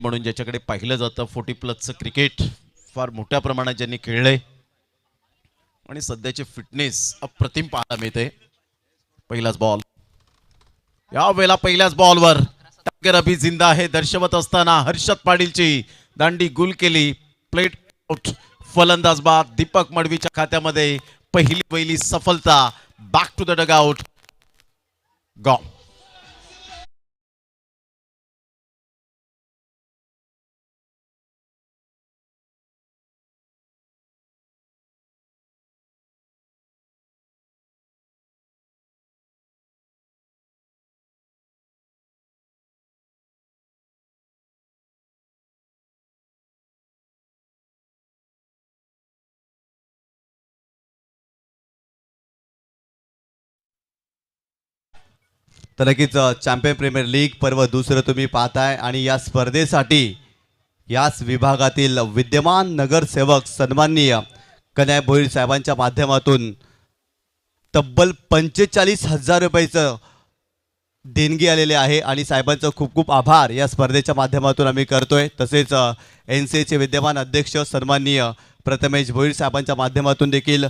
म्हणून ज्याच्याकडे पाहिलं जातं 40+ क्रिकेट फार मोठ्या प्रमाणात ज्यांनी खेळले आणि सध्याचे फिटनेस अप्रतिम पाहायला मिळते। पहिलाच बॉल, या वेळेला पहिल्याच बॉलवर टायगर अभी जिंदा आहे दर्शवत असताना हर्षद पाटीलची दांडी गुल केली। प्लेट आउट, फलंदाज बाद दीपक मडवीच्या खात्यामध्ये पहिली सफलता। बॅक टू द डगआउट, गॉल। तर नक्कीच चॅम्पियन प्रीमियर लीग पर्व दुसरं तुम्ही पाहताय आणि या स्पर्धेसाठी याच विभागातील विद्यमान नगरसेवक सन्माननीय कन्हैया भोईर साहेबांच्या माध्यमातून तब्बल 45,000 रुपयाचं देणगी आलेले आहे आणि साहेबांचं खूप खूप आभार या स्पर्धेच्या माध्यमातून आम्ही करतोय। तसेच NCAचे विद्यमान अध्यक्ष सन्माननीय प्रथमेश भोईर साहेबांच्या माध्यमातून देखील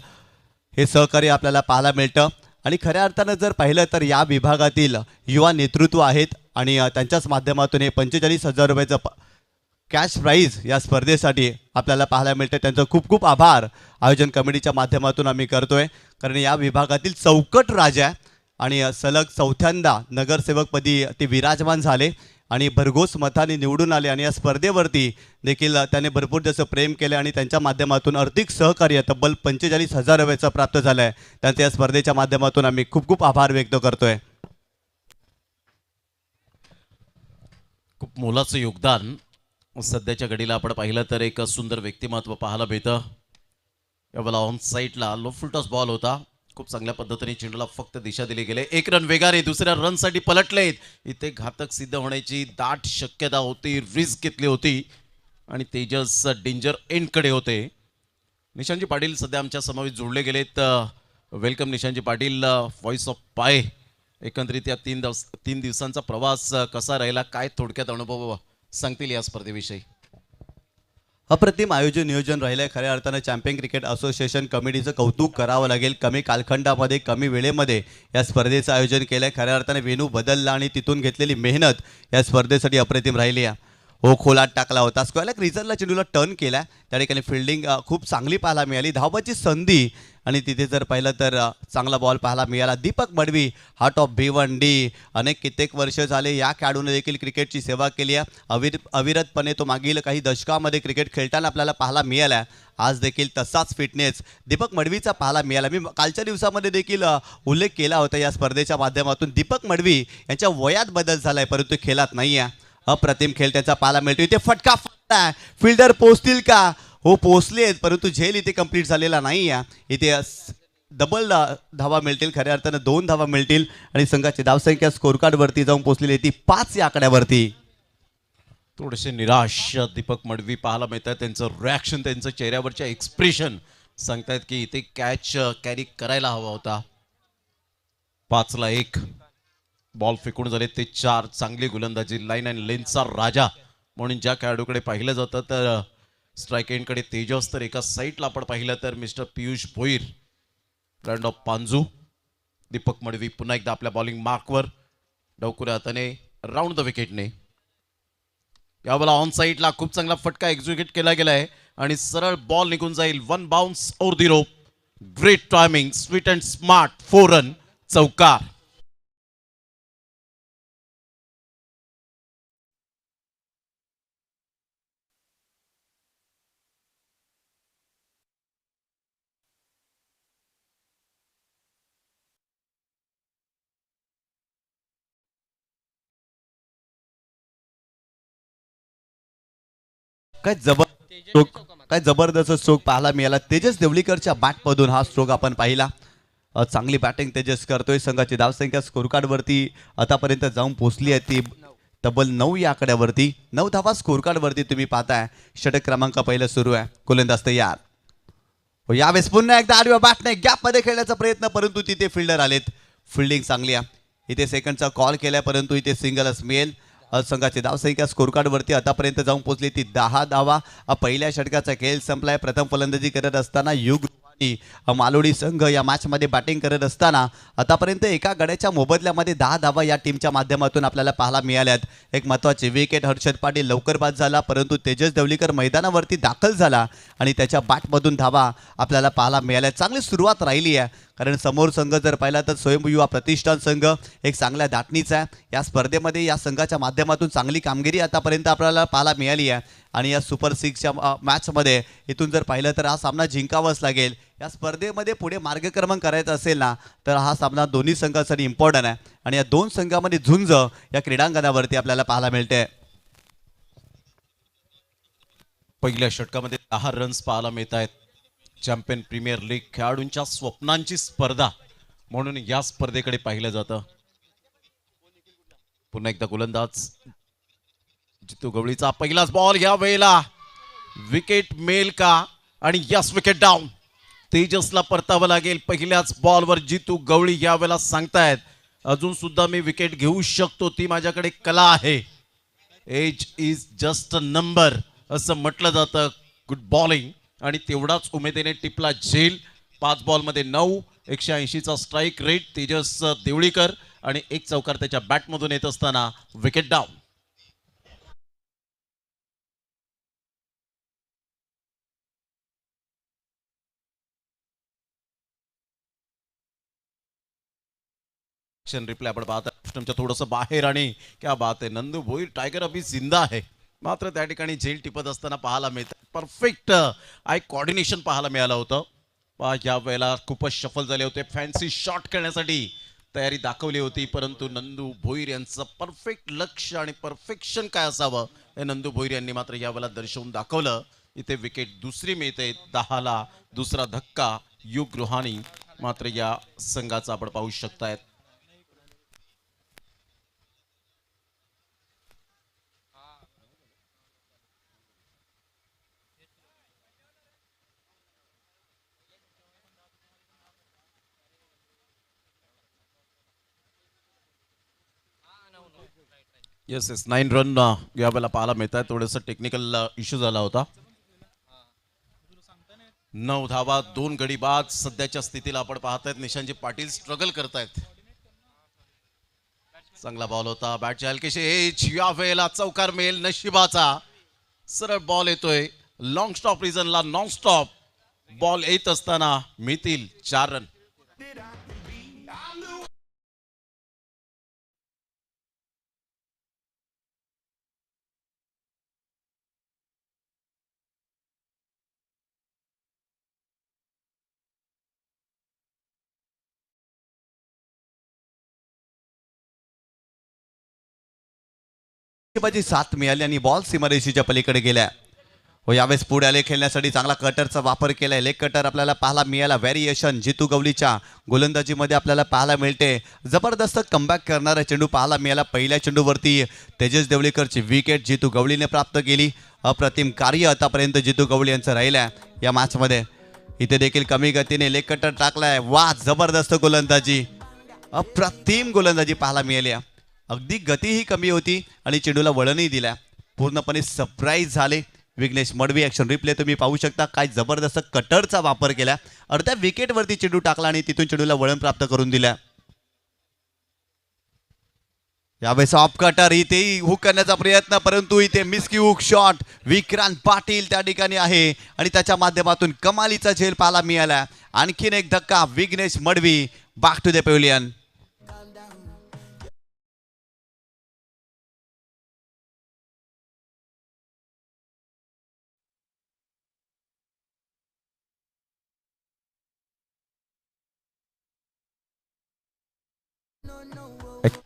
हे सहकार्य आपल्याला पाहायला मिळतं आणि खऱ्या अर्थानं जर पाहिलं तर या विभागातील युवा नेतृत्व आहेत आणि त्यांच्याच माध्यमातून हे 45,000 रुपयाचं कॅश प्राईज या स्पर्धेसाठी आपल्याला पाहायला मिळतं। त्यांचं खूप खूप आभार आयोजन कमिटीच्या माध्यमातून आम्ही करतोय, कारण या विभागातील चौकट राजा आणि सलग चौथ्यांदा नगरसेवकपदी ते विराजमान झाले आणि भरघोस मताने निवडून आले आणि या स्पर्धेवरती देखील त्याने भरपूर जसं प्रेम केलं आणि त्यांच्या माध्यमातून आर्थिक सहकार्य तब्बल 45,000 रुपयाचं प्राप्त झालं आहे। त्यांच्या या स्पर्धेच्या माध्यमातून आम्ही खूप खूप आभार व्यक्त करतोय। खूप मोलाचं योगदान सध्याच्या घडीला आपण पाहिलं तर एक सुंदर व्यक्तिमत्व पाहायला मिळतं। यावेळेला ऑन साईडला लो फुलटॉस बॉल होता, खूप चांगल्या पद्धतीने चेंडूला फक्त दिशा दिली गेले। 1 रन वेगाने दुसऱ्या रनसाठी पलटलेत, इथे घातक सिद्ध होण्याची दाट शक्यता होती, रिस्क घेतली होती आणि तेजस डेंजर एंडकडे होते। निशांजी पाटील सध्या आमच्या समवेत जोडले गेलेत। वेलकम निशांजी पाटील, व्हॉइस ऑफ पाय। एकंदरीत या 3 दिवसांचा प्रवास कसा राहिला, काय थोडक्यात अनुभव सांगतील या स्पर्धेविषयी? अप्रतिम आयोजन नियोजन राहिलं आहे। खऱ्या अर्थानं चॅम्पियन क्रिकेट असोसिएशन कमिटीचं कौतुक करावं लागेल। कमी कालखंडामध्ये कमी वेळेमध्ये या स्पर्धेचं आयोजन केलं आहे। खऱ्या अर्थाने वेणू बदलला आणि तिथून घेतलेली मेहनत या स्पर्धेसाठी अप्रतिम राहिली आहे। खोलात टाकला होता, स्क्वेअर रिझनला चेंडूला टर्न केला, त्या ठिकाणी फिल्डिंग खूप चांगली पाहायला मिळाली, धावबाची संधी आणि तिथे जर पाहिलं तर चांगला बॉल पाहायला मिळाला। Deepak Madavi heart of B1D, कित्येक वर्ष झाले या खेळाडूने देखील क्रिकेटची सेवा केली आहे। अविरतपणे तो मागील काही दशकामध्ये क्रिकेट खेळताना आपल्याला पाहायला मिळाला। आज देखील तसाच फिटनेस दीपक मडवीचा पाहायला मिळाला। मी कालच्या दिवसामध्ये देखील उल्लेख केला होता या स्पर्धेच्या माध्यमातून दीपक मडवी यांच्या वयात बदल झाला आहे, परंतु खेळात नाही आहे। अप्रतिम खेळ त्याचा पाहायला मिळतो। इथे फटका फटलाय, फिल्डर पोहोचतील का? हो पोहोचलेत, परंतु झेल इथे कंप्लीट झालेला नाही आहे। इथे डबल धावा मिळतील, खऱ्या अर्थानं 2 धावा मिळतील आणि संघाची धावसंख्या स्कोर कार्डवरती जाऊन पोहोचलेली ती 5 या आकड्यावरती। थोडेसे निराश दीपक मडवी पाहायला मिळतात, त्यांचं रिॲक्शन, त्यांचं चेहऱ्यावरच्या एक्सप्रेशन सांगतायत की इथे कॅच कॅरी करायला हवा होता। 5ला 1 बॉल फेकून झाले ते 4। चांगली गोलंदाजी, लाईन अँड लेनचा राजा म्हणून ज्या खेळाडूकडे पाहिलं जातं तर स्ट्राईक एंडकडे तेजस, तर एका साईडला आपण पाहिलं तर mister Piyush Bhoir, brand of Panju. Deepak Madvi पुन्हा एकदा आपल्या बॉलिंग मार्कवर डावकुऱ्या हाताने राऊंड द विकेटने। यावेळेला ऑन साईडला खूप चांगला फटका एक्झिक्यूट केला गेला आहे आणि सरळ बॉल निघून जाईल। 1 bounce over the rope, great timing, sweet and smart, 4 run चौकार। काय जबरदस्त स्ट्रोक पाहायला मिळाला तेजस देवलीकरच्या बॅटमधून। हा स्ट्रोक आपण पाहिला, चांगली बॅटिंग तेजस करतोय। संघाची धावसंख्या स्कोर कार्डवरती आतापर्यंत जाऊन पोहोचली आहे ती तब्बल 9 या आकड्यावरती। 9 धावा स्कोर कार्डवरती तुम्ही पाहताय। षटक क्रमांक पहिला सुरू आहे, गोलंदाज तयार। यावेळेस पुन्हा एकदा आडव्या बॅटने गॅपमध्ये खेळण्याचा प्रयत्न, परंतु तिथे फिल्डर आलेत। फिल्डिंग चांगली आहे, इथे सेकंडचा कॉल केला परंतु इथे सिंगलच मिळेल संघाची धावसंख्या स्कोर कार्डवरती आतापर्यंत जाऊन पोहोचली ती 10 धावा. पहिल्या षटकाचा खेळ संपलाय. प्रथम फलंदाजी करत असताना युग मालोडी संघ या मॅचमध्ये बॅटिंग करत असताना आतापर्यंत एका गड्याच्या मोबदल्यामध्ये 10 धावा या टीमच्या माध्यमातून आपल्याला पाहायला मिळाल्यात. एक महत्त्वाची विकेट हर्षद पाटील लवकर बाद झाला, परंतु तेजस देवलीकर मैदानावरती दाखल झाला आणि त्याच्या बॅटमधून धावा आपल्याला पाहायला मिळाल्या. चांगली सुरुवात राहिली आहे, कारण समोर संघ जर पाहिला तर स्वयंभू युवा प्रतिष्ठान संघ एक चांगल्या धाटणीचा आहे. या स्पर्धेमध्ये या संघाच्या माध्यमातून चांगली कामगिरी आतापर्यंत आपल्याला पाहायला मिळाली आहे आणि या सुपर 6च्या मॅचमध्ये इथून जर पाहिलं तर हा सामना जिंकावाच लागेल. या स्पर्धेमध्ये पुढे मार्गक्रमण करायचं असेल ना तर हा सामना दोन्ही संघांसाठी इम्पॉर्टंट आहे आणि या दोन संघांमध्ये झुंज या क्रीडांगणावरती आपल्याला पाहायला मिळते. पहिल्या षटकामध्ये 10 रन्स पाहायला मिळत आहेत. चॅम्पियन प्रीमियर लीग खेळाडूंच्या स्वप्नांची स्पर्धा म्हणून या स्पर्धेकडे पाहिलं जातं. पुन्हा एकदा गोलंदाज जितू गवळीचा पहिलाच बॉल या वेळेला विकेट मिळेल का? आणि यस, विकेट डाऊन. तेजसला परतावं लागेल. पहिल्याच बॉलवर जितू गवळी या वेळेला सांगतायत अजून सुद्धा मी विकेट घेऊ शकतो, ती माझ्याकडे कला आहे. Age is just a number असं म्हटलं जातं. गुड बॉलिंग आणि तेवढाच उमेदीने टिपला झेल. 5 बॉलमध्ये 9, 180चा स्ट्राईक रेट तेजस देवळीकर आणि एक चौकार त्याच्या बॅटमधून येत असताना विकेट डाऊन. रिप्ले आपण पाहता स्टंपच्या थोडंसं बाहेर आणि क्या बात आहे, नंदू भोईर टायगर अभि जिंदा आहे. मात्र त्या ठिकाणी झेल टिपत असताना पाहायला मिळतं. परफेक्ट आय कोऑर्डिनेशन पाहायला मिळालं होतं. या वेळेला खूपच शफल झाले होते. फॅन्सी शॉट खेळण्यासाठी तयारी दाखवली होती, परंतु नंदू भोईर यांचं परफेक्ट लक्ष आणि परफेक्शन काय असावं हे नंदू भोईर यांनी मात्र या वेळेला दर्शवून दाखवलं. इथे विकेट दुसरी मिळते. 10ला दुसरा धक्का युग रुहानी मात्र या संघाचा आपण पाहू शकतायत. येस येस 9 रन या वेळेला पाहायला मिळत आहे. थोडंसं टेक्निकल इश्यू झाला होता. 9 धावा 2 गडी बाद. सध्याच्या स्थितीला आपण पाहतायत निशांजी पाटील स्ट्रगल करतायत. चांगला बॉल होता. बॅटची हलकीशी एज या वेळेला चौकार मिळेल नशिबाचा. सरळ बॉल येतोय लॉंग स्टॉप रिजनला. नॉन स्टॉप बॉल येत असताना मिळतील 4 रन. बाजी 7 मिळाली आणि बॉल सीमारेषेच्या पलीकडे गेल्या. हो, यावेळेस पुढे आले खेळण्यासाठी चांगला कटरचा वापर केलाय. लेग कटर आपल्याला पाहायला मिळाला. व्हेरिएशन जितू गवळीच्या गोलंदाजीमध्ये आपल्याला पाहायला मिळते. जबरदस्त कमबॅक करणारा चेंडू पाहायला मिळाला. पहिल्या चेंडूवरती तेजस देवळीकरची विकेट जितू गवळीने प्राप्त केली. अप्रतिम कार्य आतापर्यंत जितू गवळी यांचं राहिलं या मॅचमध्ये. इथे देखील कमी गतीने लेग कटर टाकलाय. वा, जबरदस्त गोलंदाजी, अप्रतिम गोलंदाजी पाहायला मिळाली. अगदी गतीही कमी होती आणि चेंडूला वळणही दिल्या. पूर्णपणे सरप्राईज झाले विघ्नेश मडवी. ॲक्शन रिप्ले तुम्ही पाहू शकता. काय जबरदस्त कटरचा वापर केला. अर्ध्या विकेटवरती चेंडू टाकला आणि तिथून चेंडूला वळण प्राप्त करून दिल्या. यावेळेस ऑफ कटर इथेही हुक करण्याचा प्रयत्न, परंतु इथे मिस्की हुक शॉट. विक्रांत पाटील त्या ठिकाणी आहे आणि त्याच्या माध्यमातून कमालीचा झेल पाहायला मिळाला. आणखीन एक धक्का. Vighnesh Madvi back to the pavilion.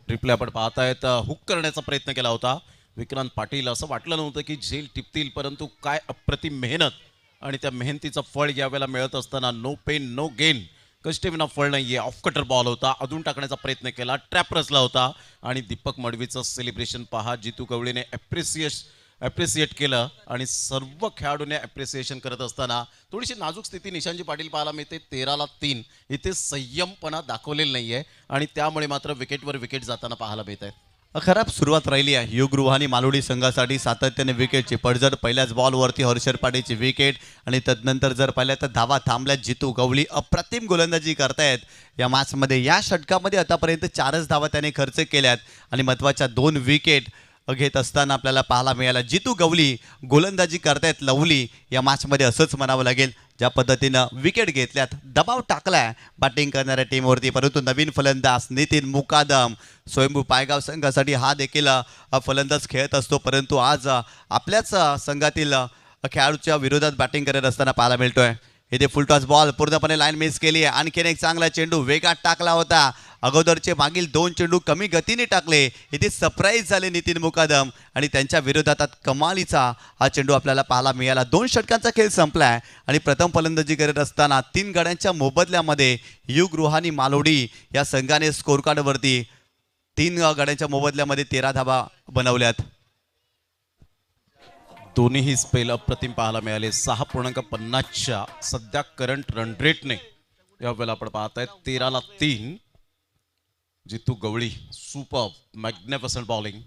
Replay आपण पाहतायत. हुक करण्याचा प्रयत्न केला होता विक्रांत पाटील. असं वाटलं नव्हतं की झेल टिपतील, परंतु काय अप्रतिम मेहनत आणि त्या मेहनतीचं फळ यावेळेला मिळत असताना नो पेन नो गेन. कष्टविना फळ नाहीये. ऑफ कटर बॉल होता. अजून टाकण्याचा प्रयत्न केला. ट्रॅप रचला होता आणि दीपक मडवीचं सेलिब्रेशन पहा. जितू गवळीने ॲप्रिसिएट केलं आणि सर्व खेळाडूने ॲप्रिसिएशन करत असताना थोडीशी नाजूक स्थिती निशांजी पाटील पाहायला मिळते. 13ला 3 इथे संयमपणा दाखवलेला नाहीये आणि त्यामुळे मात्र विकेटवर विकेट जाताना पाहायला मिळत आहे. खराब सुरुवात राहिली आहे युग रुहानी मालोडी संघासाठी. सातत्याने विकेटची पडझड. पहिल्याच बॉलवरती हर्षद पाटीलची विकेट आणि तदनंतर जर पाहिलं तर धावा थांबल्यात. जितू गवळी अप्रतिम गोलंदाजी करतायत या मॅचमध्ये. या षटकामध्ये आतापर्यंत 4च धावा त्याने खर्च केल्यात आणि महत्त्वाच्या 2 विकेट घेत असताना आपल्याला पाहायला मिळाला. जितू गवळी गोलंदाजी करतायत लवली या मॅचमध्ये असंच म्हणावं लागेल. ज्या पद्धतीनं विकेट घेतल्यात, दबाव टाकलाय बॅटिंग करणाऱ्या टीमवरती. परंतु नवीन फलंदाज नितीन मुकादम स्वयंभू पायगाव संघासाठी हा देखील फलंदाज खेळत असतो. परंतु आज आपल्याच संघातील खेळाडूच्या विरोधात बॅटिंग करत असताना पाहायला मिळतोय. इथे फुलटॉस बॉल पूर्णपणे लाईन मिस केली आहे. आणखीन एक चांगला चेंडू वेगात टाकला होता. अगोदरचे मागील 2 चेंडू कमी गतीने टाकले. इथे सरप्राईज झाले नितीन मुकादम आणि त्यांच्या विरोधात कमालीचा हा चेंडू आपल्याला पाहायला मिळाला. 2 षटकांचा खेळ संपलाय आणि प्रथम फलंदाजी करत असताना 3 गड्यांच्या मोबदल्यामध्ये युग रुहानी मालोडी या संघाने स्कोर कार्डवरती 3 गड्यांच्या मोबदल्यामध्ये 13 धावा बनवल्यात. दोन्हीही स्पेल अप्रतिम पाहायला मिळाले. 6.50च्या सध्या करंट रन रेटने यावेळेला आपण पाहताय 13ला 3. जितू गवळी सुपर मॅग्निफिसंट बॉलिंग.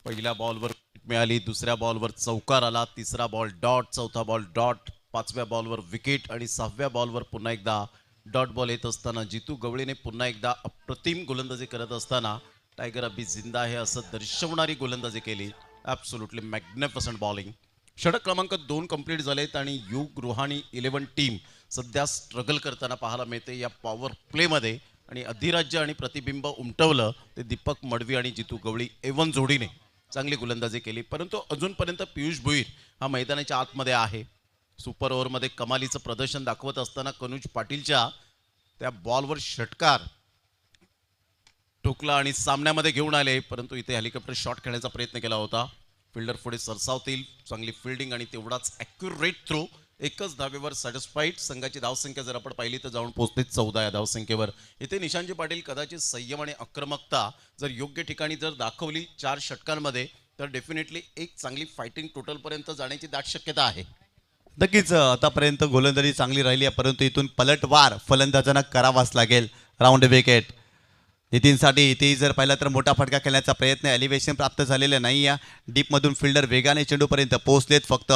पहिल्या बॉलवर मिळाली, दुसऱ्या बॉलवर चौकार आला, तिसरा बॉल डॉट, चौथा बॉल डॉट, 5व्या बॉलवर विकेट आणि 6व्या बॉलवर पुन्हा एकदा डॉट बॉल येत असताना जितू गवळीने पुन्हा एकदा अप्रतिम गोलंदाजी करत असताना टायगर अभी जिंदा आहे असं दर्शवणारी गोलंदाजी केली. Absolutely magnificent bowling. षटक क्रमांक 2 कंप्लीट झालेत आणि युग रुहानी 11 टीम सध्या स्ट्रगल करताना पाहायला मिळते या पॉवर प्लेमध्ये. आणि अधिराज्य आणि प्रतिबिंब उमटवलं ते दीपक मडवी आणि जितू गवळी एवन जोडीने चांगली गोलंदाजी केली. परंतु अजूनपर्यंत पियुष भोईर हा मैदानाच्या आतमध्ये आहे. सुपर ओव्हरमध्ये कमालीचं प्रदर्शन दाखवत असताना कनुज पाटीलच्या त्या बॉलवर षटकार ठोकला आणि सामन्यामध्ये घेऊन आले. परंतु इथे हेलिकॉप्टर शॉट खेळण्याचा प्रयत्न केला होता. फिल्डर पुढे सरसावतील. चांगली फिल्डिंग आणि तेवढाच ॲक्युरेट थ्रो. एकच धावेवर सॅटिस्फाईड. संघाची धावसंख्या जर आपण पाहिली तर जाऊन पोहोचते 14 या धावसंख्येवर. इथे निशांजी पाटील कदाचित संयम आणि आक्रमकता जर योग्य ठिकाणी जर दाखवली 4 षटकांमध्ये तर डेफिनेटली एक चांगली फायटिंग टोटलपर्यंत जाण्याची दाट शक्यता आहे. नक्कीच आतापर्यंत गोलंदाजी चांगली राहिली आहे. परंतु इथून पलटवार फलंदाजांना करावाच लागेल. राऊंड विकेट नितीनसाठी. इथेही जर पाहिलं तर मोठा फटका खेळण्याचा प्रयत्न. एलिव्हेशन प्राप्त झालेलं नाही आहे. डीपमधून फिल्डर वेगाने चेंडूपर्यंत पोहोचलेत. फक्त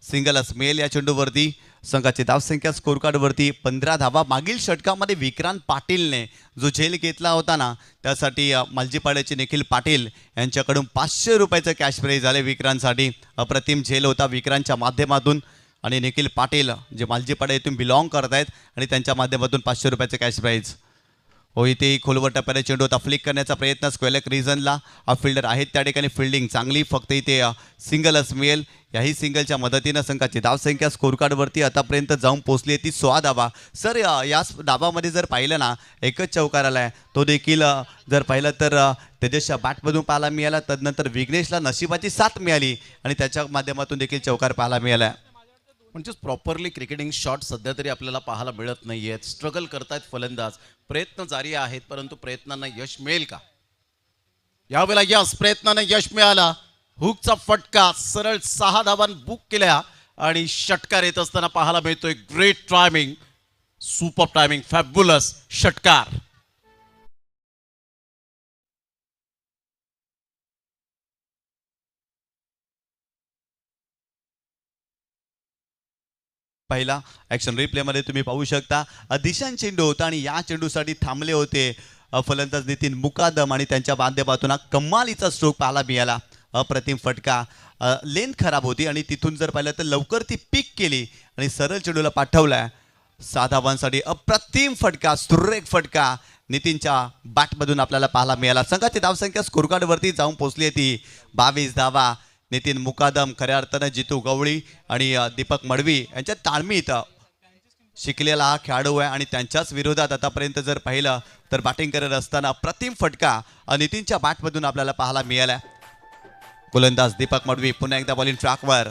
सिंगलच मिळेल या चेंडूवरती. संघाची धावसंख्या स्कोर कार्डवरती 15 धावा. मागील षटकामध्ये विक्रांत पाटीलने जो झेल घेतला होता ना त्यासाठी मालजीपाड्याचे निखिल पाटील यांच्याकडून 500 रुपयाचं कॅश प्राईज झाले विक्रांतसाठी. अप्रतिम झेल होता विक्रांतच्या माध्यमातून आणि निखिल पाटील जे मालजीपाडा येथून बिलॉंग करत आहेत आणि त्यांच्या माध्यमातून 500 रुपयाचं कॅश प्राईज. हो इथे खोलवर टप्प्याने चेंडू होता. फ्लिक करण्याचा प्रयत्न स्क्वेलक रिझनला. फिल्डर आहेत त्या ठिकाणी. फिल्डिंग चांगली. फक्त इथे सिंगलच मिळेल. याही सिंगलच्या मदतीनं संघाची धावसंख्या स्कोर कार्डवरती आतापर्यंत जाऊन पोहोचली आहे ती 16 धावा. सर या डावामध्ये जर पाहिलं ना एकच चौकार आला आहे. तो देखील जर पाहिलं तर तेजसच्या बॅटमधून पाहायला मिळाला. तदनंतर विघ्नेशला नशिबाची साथ मिळाली आणि त्याच्या माध्यमातून देखील चौकार पाहायला मिळाला. म्हणजेच प्रॉपरली क्रिकेटिंग शॉट सध्या तरी आपल्याला पाहायला मिळत नाही आहेत. स्ट्रगल करतायत फलंदाज. प्रयत्न जारी आहेत परंतु प्रयत्नांना यश मिळेल का? यावेळेला यश प्रयत्नांना यश मिळाला. हुकचा फटका सरळ 6 धावां बुक केल्या आणि षटकार येत असताना पाहायला मिळतोय. Great timing, super timing, fabulous षटकार. पहिला ॲक्शन रिप्लेमध्ये तुम्ही पाहू शकता दिशांत चेंडू होता आणि या चेंडूसाठी थांबले होते फलंदाज नितीन मुकादम आणि त्यांच्या माध्यमातून कमालीचा स्ट्रोक पाहायला मिळाला. अप्रतिम फटका. लेंथ खराब होती आणि तिथून जर पाहिलं तर लवकर ती पिक केली आणि सरळ चेंडूला पाठवला. 6 धावांसाठी अप्रतिम फटका, सुरेख फटका नितीनच्या बॅटमधून आपल्याला पाहायला मिळाला. संघाची धावसंख्या स्कोर कार्डवरती जाऊन पोहोचली आहे ती 22 धावा. नितीन मुकादम खऱ्या अर्थानं जितू गवळी आणि दीपक मडवी यांच्या ताळमीत शिकलेला हा खेळाडू आहे आणि त्यांच्याच विरोधात आतापर्यंत जर पाहिलं तर बॅटिंग करत असताना अप्रतिम फटका नितीनच्या बॅटमधून आपल्याला पाहायला मिळाला. गोलंदाज दीपक मडवी पुन्हा एकदा बॉलिंग ट्रॅकवर.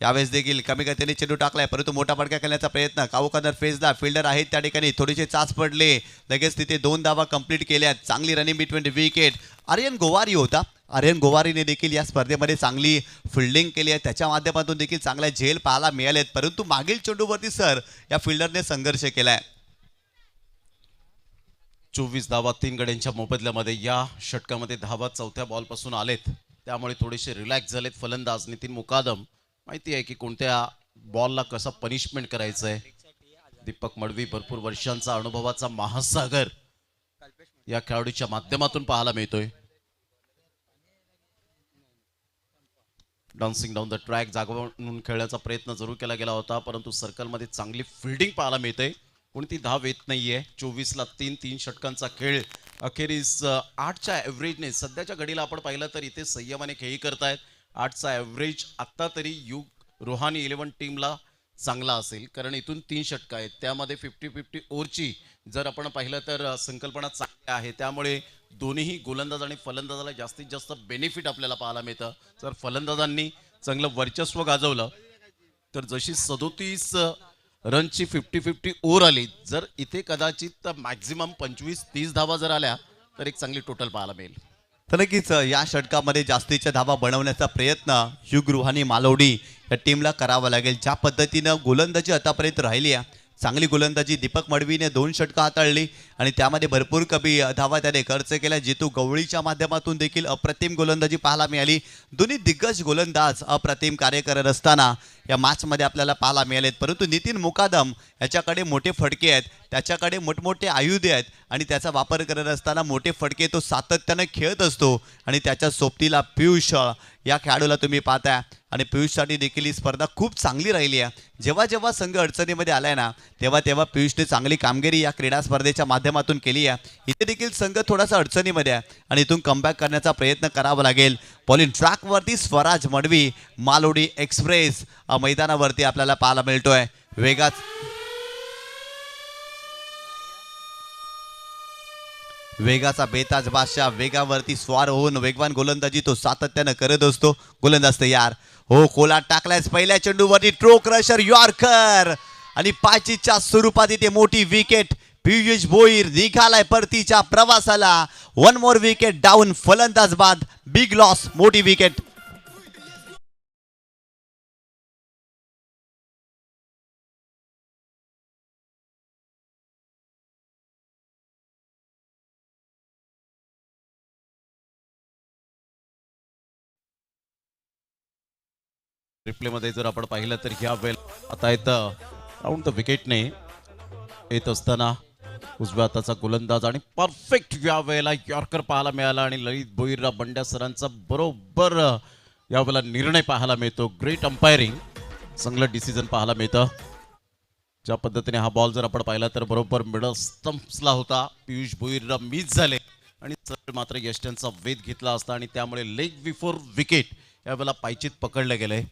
यावेळेस देखील कमी गतीने चेंडू टाकलाय परंतु मोठा फटका खेळण्याचा प्रयत्न. कावकादर फेसला. फिल्डर आहेत त्या ठिकाणी. थोडेसे चाच पडले. लगेच तिथे 2 धावा कंप्लीट केल्या. चांगली running between wicket. Aryan Gowari होता. आर्यन गोवारीने देखील या स्पर्धेमध्ये चांगली फिल्डिंग केली आहे. त्याच्या माध्यमातून देखील चांगल्या झेल पाहायला मिळालेत. परंतु मागील चेंडूवरती सर या फिल्डरने संघर्ष केलाय. 24 धावा 3 गड्यांच्या मोबदल्यामध्ये. या षटकामध्ये धावा चौथ्या बॉलपासून आलेत, त्यामुळे थोडेसे रिलॅक्स झालेत फलंदाज नितीन मुकादम. माहिती आहे की कोणत्या बॉलला कसं पनिशमेंट करायचं आहे. दीपक मडवी भरपूर वर्षांचा अनुभवाचा महासागर या खेळाडूच्या माध्यमातून पाहायला मिळतोय. डान्सिंग डाऊन द ट्रॅक जागवून खेळण्याचा प्रयत्न जरूर केला गेला होता, परंतु सर्कलमध्ये चांगली फिल्डिंग पाहायला मिळते. कोणती धाव येत नाहीये. 24ला 3 षटकांचा खेळ अखेरीस 8च्या ॲव्हरेजने सध्याच्या घडीला आपण पाहिलं तर इथे संयमाने खेळी करतायत. 8चा ॲव्हरेज आत्ता तरी रोहानी 11 टीमला चांगला असेल, कारण इथून 3 षटकं आहेत, त्यामध्ये 50-50 ओव्हरची जर आपण पाहिलं तर संकल्पना चांगली आहे. त्यामुळे दोन्हीही गोलंदाज आणि फलंदाजाला जास्तीत जास्त बेनिफिट आपल्याला पाहायला मिळतं. जर फलंदाजांनी चांगलं वर्चस्व गाजवलं तर जशी 37 रनची 50-50 ओव्हर आली, जर इथे कदाचित मॅक्झिमम 25-30 धावा जर आल्या तर एक चांगली टोटल पाहायला मिळेल. तर नक्कीच या षटकामध्ये जास्तीच्या धावा बनवण्याचा प्रयत्न रुहानी मालवडी या टीमला करावा लागेल. ज्या पद्धतीनं गोलंदाजी आतापर्यंत राहिली आहे, चांगली गोलंदाजी दीपक मडवीने 2 षटकं हाताळली आणि त्यामध्ये भरपूर कमी धावा त्याने खर्च केल्या. जितू गवळीच्या माध्यमातून देखील अप्रतिम गोलंदाजी पाहायला मिळाली. दोन्ही दिग्गज गोलंदाज अप्रतिम कार्य करत असताना या मॅचमध्ये आपल्याला पाहायला मिळालेत. परंतु नितीन मुकादम याच्याकडे मोठे फटके आहेत, त्याच्याकडे मोठमोठे आयुधे आहेत आणि त्याचा वापर करत असताना मोठे फटके तो सातत्यानं खेळत असतो. आणि त्याच्या सोबतीला पियुष या खेळाडूला तुम्ही पाहताय आणि पियुषसाठी देखील ही स्पर्धा खूप चांगली राहिली आहे. जेव्हा जेव्हा संघ अडचणीमध्ये आलाय ना, तेव्हा तेव्हा पियुषने चांगली कामगिरी या क्रीडा स्पर्धेच्या माध्यमातून केली आहे. इथे देखील संघ थोडासा अडचणीमध्ये आहे आणि इथून कमबॅक करण्याचा प्रयत्न करावा लागेल. बॉलिंग ट्रॅकवरती स्वराज मडवी मालोडी एक्सप्रेस मैदानावरती आपल्याला पाहायला मिळतोय. वेगाचा बेताज बादशाह वेगावरती स्वार होऊन वेगवान गोलंदाजी तो सातत्यानं करत असतो. गोलंदाज तयार हो, कोलाट टाकलायच पहिल्या चेंडूवरती ट्रो क्रशर यॉर्कर आणि पाचीच्या स्वरूपात इथे मोठी विकेट. पियुष भोईर निघालाय परतीच्या प्रवासाला. 1 मोर विकेट डाऊन, फलंदाज बाद, बिग लॉस, मोठी विकेट. रिप्लेमध्ये जर आपण पाहिलं तर ह्या वेळ आता इथं राऊंड द विकेटने येत असताना उजव्या हाताचा गोलंदाज आणि परफेक्ट या वेळेला यॉर्कर पाहायला मिळाला आणि ललित भोईरराव बंड्या सरांचा बरोबर यावेळेला निर्णय पाहायला मिळतो. ग्रेट अंपायरिंग, चांगलं डिसिजन पाहायला मिळतं. ज्या पद्धतीने हा बॉल जर आपण पाहिला तर बरोबर मिडल स्टंप्सला होता. पियुष भोईरराव मिस झाले आणि सर मात्र यष्ट्यांचा वेध घेतला असता आणि त्यामुळे लेग बिफोर विकेट यावेळेला पायचीत पकडले गेले.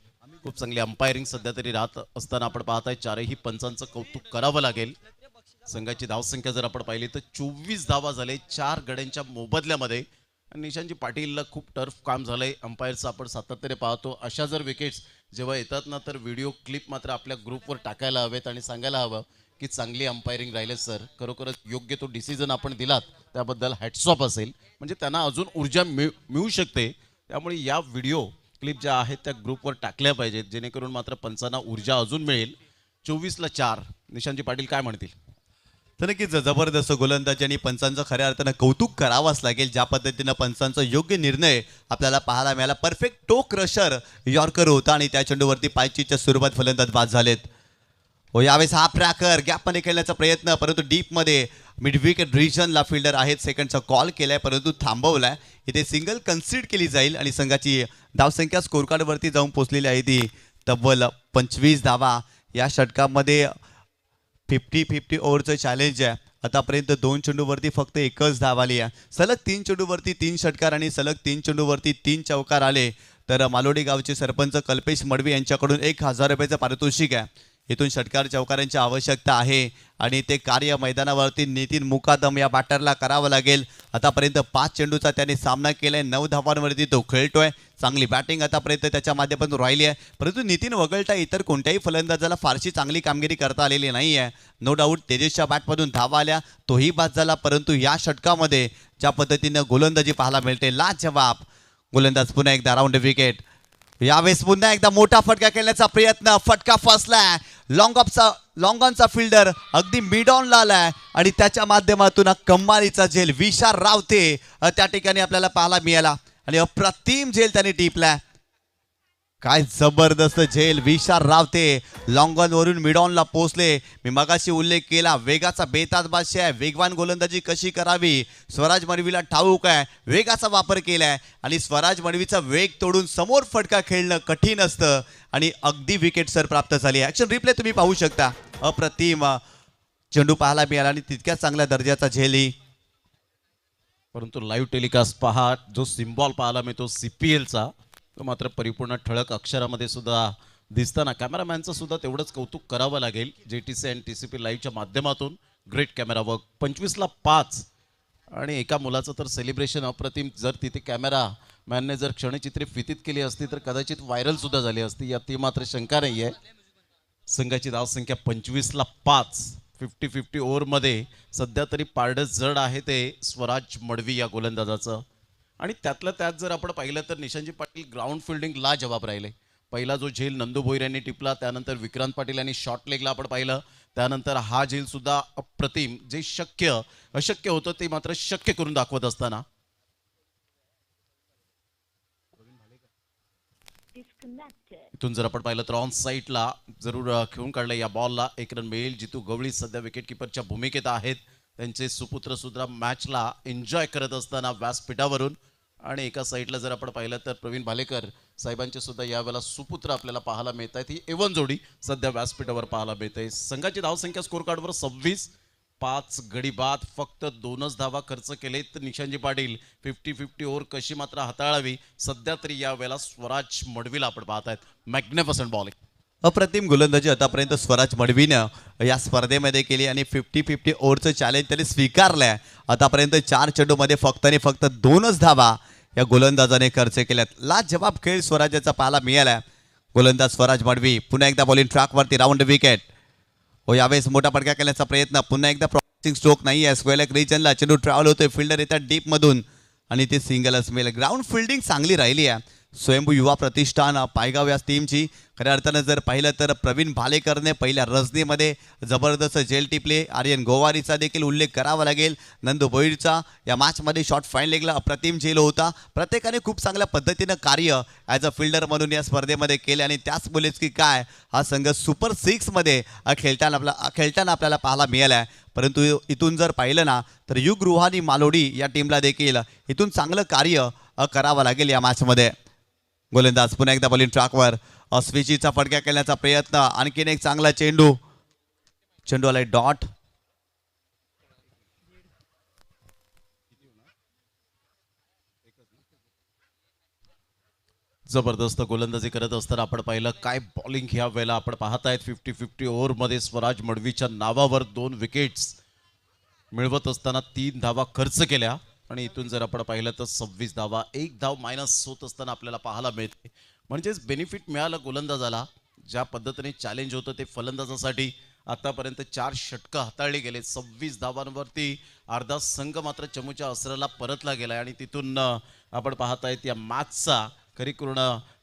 खूप चांगली अंपायरिंग सध्या तरी राहत असताना आपण पाहताय. चारही पंचांचं कौतुक करावं लागेल. संघाची धावसंख्या जर आपण पाहिली तर 24 धावा झाले 4 गड्यांच्या मोबदल्यामध्ये. निशांजी पाटीलला खूप टर्फ काम झालंय. अंपायरचं आपण सातत्याने पाहतो. अशा जर विकेट्स जेव्हा येतात ना तर व्हिडिओ क्लिप मात्र आपल्या ग्रुपवर टाकायला हवेत आणि सांगायला हवं की चांगली अंपायरिंग राहिले सर, खरोखरच योग्य तो डिसिजन आपण दिलात त्याबद्दल हॅट्स ऑफ असेल. म्हणजे त्यांना अजून ऊर्जा मिळू शकते. त्यामुळे या व्हिडिओ क्लिप ज्या आहेत त्या ग्रुपवर टाकल्या पाहिजेत, जेणेकरून मात्र पंचांना ऊर्जा अजून मिळेल. 24ला 4. निशांजी पाटील काय म्हणतील? तर नक्कीच जबरदस्त गोलंदाजी आणि पंचांचं खऱ्या अर्थानं कौतुक करावंच लागेल. ज्या पद्धतीनं पंचांचा योग्य निर्णय आपल्याला पाहायला मिळाला. परफेक्ट टो क्रशर यॉर्कर होता आणि त्या चेंडूवरती पायचीच्या स्वरूपात फलंदाज बाद झालेत. हो, यावेळेस हा ट्रॅकर गॅपमध्ये खेळण्याचा प्रयत्न, परंतु डीपमध्ये मिड विकेट रिजनला फिल्डर आहेत, सेकंडचा कॉल केलाय परंतु थांबवलाय. इथे सिंगल कन्सिड केली जाईल आणि संघाची धावसंख्या स्कोर कार्डवरती जाऊन पोहोचलेली आहे ती तब्बल 25 धावा. या षटकामध्ये 50-50 ओव्हरचं चॅलेंज आहे. आतापर्यंत 2 चेंडूवरती फक्त एकच धाव आली आहे. सलग 3 चेंडूवरती 3 षटकार आणि सलग 3 चेंडूवरती 3 चौकार आले. तर मालोडी गावचे सरपंच कल्पेश मडवी यांच्याकडून 1000 रुपयाचं पारितोषिक आहे. इथून षटकार चौकारांची आवश्यकता आहे आणि ते कार्य मैदानावरती नितीन मुकादम या बॅटरला करावं लागेल. आतापर्यंत 5 चेंडूचा त्याने सामना केलाय. 9 धावांवरती तो खेळतोय. चांगली बॅटिंग आतापर्यंत त्याच्या माध्यमातून राहिली आहे. परंतु नितीन वगळता इतर कोणत्याही फलंदाजाला फारशी चांगली कामगिरी करता आलेली नाही आहे. नो डाऊट तेजसच्या बॅटमधून धावा आल्या, तोही बाद झाला. परंतु या षटकामध्ये ज्या पद्धतीनं गोलंदाजी पाहायला मिळते, लाजवाब गोलंदाज. पुन्हा एकदा राऊंड विकेट. यावेळेस पुन्हा एकदा मोठा फटका खेळण्याचा प्रयत्न, फटका फसलाय. लॉंग ऑफचा लॉंगॉनचा फिल्डर अगदी मिड ऑनला आलाय आणि त्याच्या माध्यमातून कम्मालीचा झेल विशाल रावते त्या ठिकाणी आपल्याला पाहायला मिळाला आणि अप्रतिम झेल त्याने टिपलाय. काय जबरदस्त झेल विशाल रावते लॉंगॉन वरून मिडॉनला पोहोचले. मी मगाशी उल्लेख केला वेगाचा बेताज बादशाह आहे. वेगवान गोलंदाजी कशी करावी स्वराज मडवीला ठाऊक आहे. वेगाचा वापर केलाय आणि स्वराज मडवीचा वेग तोडून समोर फटका खेळणं कठीण असतं आणि अगदी विकेट सर प्राप्त झाली. ऍक्शन रिप्ले तुम्ही पाहू शकता. अप्रतिम चेंडू पाहायला मिळाला आणि तितक्याच चांगल्या दर्जाचा झेली. परंतु लाईव्ह टेलिकास्ट पहा जो सिम्बॉल पाहायला मिळतो CPLचा तो मात्र परिपूर्ण ठळक अक्षरामध्ये सुद्धा दिसताना कॅमेरामॅनचं सुद्धा तेवढंच कौतुक करावं लागेल. JTC आणि TCP लाईव्हच्या माध्यमातून ग्रेट कॅमेरा वर्क. 25 ला 5 आणि एका मुलाचं तर सेलिब्रेशन अप्रतिम. जर तिथे कॅमेरा मॅनने जर क्षणचित्रे फितीत केली असती तर कदाचित व्हायरल सुद्धा झाली असती यात ती मात्र शंका नाही आहे. संघाची धावसंख्या 25 ला 5. 50-50 ओव्हरमध्ये सध्या तरी पारडं जड आहे ते स्वराज मडवी या गोलंदाजाचं. आणि त्यातलं त्यात जर आपण पाहिलं तर निशांजी पाटील ग्राउंड फिल्डिंग ला जवाब राहिले. पहिला जो झेल नंदू भोईर यांनी टिपला त्यानंतर विक्रांत पाटील यांनी शॉर्ट लेगला आपण पाहिलं त्यानंतर हा झेल सुद्धा अप्रतिम. जे अशक्य होतं ते मात्र शक्य करून दाखवत असताना इथून जर आपण पाहिलं तर ऑन साईडला जरूर खेळून काढलं या बॉलला. एक रन मिळेल. जितू गवळी सध्या विकेट किपरच्या भूमिकेत आहेत. त्यांचे सुपुत्र सुद्धा मॅचला एन्जॉय करत असताना व्यासपीठावरून. आणि एका साईडला जर आपण पाहिलं तर प्रवीण भालेकर साहेबांचे सुद्धा यावेळेला सुपुत्र आपल्याला पाहायला मिळत आहेत. ही एवन जोडी सध्या व्यासपीठावर पाहायला मिळते. संघाची धावसंख्या स्कोर कार्डवर 26. 5 गडी बाद. फक्त 2च धावा खर्च केलेत निशांजी पाटील. 50-50 ओव्हर कशी मात्र हाताळावी सध्या तरी यावेळेला स्वराज मडवीला आपण पाहत आहेत. Magnificent bowling. अप्रतिम गोलंदाजी आतापर्यंत स्वराज मडवीनं या स्पर्धेमध्ये केली आणि 50-50 ओव्हरचं चॅलेंज त्याने स्वीकारलंय. आतापर्यंत 4 चेंडूमध्ये फक्त 2च धावा या गोलंदाजाने खर्च केल्यात. लाजवाब खेळ स्वराज्याचा पाहायला मिळाला. गोलंदाज स्वराज मडवी पुन्हा एकदा बॉलिंग ट्रॅकवरती राऊंड विकेट. यावेळेस मोठा फटका केल्याचा प्रयत्न. पुन्हा एकदा प्रॉमिसिंग स्ट्रोक नाही आहे. स्क्वेअर लेग रिजनला चेंडू ट्रॅव्हल होतोय. फिल्डर येतात डीपमधून आणि ते सिंगलच मिळेल. ग्राउंड फिल्डिंग चांगली राहिली आहे. स्वयंभू युवा प्रतिष्ठान पायगाव या टीमची. खऱ्या अर्थानं जर पाहिलं तर प्रवीण भालेकरने पहिल्या रजनीमध्ये जबरदस्त झेल टिपले. आर्यन गोवारीचा देखील उल्लेख करावा लागेल. नंदू भोईरचा या मॅचमध्ये शॉर्ट फाईन लेगला अप्रतिम झेल होता. प्रत्येकाने खूप चांगल्या पद्धतीनं कार्य ॲज अ फिल्डर म्हणून या स्पर्धेमध्ये केले आणि त्याच मुलेच की काय हा संघ सुपर 6मध्ये खेळताना आपल्याला पाहायला मिळाला आहे. परंतु इथून जर पाहिलं ना तर युग रुहानी मालोडी या टीमला देखील इथून चांगलं कार्य करावं लागेल या मॅचमध्ये. गोलंदाज पुन्हा एकदा बॉलिंग ट्रॅकवर. स्विचीचा फटका केल्याचा प्रयत्न. आणखीन एक चांगला चेंडू आलाय डॉट. जबरदस्त गोलंदाजी करत असताना आपण पाहिलं काय बॉलिंग ह्या वेळेला आपण पाहतायत. 50-50 ओव्हरमध्ये स्वराज मडवीच्या नावावर 2 विकेट्स मिळवत असताना 3 धावा खर्च केल्या. आणि इथून जर आपण पाहिलं तर 26 धावा. 1 धाव मायनस होत असताना आपल्याला पाहायला मिळते. म्हणजेच बेनिफिट मिळालं गोलंदाजाला. ज्या पद्धतीने चॅलेंज होतं ते फलंदाजासाठी. आतापर्यंत 4 षटकं हाताळली गेले. 26 धावांवरती अर्धा संघ मात्र चमूच्या असराला परतला गेला. आणि तिथून आपण पाहतायत या मॅचचा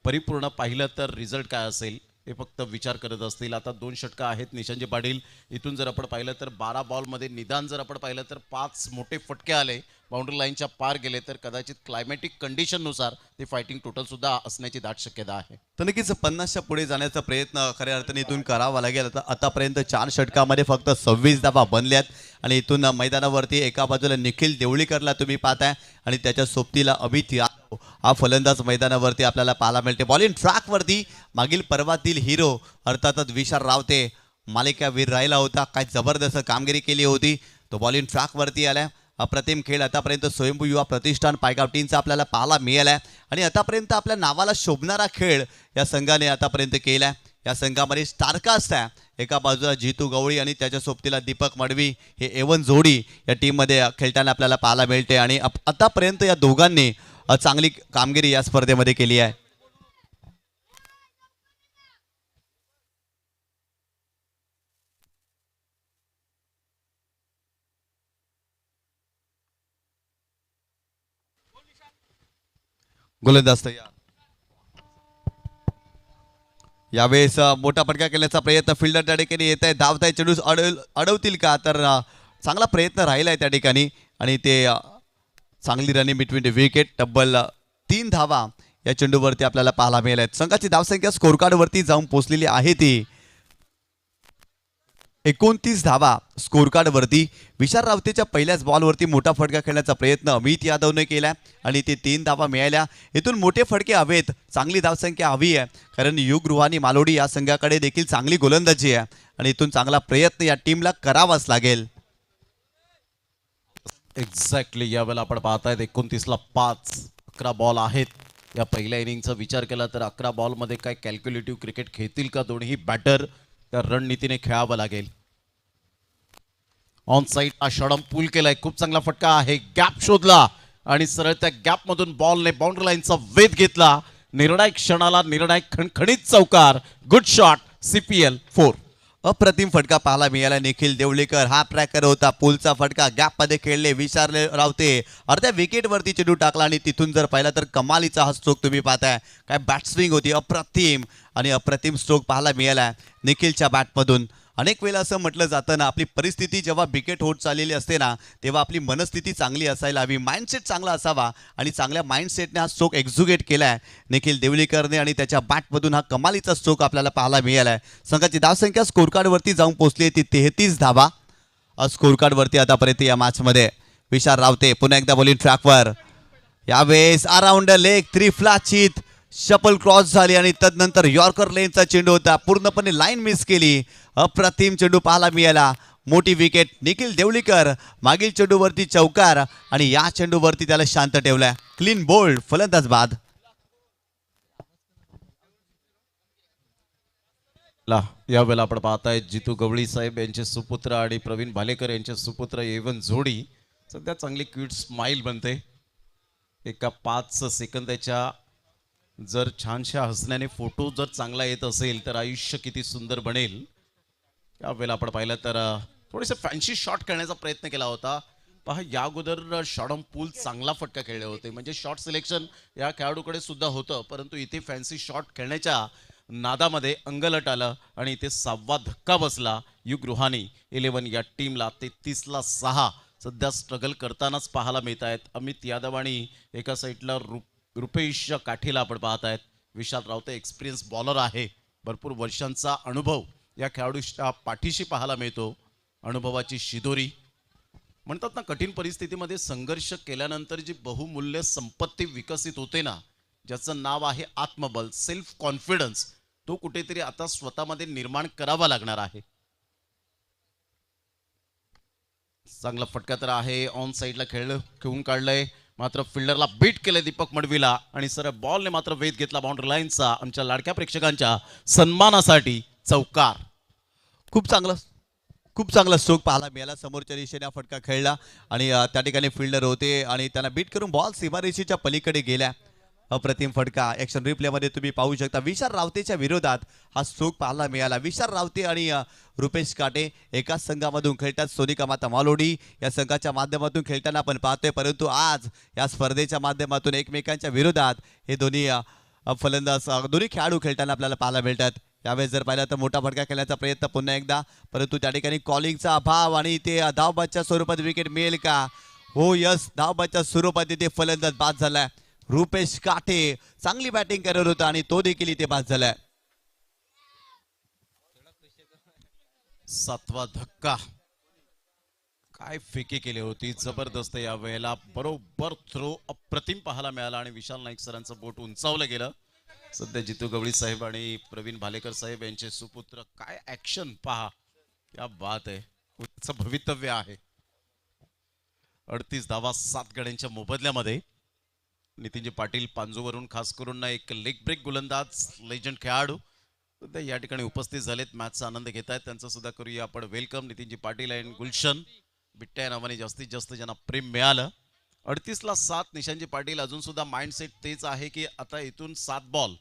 परिपूर्ण पाहिलं तर रिझल्ट काय असेल हे फक्त विचार करत असतील. आता 2 षटकं आहेत निशांजी पाटील. इथून जर आपण पाहिलं तर 12 बॉलमध्ये निदान जर आपण पाहिलं तर 5 मोठे फटके आले. बाउंड्री लाईनच्या पार गेले तर कदाचित क्लायमॅटिक कंडिशननुसार ते फायटिंग टोटल सुद्धा असण्याची दाट शक्यता आहे. तर नक्कीच 50च्या पुढे जाण्याचा प्रयत्न खऱ्या अर्थाने इथून करावा लागेल. आतापर्यंत 4 षटकामध्ये फक्त 26 धावा बनल्यात आणि इथून मैदानावरती एका बाजूला निखिल देवळीकरला तुम्ही पाहताय आणि त्याच्या सोबतीला अभित यादव हा फलंदाज मैदानावरती आपल्याला पाहायला मिळते. बॉलिंग ट्रॅकवरती मागील पर्वातील हिरो अर्थातच विशाल रावते मालिकावीर राहिला होता. काय जबरदस्त कामगिरी केली होती. तो बॉलिंग ट्रॅकवरती आल्या. अप्रतिम खेळ आतापर्यंत स्वयंभू युवा प्रतिष्ठान पायगाव टीमचा आपल्याला पाहायला मिळाला आणि आतापर्यंत आपल्या नावाला शोभणारा खेळ या संघाने आतापर्यंत केला. या संघामध्ये स्टारकास्ट आहे. एका बाजूला जितू गवळी आणि त्याच्या सोबतीला दीपक मडवी हे एवन जोडी या टीममध्ये खेळताना आपल्याला पाहायला मिळते आणि आतापर्यंत या दोघांनी चांगली कामगिरी या स्पर्धेमध्ये केली आहे. गोलंदाज यावेळेस मोठा फटका केल्याचा प्रयत्न फिल्डर त्या ठिकाणी येत आहे, धावत आहे, चेंडू अडवतील का, तर चांगला प्रयत्न राहिला आहे त्या ठिकाणी आणि ते चांगली रनिंग बिटवीन द विकेट. तब्बल 3 धावा या चेंडूवरती आपल्याला पाहायला मिळाल्या आहेत. संघाची धावसंख्या स्कोर कार्ड वरती जाऊन पोहोचलेली आहे ती 29 धावा स्कोर कार्ड वरती. विशाल रावतेच्या पहिल्याच बॉलवरती मोठा फटका खेळण्याचा प्रयत्न अमित यादवने केला आणि ते 3 धावा मिळाल्या. इथून मोठे फटके हवेत, चांगली धावसंख्या हवी आहे, कारण युग रुहानी मालोडी या संघाकडे देखील चांगली गोलंदाजी आहे आणि इथून चांगला प्रयत्न या टीमला करावाच लागेल. एक्झॅक्टली यावेळेला आपण पाहतायत 29ला 5, 11 बॉल आहेत. या पहिल्या इनिंगचा विचार केला तर 11 बॉलमध्ये काय कॅल्क्युलेटिव्ह क्रिकेट खेळतील का दोन्ही बॅटर, त्या रणनीतीने खेळावं लागेल. ऑन साईड हा शॉर्ट पूल केलाय, खूप चांगला फटका आहे, गॅप शोधला आणि सरळ त्या गॅप मधून बॉलने बाउंड्री लाईनचा वेध घेतला. निर्णायक क्षणाला निर्णायक खणखणीत चौकार. Good shot. CPL 4. अप्रतिम फटका पाहायला मिळाला निखिल देवळीकर. हा ट्रॅकर होता, पूलचा फटका गॅपमध्ये खेळले विशाल रावते, अर्ध्या विकेटवरती चेंडू टाकला आणि तिथून जर पाहिला तर कमालीचा हा स्ट्रोक तुम्ही पाहताय. काय बॅट स्विंग होती, अप्रतिम आणि अप्रतिम स्ट्रोक पाहायला मिळाला निखिलच्या बॅटमधून. अनेक वेळा असं म्हटलं जातं ना, आपली परिस्थिती जेव्हा बिकेट होत चाललेली असते ना, तेव्हा आपली मनस्थिती चांगली असायला हवी, माइंडसेट चांगला असावा आणि चांगल्या माइंडसेटने हा स्ट्रोक एक्झिक्यूट केला आहे निखिल देवळीकरने आणि त्याच्या बॅटमधून हा कमालीचा स्ट्रोक आपल्याला पाहायला मिळाला आहे. संघाची धावसंख्या स्कोर कार्डवरती जाऊन पोहोचली ती 33 धावा स्कोर कार्डवरती आतापर्यंत या मॅचमध्ये. विशाल रावते पुन्हा एकदा बॉलिंग ट्रॅकवर. यावेळेस अराउंड लेग 3 फ्लॅचित शपल क्रॉस झाली आणि तदनंतर यॉर्कर लेनचा चेंडू होता, पूर्णपणे लाईन मिस केली. अप्रतिम चेंडू पाहायला मिळाला, मोठी विकेट. निखिल देवळीकर मागील चेंडूवरती चौकार आणि या चेंडूवरती त्याला शांत ठेवलाय. क्लीन बोल्ड, फलंदाज बाद. यावेळेला आपण पाहताय जितू गवळी साहेब यांचे सुपुत्र आणि प्रवीण भालेकर यांचे सुपुत्र एवन जोडी. सध्या चांगली क्यूट स्माइल बनते. एका 5 सेकंदाच्या जर छानशा हसण्याने फोटो जर चांगला येत असेल तर आयुष्य किती सुंदर बनेल. यावेळेला आपण पाहिलं तर थोडेसे फॅन्सी शॉट खेळण्याचा प्रयत्न केला होता. पहा या अगोदर शॉर्ट ऑन पूल चांगला फटका खेळले होते, म्हणजे शॉट सिलेक्शन या खेळाडूकडे सुद्धा होतं, परंतु इथे फॅन्सी शॉट खेळण्याच्या नादामध्ये अंगलट आलं आणि इथे 6वा धक्का बसला. युग रुहानी 11 या टीमला 33ला 6 सध्या स्ट्रगल करतानाच पाहायला मिळत आहेत. अमित यादव आणि एका साईडला रुपेशच्या काठीला आपण पाहत आहेत. विशाल रावते एक्सपिरियन्स बॉलर आहे, भरपूर वर्षांचा अनुभव या खेळाडूच्या पाठीशी पाहायला मिळतो. अनुभवाची शिदोरी म्हणतात ना, कठीण परिस्थितीमध्ये संघर्ष केल्यानंतर जी बहुमूल्य संपत्ती विकसित होते ना, ज्याचं नाव आहे आत्मबल, सेल्फ कॉन्फिडन्स, तो कुठेतरी आता स्वतःमध्ये निर्माण करावा लागणार आहे. चांगला फटका तर आहे, ऑन साईडला खेळून काढलंय, मात्र फिल्डरला बीट केलंय दीपक मडवीला आणि सरळ बॉलने मात्र वेध घेतला बाउंड्री लाईनचा. आमच्या लाडक्या प्रेक्षकांच्या सन्मानासाठी चौकार. खूप चांगला स्ट्रोक पाहायला मिळाला. समोरच्या दिशेने फटका खेळला आणि त्या ठिकाणी फिल्डर होते आणि त्यांना बीट करून बॉल सीमारेषेच्या पलीकडे गेल्या. अप्रतिम फटका ॲक्शन रिप्लेमध्ये तुम्ही पाहू शकता. विशाल रावतेच्या विरोधात हा स्ट्रोक पाहायला मिळाला. विशाल रावते आणि रुपेश काटे एकाच संघामधून खेळतात. सोनिका माता मालोडी या संघाच्या माध्यमातून खेळताना आपण पाहतोय, परंतु आज या स्पर्धेच्या माध्यमातून एकमेकांच्या विरोधात हे दोन्ही फलंदाज दोन्ही खेळाडू खेळताना आपल्याला पाहायला मिळतात. यावेळेस जर पाहिलं तर मोठा फटका खेळण्याचा प्रयत्न पुन्हा एकदा, परंतु त्या ठिकाणी कॉलिंगचा अभाव आणि ते धावबादच्या स्वरूपात विकेट मिळेल का? हो यस, धावबादच्या स्वरूपात इथे फलंदाज बाद झालाय. रुपेश काठे चांगली बॅटिंग करत होता आणि तो देखील इथे बाद झालाय. 7वा धक्का. काय फेकी केली होती, जबरदस्त. या वेळेला बरोबर थ्रो अप्रतिम पाहायला मिळाला आणि विशाल नाईक सरांचं बोट उंचावलं गेलं. सध्या जितू गवळी साहेब आणि प्रवीण भालेकर साहेब यांचे सुपुत्र, काय ऍक्शन पहा, क्या बात आहे, उच्च भवितव्य आहे. 38 धावा 7 गड्यांच्या मोबदल्यामध्ये. नितीनजी पाटील पांजूवरून खास करून एक लेग ब्रेक गोलंदाज, लेजंड खेळाडू सध्या या ठिकाणी उपस्थित झालेत, मॅचचा आनंद घेत आहेत. त्यांचं सुद्धा करूया आपण वेलकम. नितीनजी पाटील अँड गुलशन बिट्ट्या या नावाने जास्तीत जास्त ज्यांना प्रेम मिळालं. 38ला 7 निशांजी पाटील. अजून सुद्धा माइंडसेट तेच आहे की आता इथून 7 बॉल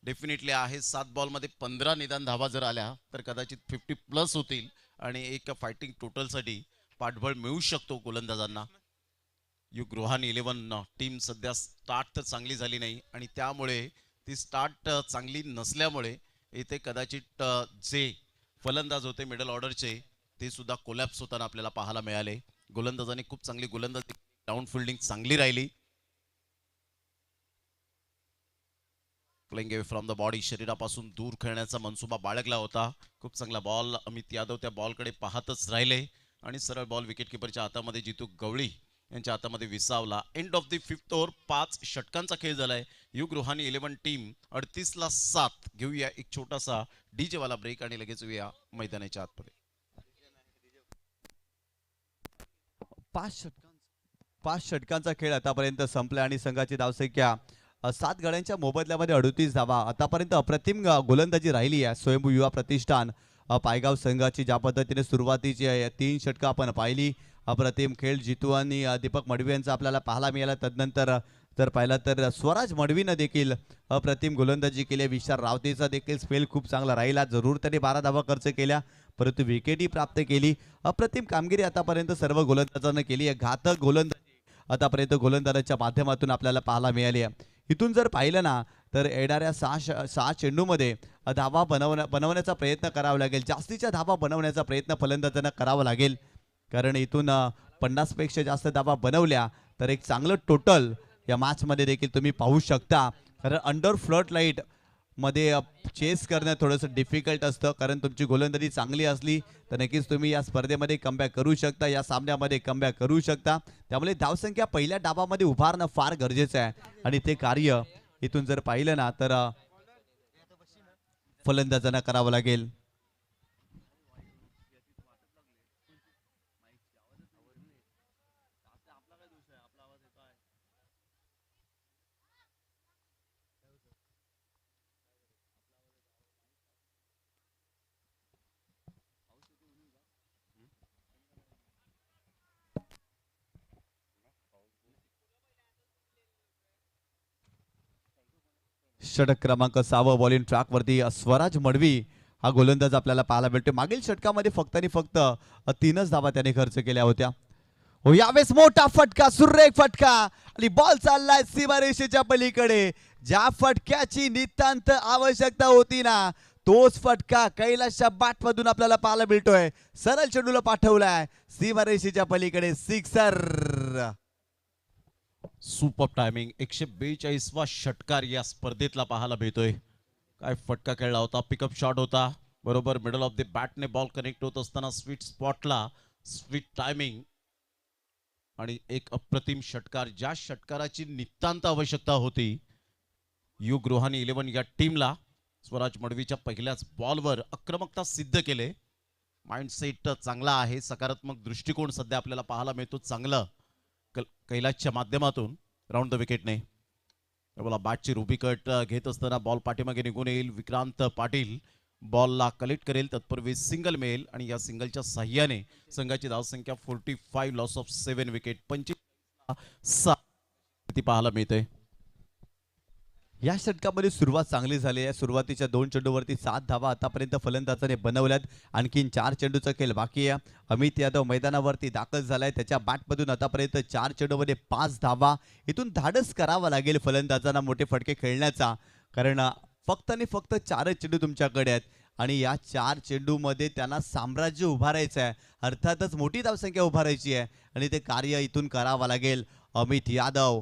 डेफिनेटली आहे. 7 बॉलमध्ये 15 निदान धावा जर आल्या तर कदाचित 50+ होतील आणि एक फायटिंग टोटलसाठी पाठबळ मिळू शकतो गोलंदाजांना. युग रुहानी 11 टीम सध्या स्टार्ट तर चांगली झाली नाही आणि त्यामुळे ती स्टार्ट चांगली नसल्यामुळे इथे कदाचित जे फलंदाज होते मिडल ऑर्डरचे ते सुद्धा कोलॅप्स होताना आपल्याला पाहायला मिळाले. गोलंदाजाने खूप चांगली गोलंदाजी, डाऊन फिल्डिंग चांगली राहिली. Playing away from the body, शरीरापासून दूर खेळण्याचा मनसुबा बाळगला होता. खूप चांगला बॉल. अमित यादव त्या बॉलकडे पाहतच राहिले आणि सरळ बॉल विकेटकीपरच्या हातामध्ये जितू गवळी यांच्या हातामध्ये विसावला. End of the 5th over. 5 षटकांचा खेळ झालाय. युग रोहानी 11 टीम 38-7. घेऊया एक छोटासा डीजे वाला ब्रेक आणि लगेच येऊया मैदानाच्या आतमध्ये. 5 षटकांचा खेळ आतापर्यंत संपला आणि संघाची धावसंख्या 7 गड्यांच्या मोबदल्यामध्ये 38 धावा. आतापर्यंत अप्रतिम गोलंदाजी राहिली आहे. स्वयंभू युवा प्रतिष्ठान पायगाव संघाची ज्या पद्धतीने सुरुवातीची 3 षटकं आपण पाहिली, अप्रतिम खेळ जितू आणि दीपक मडवी यांचा आपल्याला पाहायला मिळाला. तदनंतर जर पाहिलं तर स्वराज मडवीनं देखील अप्रतिम गोलंदाजी केली. विशाल रावतेचा देखील स्पेल खूप चांगला राहिला. जरूर त्याने 12 धावा खर्च केल्या परंतु विकेटही प्राप्त केली. अप्रतिम कामगिरी आतापर्यंत सर्व गोलंदाजांना केली आहे. घातक गोलंदाजी आतापर्यंत गोलंदाजाच्या माध्यमातून आपल्याला पाहायला मिळाली आहे. इथून जर पाहिलं ना तर येणाऱ्या 6 चेंडूमध्ये धावा बनवण्याचा प्रयत्न करावा लागेल. जास्तीच्या धावा बनवण्याचा प्रयत्न फलंदाजांना करावा लागेल, कारण इथून 50पेक्षा जास्त धावा बनवल्या तर एक चांगलं टोटल या मॅचमध्ये देखील तुम्ही पाहू शकता. कारण अंडर फ्लड लाईट मध्ये चेस करणं थोडंसं डिफिकल्ट असतं, कारण तुमची गोलंदाजी चांगली असली तर नक्कीच तुम्ही या स्पर्धेमध्ये कमबॅक करू शकता, या सामन्यामध्ये कमबॅक करू शकता. त्यामुळे धावसंख्या पहिल्या डावामध्ये उभारणं फार गरजेचं आहे आणि ते कार्य इथून जर पाहिलं ना तर फलंदाजांना करावं लागेल. षटक क्रमांक 6 बॉलिंग ट्रॅक वरती स्वराज मडवी हा गोलंदाज आपल्याला पाहायला मिळतो. मागील षटकामध्ये फक्त आणि फक्त 3च धावा त्याने खर्च केल्या होत्या. हो, यावेळेस मोठा फटका, सुरेख फटका आणि बॉल चाललाय सीमारेषेच्या पलीकडे. ज्या फटक्याची नितांत आवश्यकता होती ना तोच फटका कैलाशच्या बॅट मधून आपल्याला पाहायला मिळतोय. सरळ चेंडूला पाठवलाय सीमारेषेच्या पलीकडे. सिक्सर. Super timing. 142वा षटकार या स्पर्धेतला पाहायला मिळतोय. काय फटका खेळला होता. पिकअप शॉट होता. बरोबर मिडल ऑफ द बॅटने बॉल कनेक्ट होत असताना स्वीट स्पॉटला, स्वीट टायमिंग आणि एक अप्रतिम षटकार, ज्या षटकाराची नितांत आवश्यकता होती युग रोहानी 11 या टीमला. स्वराज मडवीच्या पहिल्याच बॉलवर आक्रमकता सिद्ध केले. माइंडसेट चांगला आहे, सकारात्मक दृष्टिकोन सध्या आपल्याला पाहायला मिळतो चांगलं कैलाशच्या माध्यमातून. राऊंड द विकेटने बोला बॅटची रुबी कट घेत असताना बॉल पाठीमागे निघून येईल. विक्रांत पाटील बॉलला कलेक्ट करेल, तत्पूर्वी सिंगल मिळेल आणि या सिंगलच्या साह्याने संघाची धावसंख्या 45, लॉस ऑफ 7 विकेट, 25 पाहायला मिळते. या षटकामध्ये सुरुवात चांगली झाली आहे. सुरुवातीच्या 2 चेंडूवरती 7 धावा आतापर्यंत फलंदाजाने बनवल्यात. आणखीन 4 चेंडूचा खेळ बाकी आहे. अमित यादव मैदानावरती दाखल झालाय. त्याच्या बॅटमधून आतापर्यंत 4 चेंडूमध्ये 5 धावा. इथून धाडस करावा लागेल फलंदाजांना मोठे फटके खेळण्याचा, कारण फक्त आणि फक्त 4च चेंडू तुमच्याकडे आहेत आणि या 4 चेंडूमध्ये त्यांना साम्राज्य उभारायचं आहे. अर्थातच मोठी धावसंख्या उभारायची आहे आणि ते कार्य इथून करावं लागेल. अमित यादव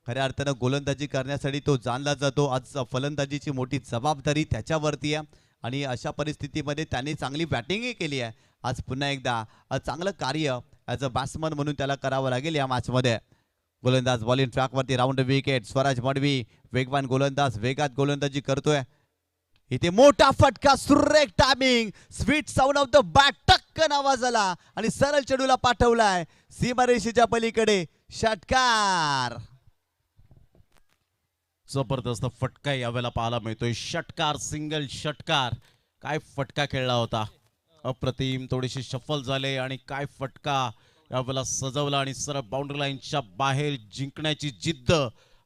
खऱ्या अर्थानं गोलंदाजी करण्यासाठी तो जाणला जातो. आज फलंदाजीची मोठी जबाबदारी त्याच्यावरती आहे आणि अशा परिस्थितीमध्ये त्याने चांगली बॅटिंगही केली आहे. आज पुन्हा एकदा चांगलं कार्य ॲज अ बॅट्समन म्हणून त्याला करावं लागेल या मॅचमध्ये. गोलंदाज बॉलिंग ट्रॅकवरती राऊंड विकेट. स्वराज मडवी वेगवान गोलंदाज, वेगात गोलंदाजी करतोय. इथे मोठा फटका, सुरेख timing, sweet sound of the bat, टक्कन आवाज आला आणि सरळ चेंडूला पाठवलाय सीमारेषेच्या पलीकडे. षटकार. जबरदस्त फटका यावेळेला पाहायला मिळतोय. षटकार, सिंगल षटकार. काय फटका खेळला होता, अप्रतिम. थोडेसे शफल झाले आणि काय फटका यावेळेला सजवला आणि सरळ बाउंड्री लाईनच्या बाहेर. जिंकण्याची जिद्द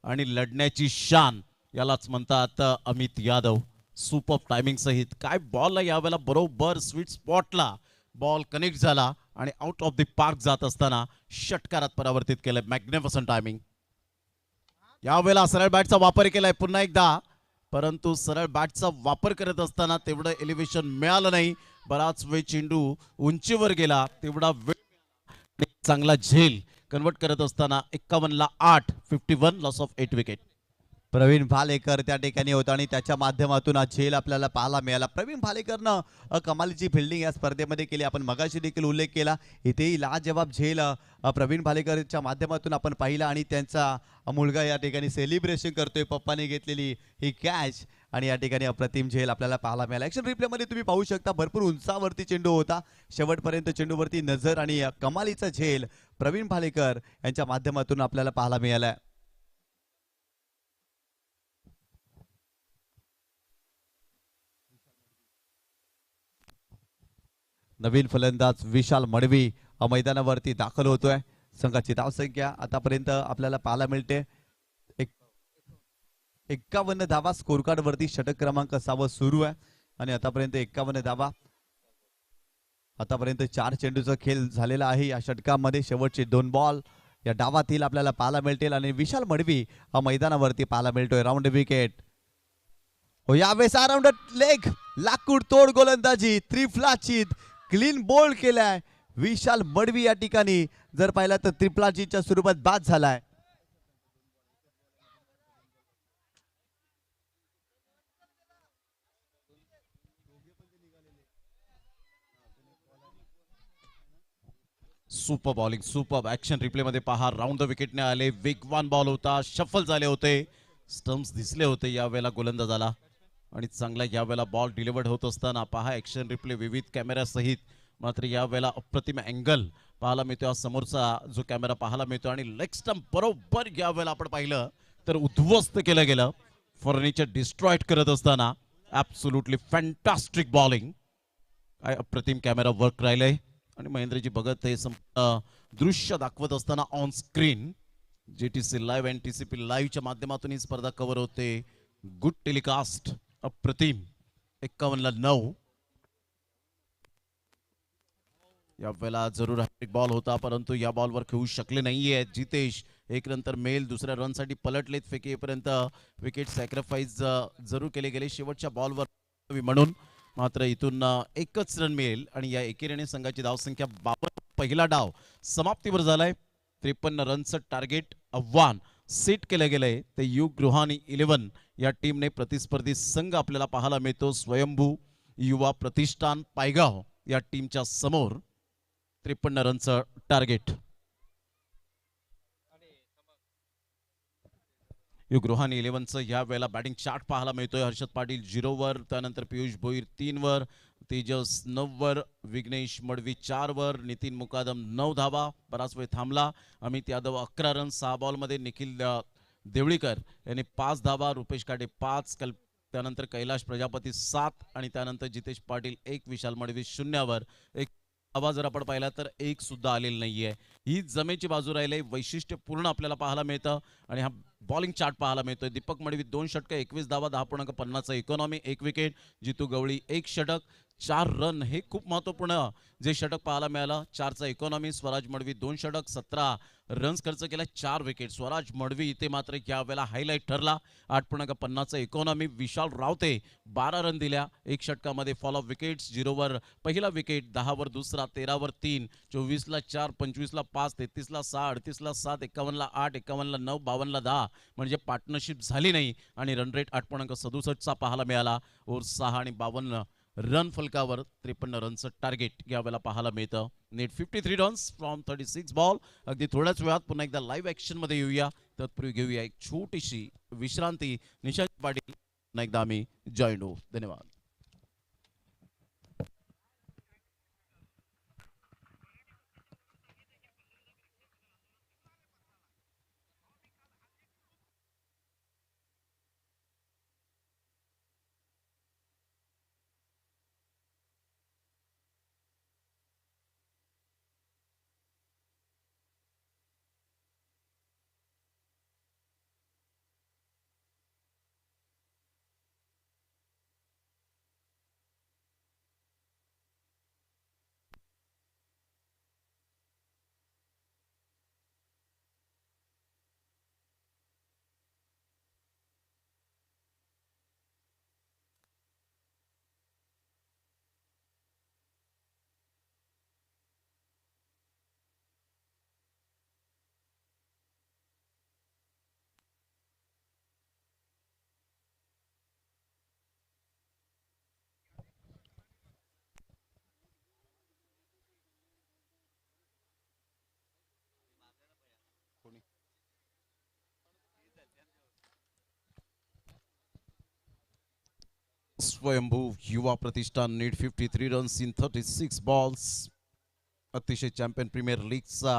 आणि लढण्याची शान यालाच म्हणतात अमित यादव. सुपर टायमिंग सहित काय बॉलला यावेळेला बरोबर स्वीट स्पॉटला बॉल कनेक्ट झाला आणि आउट ऑफ द पार्क जात असताना षटकारात परावर्तित केलं. Magnificent timing. यावेळेला सरळ बॅटचा वापर केलाय. पुन्हा एकदा परंतु सरळ बॅटचा वापर करत असताना तेवढं एलिव्हेशन मिळालं नाही. बराच वेळ चेंडू उंचीवर गेला, तेवढा वेळ चांगला झेल कन्वर्ट करत असताना 51ला 8, 51 loss of 8 wicket. Pravin Bhalekar त्या ठिकाणी होता आणि त्याच्या माध्यमातून हा झेल आपल्याला पाहायला मिळाला. प्रवीण भालेकरनं कमालीची फिल्डिंग या स्पर्धेमध्ये केली. आपण मगाशी देखील उल्लेख केला, इथेही लाजवाब झेल प्रवीण भालेकरच्या माध्यमातून आपण पाहिला आणि त्यांचा मुलगा या ठिकाणी सेलिब्रेशन करतोय पप्पाने घेतलेली ही कॅच आणि या ठिकाणी अप्रतिम झेल आपल्याला पाहायला मिळाला. ॲक्शन रिप्लेमध्ये तुम्ही पाहू शकता भरपूर उंचावरती चेंडू होता. शेवटपर्यंत चेंडूवरती नजर आणि कमालीचा झेल प्रवीण भालेकर यांच्या माध्यमातून आपल्याला पाहायला मिळाला. नवीन फलंदाज विशाल मडवी मैदानावरती दाखल होतोय. संघाची धावसंख्या आतापर्यंत आपल्याला पाहायला मिळते 51 धावा. स्कोर कार्ड वरती षटक क्रमांक 6 सुरू आहे आणि आतापर्यंत 51 धावा. आतापर्यंत 4 चेंडूचा खेळ झालेला आहे. या षटकामध्ये शेवटचे 2 बॉल या डावातील आपल्याला पाहायला मिळतील आणि विशाल मडवी मैदानावरती पाहायला मिळतोय. राऊंड विकेट हो, यावेळेस अराउंड लेग लाकूड तोड गोलंदाजी त्रिफलाचीत क्लीन बोल्ड केलाय विशाल मडवी. या ठिकाणी जर पाहिलं तर त्रिफलाचीच्या स्वरूपात बाद झालाय. Super bowling, super action replay मध्ये पहा. राऊंड द विकेटने आले. वेगवान बॉल होता, शफल झाले होते, स्टम्प्स दिसले होते यावेळेला गोलंदाजाला आणि चांगला यावेळेला बॉल डिलिव्हर्ड होत असताना पहा ऍक्शन रिप्ले विविध कॅमेरा सहित. मात्र यावेळेला अप्रतिम अँगल पाहायला मिळतो. समोरचा जो कॅमेरा पाहायला मिळतो आणि लेग स्टंप बरोबर यावेळेला आपण पाहिलं तर उद्ध्वस्त केलं गेलं. फर्निचर डिस्ट्रॉइड करत असताना ऍब्सोल्युटली फॅन्टास्टिक बॉलिंग. काय अप्रतिम कॅमेरा वर्क राहिलंय आणि महेंद्रजी बघत हे दृश्य दाखवत असताना ऑन स्क्रीन जीटीसी लाईव्ह आणि टीसीपी लाईव्हच्या माध्यमातून ही स्पर्धा कव्हर होते. गुड टेलिकास्ट, अप्रतिम. 51ला 9. यावेळेला जरूर हॅट्रिक बॉल होता परंतु या बॉलवर खेळू शकले नाहीये जितेश. एक नंतर मेल दुसऱ्या रनसाठी पलटलेत. फेकीपर्यंत विकेट सॅक्रिफाईस जरूर केले गेले शेवटच्या बॉलवर म्हणून. मात्र इथून एकच रन मिळेल आणि या एकेरीने संघाची धावसंख्या 52. पहिला डाव समाप्तीवर झालाय. 53 रनचं टार्गेट आव्हान सेट केलं गेलंय. ते युग रुहानी 11 या टीमने प्रतिस्पर्धी संघ आपल्याला पाहायला मिळतो. स्वयंभू युवा प्रतिष्ठान पायगाव या टीमच्या समोर 53 रनचं टार्गेट. युग रुहानी 11चं या वेळेला बॅटिंग चार्ट पाहायला मिळतोय. हर्षद पाटील 0 वर, त्यानंतर पियुष भोईर 3 वर, तेजस 9 वर, विघ्नेश मडवी 4 वर, नितीन मुकादम 9 धावा, बराच वेळ थांबला. अमित यादव 11 रन 6 बॉलमध्ये. निखिल देवळीकर यांनी 5 धावा, रुपेश काटे 5, त्यानंतर कैलाश प्रजापती 7 आणि त्यानंतर जितेश पाटील 1, विशाल मडवी 0 वर. एक धावा जर आपण पाहिला तर एक सुद्धा आलेली नाहीये. ही जमेची बाजू राहिली, वैशिष्ट्यपूर्ण आपल्याला पाहायला मिळतं आणि हा बॉलिंग चार्ट पाहायला मिळतोय. दीपक मडवी 2 षटक, 21 धावा, 10.50 इकॉनॉमी, 1 विकेट. जितू गवळी 1 षटक, 4 रन. हे खूप महत्वपूर्ण जे षटक पाहायला मिळालं. 4चा इकॉनॉमी. स्वराज मडवी 2 षटक, 17 रन्स खर्च केला, 4 विकेट. स्वराज मडवी इथे मात्र यावेळेला हायलाईट ठरला. 8.50 इकॉनॉमी. विशाल रावते 12 रन दिल्या 1 षटकामध्ये. फॉलो विकेट्स 0 वर पहिला विकेट, 10 वर दुसरा, 13 वर 3, 24ला 4, 25ला 5, 33ला 6, 38ला 7, 51ला 8, 51ला 9, 52ला 10. म्हणजे पार्टनरशिप झाली नाही आणि रन रेट 8.67चा पाहायला मिळाला. ओव्हर 6 आणि 52 रन फलकावर 53 रनचं टार्गेट यावेळेला पाहायला मिळतं. Net 53 runs from 36 ball. अगदी थोड्याच वेळात पुन्हा एकदा लाईव्ह ऍक्शन मध्ये येऊया. तत्पूर्वी घेऊया एक छोटीशी विश्रांती. निशांत पाटील पुन्हा एकदा आम्ही जॉईन होऊ. धन्यवाद. स्वयंभू युवा प्रतिष्ठान नीड 53 रन्स इन 36 बॉल्स. अतिशय चॅम्पियन प्रीमियर लीगचा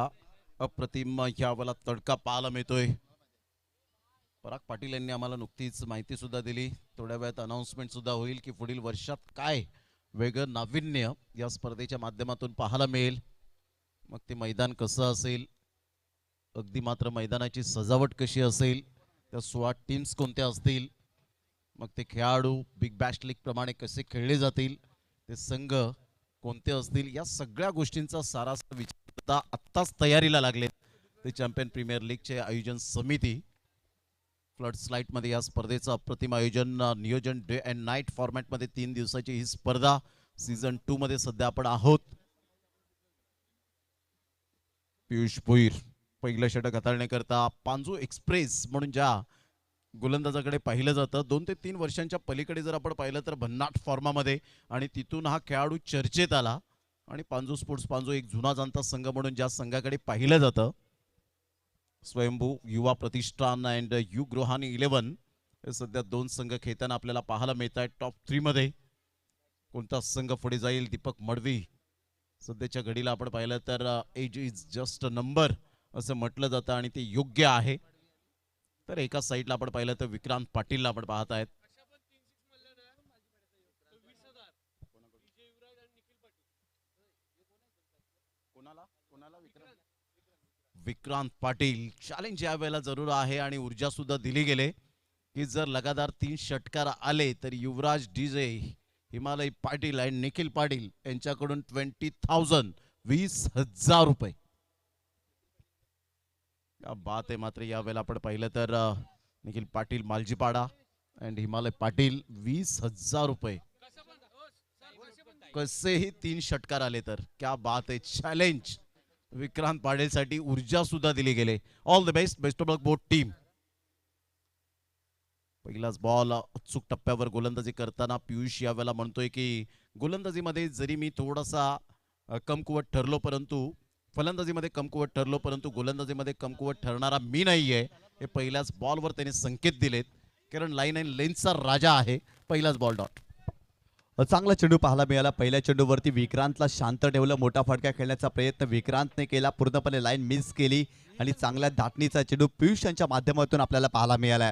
अप्रतिम ह्यावेळेला तडका पाहायला मिळतोय. पराग पाटील यांनी आम्हाला नुकतीच माहिती सुद्धा दिली. थोड्या वेळात अनाउन्समेंट सुद्धा होईल की पुढील वर्षात काय वेगळं नाविन्य या स्पर्धेच्या माध्यमातून पाहायला मिळेल. मग ते मैदान कसं असेल, अगदी मात्र मैदानाची सजावट कशी असेल, त्या 16 टीम्स कोणत्या असतील, मग ते खेळाडू बिग बॅश लीग प्रमाणे कसे खेळले जातील, ते संघ कोणते असतील, या सगळ्या गोष्टींचा सारासार विचार आत्ताच तयारीला लागले ते चॅम्पियन प्रीमियर लीगचे आयोजन समिती. फ्लड स्लाइटमध्ये या स्पर्धेचं अप्रतिम आयोजन, नियोजन डे अँड नाईट फॉर्मॅटमध्ये 3 दिवसाची ही स्पर्धा सीझन 2 मध्ये सध्या आपण आहोत. पियुष भोईर पहिलं षटक हाताळण्याकरता पांजू एक्सप्रेस म्हणून ज्या गोलंदाजाकडे पाहिलं जातं, 2 ते 3 वर्षांच्या पलीकडे जर आपण पाहिलं तर भन्नाट फॉर्मामध्ये, आणि तिथून हा खेळाडू चर्चेत आला. आणि पांजू स्पोर्ट्स पांजू एक जुना जाणता संघ म्हणून ज्या संघाकडे पाहिलं जातं, स्वयंभू युवा प्रतिष्ठान अँड यू ग्रोहानी 11 हे सध्या 2 संघ खेळताना आपल्याला पाहायला मिळत आहेत. टॉप 3 मध्ये कोणता संघ पुढे जाईल? दीपक मडवी सध्याच्या घडीला आपण पाहिलं तर age is just a number असं म्हटलं जातं आणि ते योग्य आहे. तर एका साईडला आपण पाहिलं तर विक्रांत पाटीलला आपण पाहत आहेत. विक्रांत पाटील चॅलेंज या वेळेला जरूर आहे आणि ऊर्जा सुद्धा दिली गेले की जर लगातार 3 षटकार आले तर युवराज डीजे, हिमालय पाटील आणि निखिल पाटील यांच्याकडून 20,000 20,000 रुपये. क्या बात आहे. मात्र या वेळेला आपण पाहिलं तर निखिल पाटील मालजीपाडा अँड हिमालय पाटील 20,000 रुपये. कसेही 3 षटकार आले तर क्या बात आहे. चॅलेंज विक्रांत पाटीलसाठी ऊर्जा सुद्धा दिली गेले. All the best, best of luck both team. पहिलाच बॉल अचूक टप्प्यावर गोलंदाजी करताना पियुष यावेळेला म्हणतोय की गोलंदाजीमध्ये जरी मी थोडासा कमकुवत ठरलो, परंतु फलंदाजीमध्ये कमकुवत ठरलो, परंतु गोलंदाजीमध्ये कमकुवत ठरणारा मी नाहीये. हे पहिल्याच बॉलवर त्याने संकेत दिलेत, कारण लाईन अँड लेन्थचा राजा आहे. पहिलाच बॉल डॉट. चांगला चेंडू पाहायला मिळाला. पहिल्या चेंडूवरती विक्रांतला शांत ठेवलं. मोठा फटका खेळण्याचा प्रयत्न विक्रांतने केला, पूर्णपणे लाईन मिस केली आणि चांगल्या धाटणीचा चेंडू पियुष यांच्या माध्यमातून आपल्याला पाहायला मिळाला.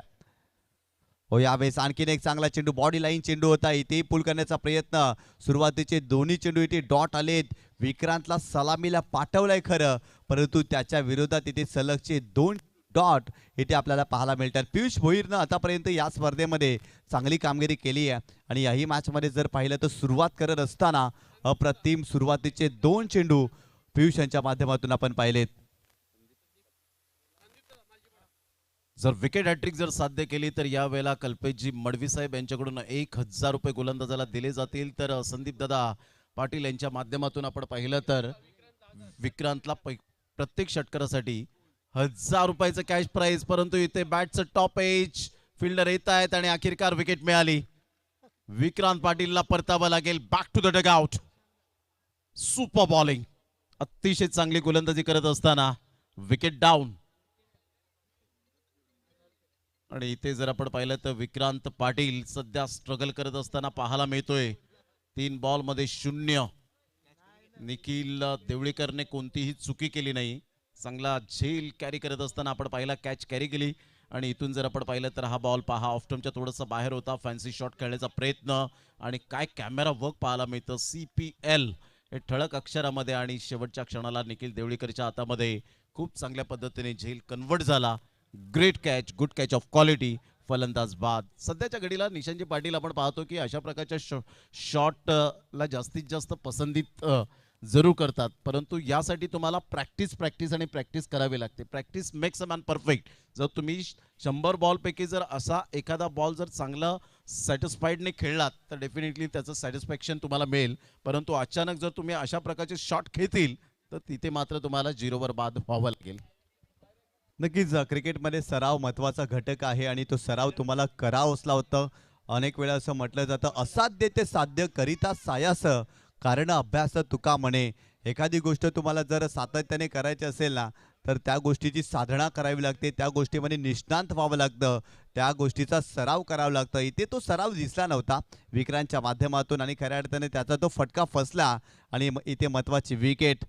हो, यावेळेस आणखीन एक चांगला चेंडू, बॉडी लाईन चेंडू होता, इथे पूल करण्याचा प्रयत्न. सुरुवातीचे दोन्ही चेंडू इथे डॉट आलेत. विक्रांतला सलामीला पाठवलंय खरं, परंतु त्याच्या विरोधात इथे सलगचे 2 डॉट इथे आपल्याला पाहायला मिळतात. पियुष भोईरनं आतापर्यंत या स्पर्धेमध्ये चांगली कामगिरी केली आहे आणि याही मॅचमध्ये जर पाहिलं तर सुरुवात करत असताना अप्रतिम सुरुवातीचे 2 चेंडू पियुष यांच्या माध्यमातून आपण पाहिलेत. जर विकेट हॅट्रिक जर साध्य केली तर या वेळेला कल्पेशजी मडवी साहेब यांच्याकडून 1,000 रुपये गोलंदाजाला दिले जातील. तर संदीप दादा पाटील यांच्या माध्यमातून आपण पाहिलं तर विक्रांतला प्रत्येक षटकारासाठी 1,000 रुपयाचं कॅश प्राइज, परंतु इथे बॅटचं टॉप एज, फिल्डर येत आहेत आणि अखेरकार विकेट मिळाली. विक्रांत पाटीलला परतावं लागेल back to the dugout. Super bowling, अतिशय चांगली गोलंदाजी करत असताना विकेट डाऊन. आणि इथे जर आपण पाहिलं तर विक्रांत पाटील सध्या स्ट्रगल करत असताना पाहायला मिळतोय. 3 बॉलमध्ये 0. निखिल देवळीकरने कोणतीही चुकी केली नाही. चांगला झेल कॅरी करत असताना आपण पाहिला, कॅच कॅरी केली. आणि इथून जर आपण पाहिलं तर हा बॉल पहा ऑफस्टम्पच्या थोडंसं बाहेर होता. फॅन्सी शॉट खेळण्याचा प्रयत्न आणि काय कॅमेरा वर्क पाहायला मिळतं. CPL हे ठळक अक्षरामध्ये आणि शेवटच्या क्षणाला निखिल देवळीकरच्या हातामध्ये खूप चांगल्या पद्धतीने झेल कन्वर्ट झाला. Great catch, good catch of quality, फलंदाज बाद. सध्याच्या घडीला निशांजी पाटील आपण पाहतो की अशा प्रकारच्या शॉटला जास्तीत जास्त पसंतीत जरूर करतात, परंतु यासाठी तुम्हाला प्रॅक्टिस आणि प्रॅक्टिस करावी लागते. Practice makes a man perfect. जर तुम्ही 100 बॉलपैकी जर असा एखादा बॉल जर चांगला सॅटिस्फाईडने खेळलात तर डेफिनेटली त्याचं सॅटिस्फॅक्शन तुम्हाला मिळेल. परंतु अचानक जर तुम्ही अशा प्रकारचे शॉट खेळतील तर तिथे मात्र तुम्हाला 0वर बाद व्हावं लागेल. नक्कीच क्रिकेटमध्ये सराव महत्त्वाचा घटक आहे आणि तो सराव तुम्हाला करावाच लागतं. अनेक वेळा असं म्हटलं जातं, असाध्य ते साध्य करिता सायास कारण अभ्यास तुका म्हणे. एखादी गोष्ट तुम्हाला जर सातत्याने करायची असेल ना तर त्या गोष्टीची साधना करावी लागते, त्या गोष्टीमध्ये निष्णांत व्हावं लागतं, त्या गोष्टीचा सराव करावा लागतं. इथे तो सराव दिसला नव्हता विक्रांतच्या माध्यमातून आणि खऱ्या अर्थाने त्याचा तो फटका फसला आणि इथे महत्त्वाची विकेट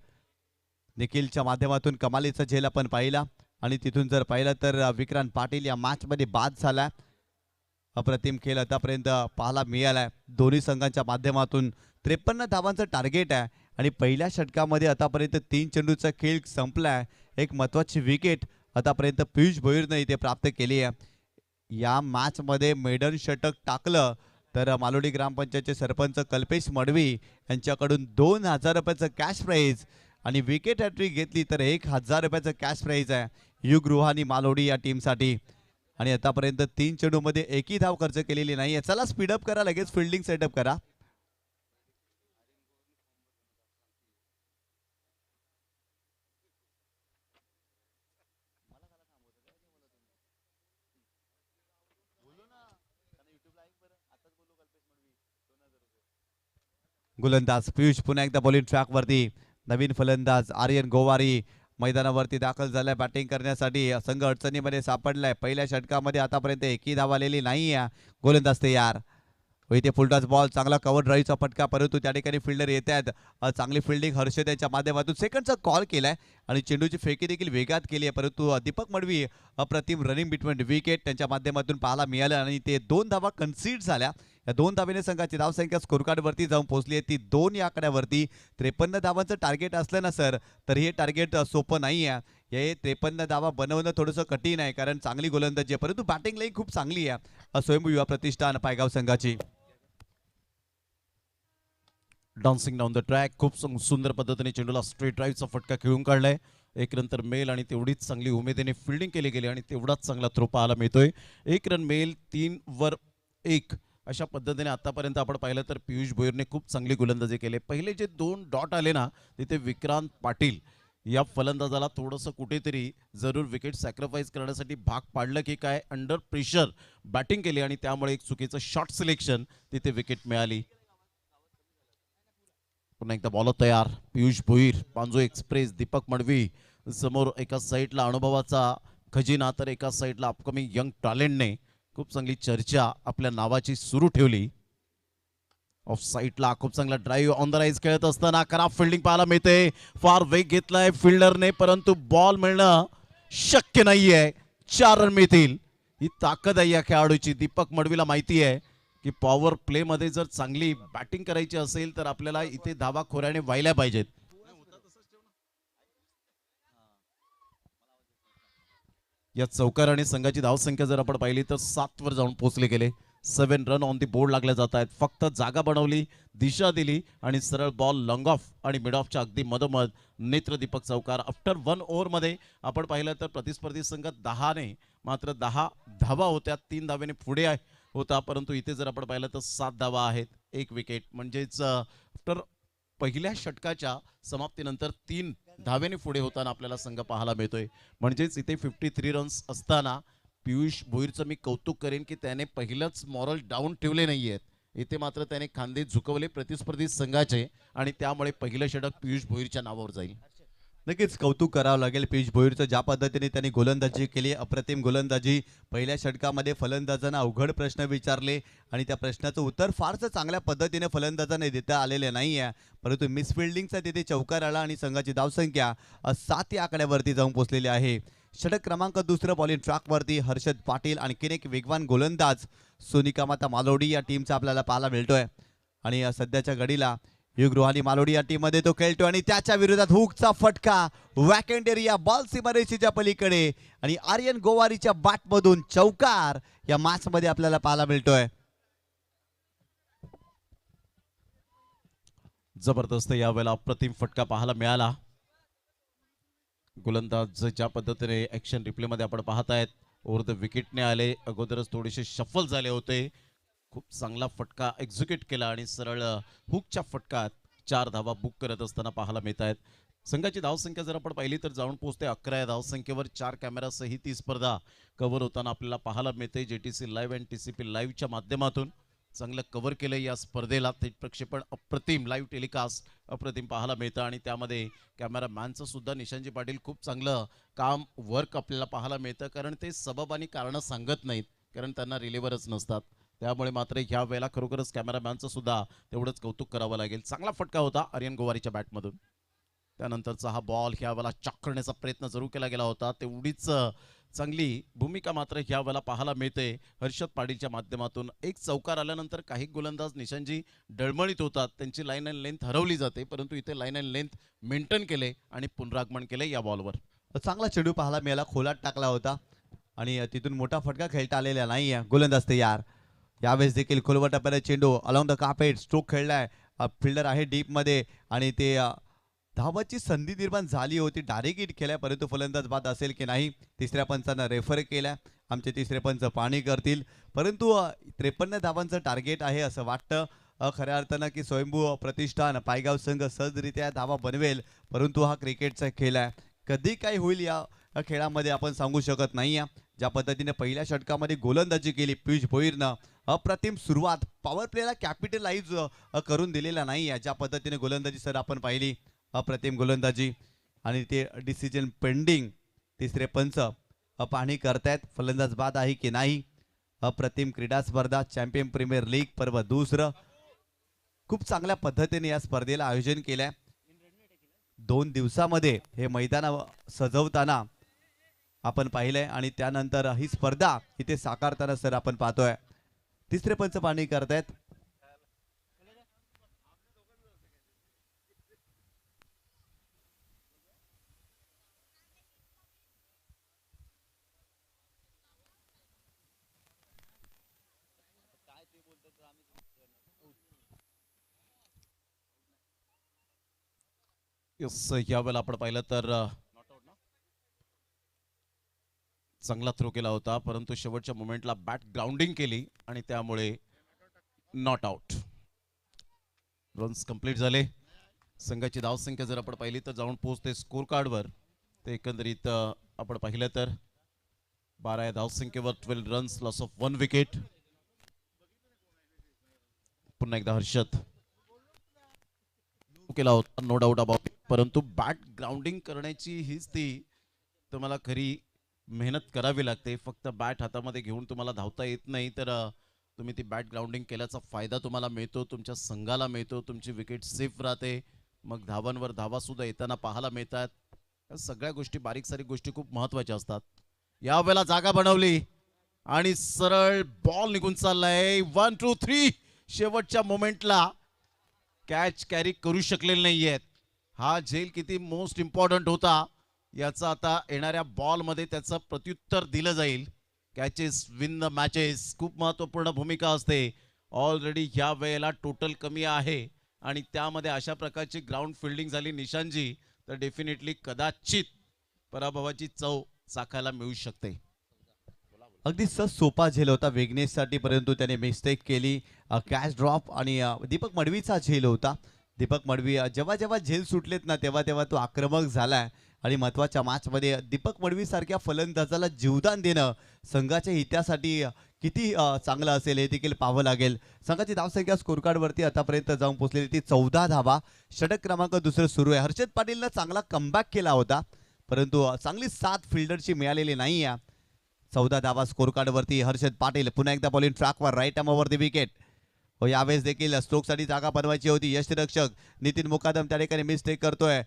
निखिलच्या माध्यमातून कमालीचा झेल आपण पाहिला आणि तिथून जर पाहिलं तर विक्रांत पाटील या मॅचमध्ये बाद झाला. अप्रतिम खेळ आतापर्यंत पाहायला मिळाला आहे. दोन्ही संघांच्या माध्यमातून 53 धावांचं टार्गेट आहे आणि पहिल्या षटकामध्ये आतापर्यंत 3 चेंडूचा खेळ संपला आहे. एक महत्त्वाची विकेट आतापर्यंत पियुष भोईरनं इथे प्राप्त केली आहे. या मॅचमध्ये मेडन षटक टाकलं तर मालोडी ग्रामपंचायतचे सरपंच कल्पेश मडवी यांच्याकडून 2000 रुपयाचं कॅश प्राईज आणि विकेट हॅट्रिक घेतली तर 1000 रुपयाचं कॅश प्राईज आहे युग रुहानी मालोडी या टीमसाठी. आणि आतापर्यंत 3 चेंडूमध्ये एकही धाव खर्च केलेली नाही आहे. चला स्पीडअप करा, लगेच फिल्डिंग सेटअप करा. गोलंदाज पियुष पुन्हा एकदा बॉलिंग ट्रॅकवरती. नवीन फलंदाज आर्यन गोवारी मैदानावरती दाखल झालाय बॅटिंग करण्यासाठी. संघ अडचणीमध्ये सापडलाय. पहिल्या षटकामध्ये आतापर्यंत एकही धाव आलेली नाही आहे. गोलंदाज तयार. इथे फुलटॉस बॉल, चांगला कव्हर ड्राईव्हचा फटका, परंतु त्या ठिकाणी फिल्डर येत आहेत. चांगली फिल्डिंग हर्षद यांच्या माध्यमातून सेकंडचा कॉल केलाय आणि चेंडूची फेकी देखील वेगात केली आहे, परंतु दीपक मडवी अप्रतिम रनिंग बिटवीन विकेट त्यांच्या माध्यमातून पाहायला मिळालं आणि ते 2 धावा कन्सीड झाल्या. या 2 धावेने संघाची धावसंख्या स्कोरकार्डवरती जाऊन पोहोचली आहे ती 2 या आकड्यावरती. 53 धावांचं टार्गेट असलं ना सर, तर हे टार्गेट सोपं नाही आहे. हे 53 धावा बनवणं थोडंसं कठीण आहे, कारण चांगली गोलंदाजी आहे, परंतु बॅटिंग लाईन खूप चांगली आहे स्वयंभू युवा प्रतिष्ठान पायगाव संघाची. डान्सिंग डाऊन द ट्रॅक, खूप सुंदर पद्धतीने चेंडूला स्ट्रेट ड्राईव्हचा फटका खेळून काढलाय. एक नंतर मेल आणि तेवढीच चांगली उमेदीने फिल्डिंग केली गेली आणि तेवढाच चांगला थ्रो पाहायला मिळतोय. 1 रन मेल, 3 वर 1 अशा पद्धतीने आतापर्यंत आपण पाहिलं तर पियुष भोईरने खूप चांगली गोलंदाजी केली. पहिले जे 2 डॉट आले ना, तिथे विक्रांत पाटील या फलंदाजाला थोडंसं कुठेतरी जरूर विकेट सॅक्रिफाईस करण्यासाठी भाग पाडलं की काय, अंडर प्रेशर बॅटिंग केली आणि त्यामुळे एक चुकीचं शॉट सिलेक्शन, तिथे विकेट मिळाली. पुन्हा एकदा बॉलर तयार. पियुष भोईर, पांजो एक्सप्रेस, दीपक मडवी समोर. एका साईडला अनुभवाचा खजिना तर एका साईडला अपकमिंग यंग टॅलेंटने खूप चांगली चर्चा आपल्या नावाची सुरू ठेवली. ऑफ साईडला खूप चांगला ड्राईव्ह ऑन द राईज खेळत असताना खराब फिल्डिंग पाहायला मिळते. फार वेग घेतलाय फिल्डरने, परंतु बॉल मिळणं शक्य नाहीये. 4 रन मिळतील. ही ताकद आहे या खेळाडूची. दीपक मडवीला माहिती आहे की पॉवर प्ले मध्ये जर चांगली बॅटिंग करायची असेल तर आपल्याला इथे धावा खोऱ्याने व्हायला पाहिजेत. या चौकार आणि संघाची धावसंख्या जर आपण पाहिली तर 7 वर जाऊन पोहोचले गेले. 7 रन ऑन दी बोर्ड लागले जात आहेत. फक्त जागा बनवली, दिशा दिली आणि सरळ बॉल लॉंग ऑफ आणि मिड ऑफच्या अगदी मधोमध नेत्र दीपक चौकार. आफ्टर 1 ओव्हरमध्ये आपण पाहिलं तर प्रतिस्पर्धी संघ 10 ने मात्र 10 धावा होत्या, 3 धावेने पुढे होता, परंतु इथे जर आपण पाहिलं तर 7 धावा आहेत, 1 विकेट. म्हणजेच आफ्टर पहिल्या षटकाच्या समाप्तीनंतर 3 धावेने पुढे होताना आपल्याला संघ पाहायला मिळतोय. म्हणजेच इथे 53 रन्स असताना पियुष भोईरचं मी कौतुक करेन की त्याने पहिलंच मॉरल डाऊन ठेवले नाही आहेत. इथे मात्र त्याने खांदे झुकवले प्रतिस्पर्धी संघाचे आणि त्यामुळे पहिलं षटक पियुष भोईरच्या नावावर जाईल. नक्कीच कौतुक करावं लागेल पियुष भोईरचं, ज्या पद्धतीने त्यांनी गोलंदाजी केली, अप्रतिम गोलंदाजी. पहिल्या षटकामध्ये फलंदाजांना अवघड प्रश्न विचारले आणि त्या प्रश्नाचं उत्तर फारसं चांगल्या पद्धतीने फलंदाजांना देता आलेले नाही आहे, परंतु मिसफिल्डिंगचा तिथे चौकार आला आणि संघाची धावसंख्या 7 या आकड्यावरती जाऊन पोहोचलेली आहे. षटक क्रमांक 2 बॉलिंग ट्रॅकवरती हर्षद पाटील आणखीन एक वेगवान गोलंदाज सोनिका माता मालोडी या टीमचा आपल्याला पाहायला मिळतोय आणि सध्याच्या घडीला युग रुहानी मालोडी या टीम मध्ये तो खेळतो आणि त्याच्या विरोधात हुकचा फटका, वॅकंट एरिया, बॉल सीमारेषेच्या पलीकडे आणि आर्यन गोवारीच्या बॅटमधून चौकार या मॅच मध्ये आपल्याला पाहायला मिळतोय. जबरदस्त यावेळेला अप्रतिम फटका पाहायला मिळाला. गोलंदाज ज्या पद्धतीने ऍक्शन रिप्ले मध्ये आपण पाहत आहेत, ओव्हर द विकेटने आले, अगोदरच थोडेसे शफल झाले होते. खूप चांगला फटका एक्झिक्यूट केला आणि सरळ हुकच्या फटकात 4 धावा बुक करत असताना पाहायला मिळत आहेत. संघाची धावसंख्या जर आपण पाहिली तर जाऊन पोहोचते 11 या धावसंख्येवर. 4 कॅमेरासहित ही स्पर्धा कव्हर होताना आपल्याला पाहायला मिळते JTC लाईव्ह आणि TCP लाईव्हच्या माध्यमातून. चांगलं कव्हर केलं या स्पर्धेला. थेट प्रक्षेपण अप्रतिम, लाईव्ह टेलिकास्ट अप्रतिम पाहायला मिळतं आणि त्यामध्ये कॅमेरामॅनचं सुद्धा निशांजी पाटील खूप चांगलं काम वर्क आपल्याला पाहायला मिळतं, कारण ते सबब आणि कारणं सांगत नाहीत, कारण त्यांना रिलेवरच नसतात. त्यामुळे मात्र ह्या वेळेला खरोखरच कॅमेरामॅनचं सुद्धा तेवढंच कौतुक करावं लागेल. चांगला फटका होता आर्यन गोवारीच्या बॅटमधून. त्यानंतरचा हा बॉल ह्या वेळेला चॉक करण्याचा प्रयत्न जरूर केला गेला होता. तेवढीच चांगली भूमिका मात्र ह्या वेळेला पाहायला मिळते हर्षद पाटीलच्या माध्यमातून. एक चौकार आल्यानंतर काही गोलंदाज निशांजी डळमळीत होतात, त्यांची लाईन अँड लेंथ हरवली जाते, परंतु इथे लाईन अँड लेंथ मेंटेन केले आणि पुनरागमन केले या बॉलवर. चांगला चेंडू पाहायला मिळाला, खोलात टाकला होता आणि तिथून मोठा फटका खेळता आलेला नाही आहे गोलंदाज तयार. यावेळेस देखील खोलवर टप्प्याने चेंडू अलॉंग द कार्पेट स्ट्रोक खेळलाय. फिल्डर आहे डीपमध्ये आणि ते धावाची संधी निर्माण झाली होती, डायरेक्ट हिट केलाय, परंतु फलंदाज बाद असेल की नाही तिसऱ्या पंचानं रेफर केलाय. आमचे तिसरे पंच पाहणी करतील, परंतु 53 धावांचं टार्गेट आहे असं वाटतं. खऱ्या अर्थानं की स्वयंभू प्रतिष्ठान पायगाव संघ सहजरित्या धावा बनवेल, परंतु हा क्रिकेटचा खेळ आहे, कधी काय होईल या खेळामध्ये आपण सांगू शकत नाही आहे. ज्या पद्धतीने पहिल्या षटकामध्ये गोलंदाजी केली पियुष भोईरनं, अप्रतिम सुरुवात, पॉवर प्लेला कॅपिटलाइज करून दिलेला नाही आहे. ज्या पद्धतीने गोलंदाजी सर आपण पाहिली, अप्रतिम गोलंदाजी आणि ते डिसिजन पेंडिंग. तिसरे पंच पाहणी करतायत फलंदाज बाद आहे की नाही. अप्रतिम क्रीडा स्पर्धा चॅम्पियन प्रीमियर लीग पर्व दुसरं खूप चांगल्या पद्धतीने या स्पर्धेला आयोजन केलंय. 2 दिवसामध्ये हे मैदान सजवताना आपण पाहिलंय आणि त्यानंतर ही स्पर्धा इथे साकारताना सर आपण पाहतोय. तिसरे पंच पाहणी करतायत. यस, या वेळेला आपण पाहिलं तर चांगला थ्रो केला होता, परंतु शेवटच्या मोमेंटला बॅट ग्राउंडिंग केली आणि त्यामुळे नॉट आउट. रन्स कंप्लीट झाले. संघाची धावसंख्या जर आपण पाहिली तर जाऊन पोहोचते स्कोर कार्डवर. ते एकंदरीत आपण पाहिलं तर 12 या धावसंख्येवर 12 रन्स, लॉस ऑफ 1 विकेट. पुन्हा एकदा हर्षद केला होता, नो डाऊट अबाउट, परंतु बॅट ग्राउंडिंग करण्याची हीच ती तुम्हाला खरी मेहनत करावी लागते. फक्त बॅट हातामध्ये घेऊन तुम्हाला धावता येत नाही, तर तुम्ही ती बॅट ग्राउंडिंग केल्याचा फायदा तुम्हाला मिळतो, तुमच्या संघाला मिळतो, तुमची विकेट सेफ राहते, मग धावांवर धावा सुद्धा येताना पाहायला मिळतात. या सगळ्या गोष्टी, बारीक सारीक गोष्टी खूप महत्त्वाच्या असतात. यावेळेला जागा बनवली आणि सरळ बॉल निघून चाललाय. 1 2 3 शेवटच्या मोमेंटला कॅच कॅरी करू शकलेले नाही आहेत. हा झेल किती मोस्ट इम्पॉर्टंट होता याचा आता येणाऱ्या बॉलमध्ये त्याचं प्रत्युत्तर दिलं जाईल. कॅचेस विन द मॅचेस, खूप महत्त्वपूर्ण भूमिका असते. ऑलरेडी ह्या वेळेला टोटल कमी आहे आणि त्यामध्ये अशा प्रकारची ग्राउंड फिल्डिंग झाली निशांजी, तर डेफिनेटली कदाचित पराभवाची चव चाखायला मिळू शकते. अगदी सोपा झेल होता वेगनेससाठी, परंतु त्याने मिस्टेक केली. कॅच ड्रॉप आणि दीपक मडवीचा झेल होता. दीपक मडवी जेव्हा जेव्हा झेल सुटलेत ना तेव्हा तेव्हा तो आक्रमक झालाय आणि महत्त्वाच्या मॅचमध्ये दीपक मडवीसारख्या फलंदाजाला जीवदान देणं संघाच्या हितासाठी किती चांगलं असेल हे देखील पाहावं लागेल. संघाची धावसंख्या स्कोरकार्डवरती आतापर्यंत जाऊन पोहोचलेली ती 14 धावा. षटक क्रमांक दुसरं सुरू आहे. हर्षद पाटीलनं चांगला कमबॅक केला होता, परंतु चांगली साथ फिल्डरची मिळालेली नाही आहे. 14 धावा स्कोरकार्डवरती. हर्षद पाटील पुन्हा एकदा बॉलिंग ट्रॅकवर, राईट आर्मवरती विकेट. हो, यावेळेस देखील स्ट्रोकसाठी जागा बनवायची होती. यष्टिरक्षक नितीन मुकादम त्या ठिकाणी मिस्टेक करतोय.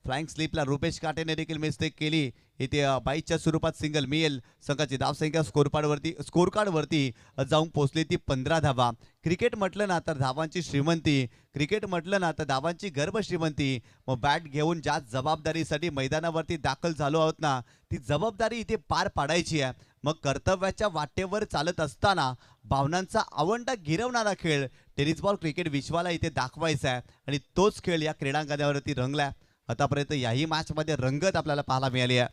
फ्लाइंग स्लिपला रुपेश काटेने देखील मिस्टेक केली. इथे 22च्या स्वरूपात सिंगल मिळेल. संघाची धावसंख्या स्कोरकार्डवरती जाऊन पोहोचली ती 15 धावा. क्रिकेट म्हटलं ना तर धावांची श्रीमंती, क्रिकेट म्हटलं ना तर धावांची गर्भ श्रीमंती. मग बॅट घेऊन ज्या जबाबदारीसाठी मैदानावरती दाखल झालो आहोत ना, ती जबाबदारी इथे पार पाडायची आहे. मग कर्तव्याच्या वाटेवर चालत असताना भावनांचा आवंडा गिरवणारा खेळ टेनिस बॉल क्रिकेट विश्वाला इथे दाखवायचा आहे आणि तोच खेळ या क्रीडांगणावरती रंगला. आतापर्यंत याही मॅचमध्ये रंगत आपल्याला पाहायला मिळाली आहे.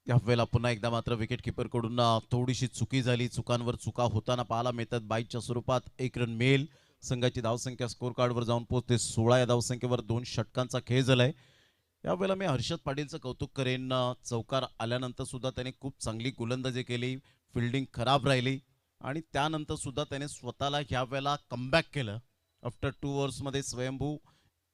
यावेळेला पुन्हा एकदा मात्र विकेट कडून थोडीशी चुकी झाली. चुकांवर चुका होताना पाहायला मिळतात. 22च्या स्वरूपात 1 रन मिळेल. संघाची धावसंख्या स्कोर कार्डवर जाऊन पोहोचते 16 या धावसंख्येवर. 2 षटकांचा खेळ झालाय. यावेळेला मी हर्षद पाटीलचं कौतुक करेन. चौकार आल्यानंतर सुद्धा त्याने खूप चांगली गोलंदाजी केली, फिल्डिंग खराब राहिली आणि त्यानंतर सुद्धा त्याने स्वतःला ह्या वेळेला कमबॅक केलं. आफ्टर 2 ओव्हर्समध्ये स्वयंभू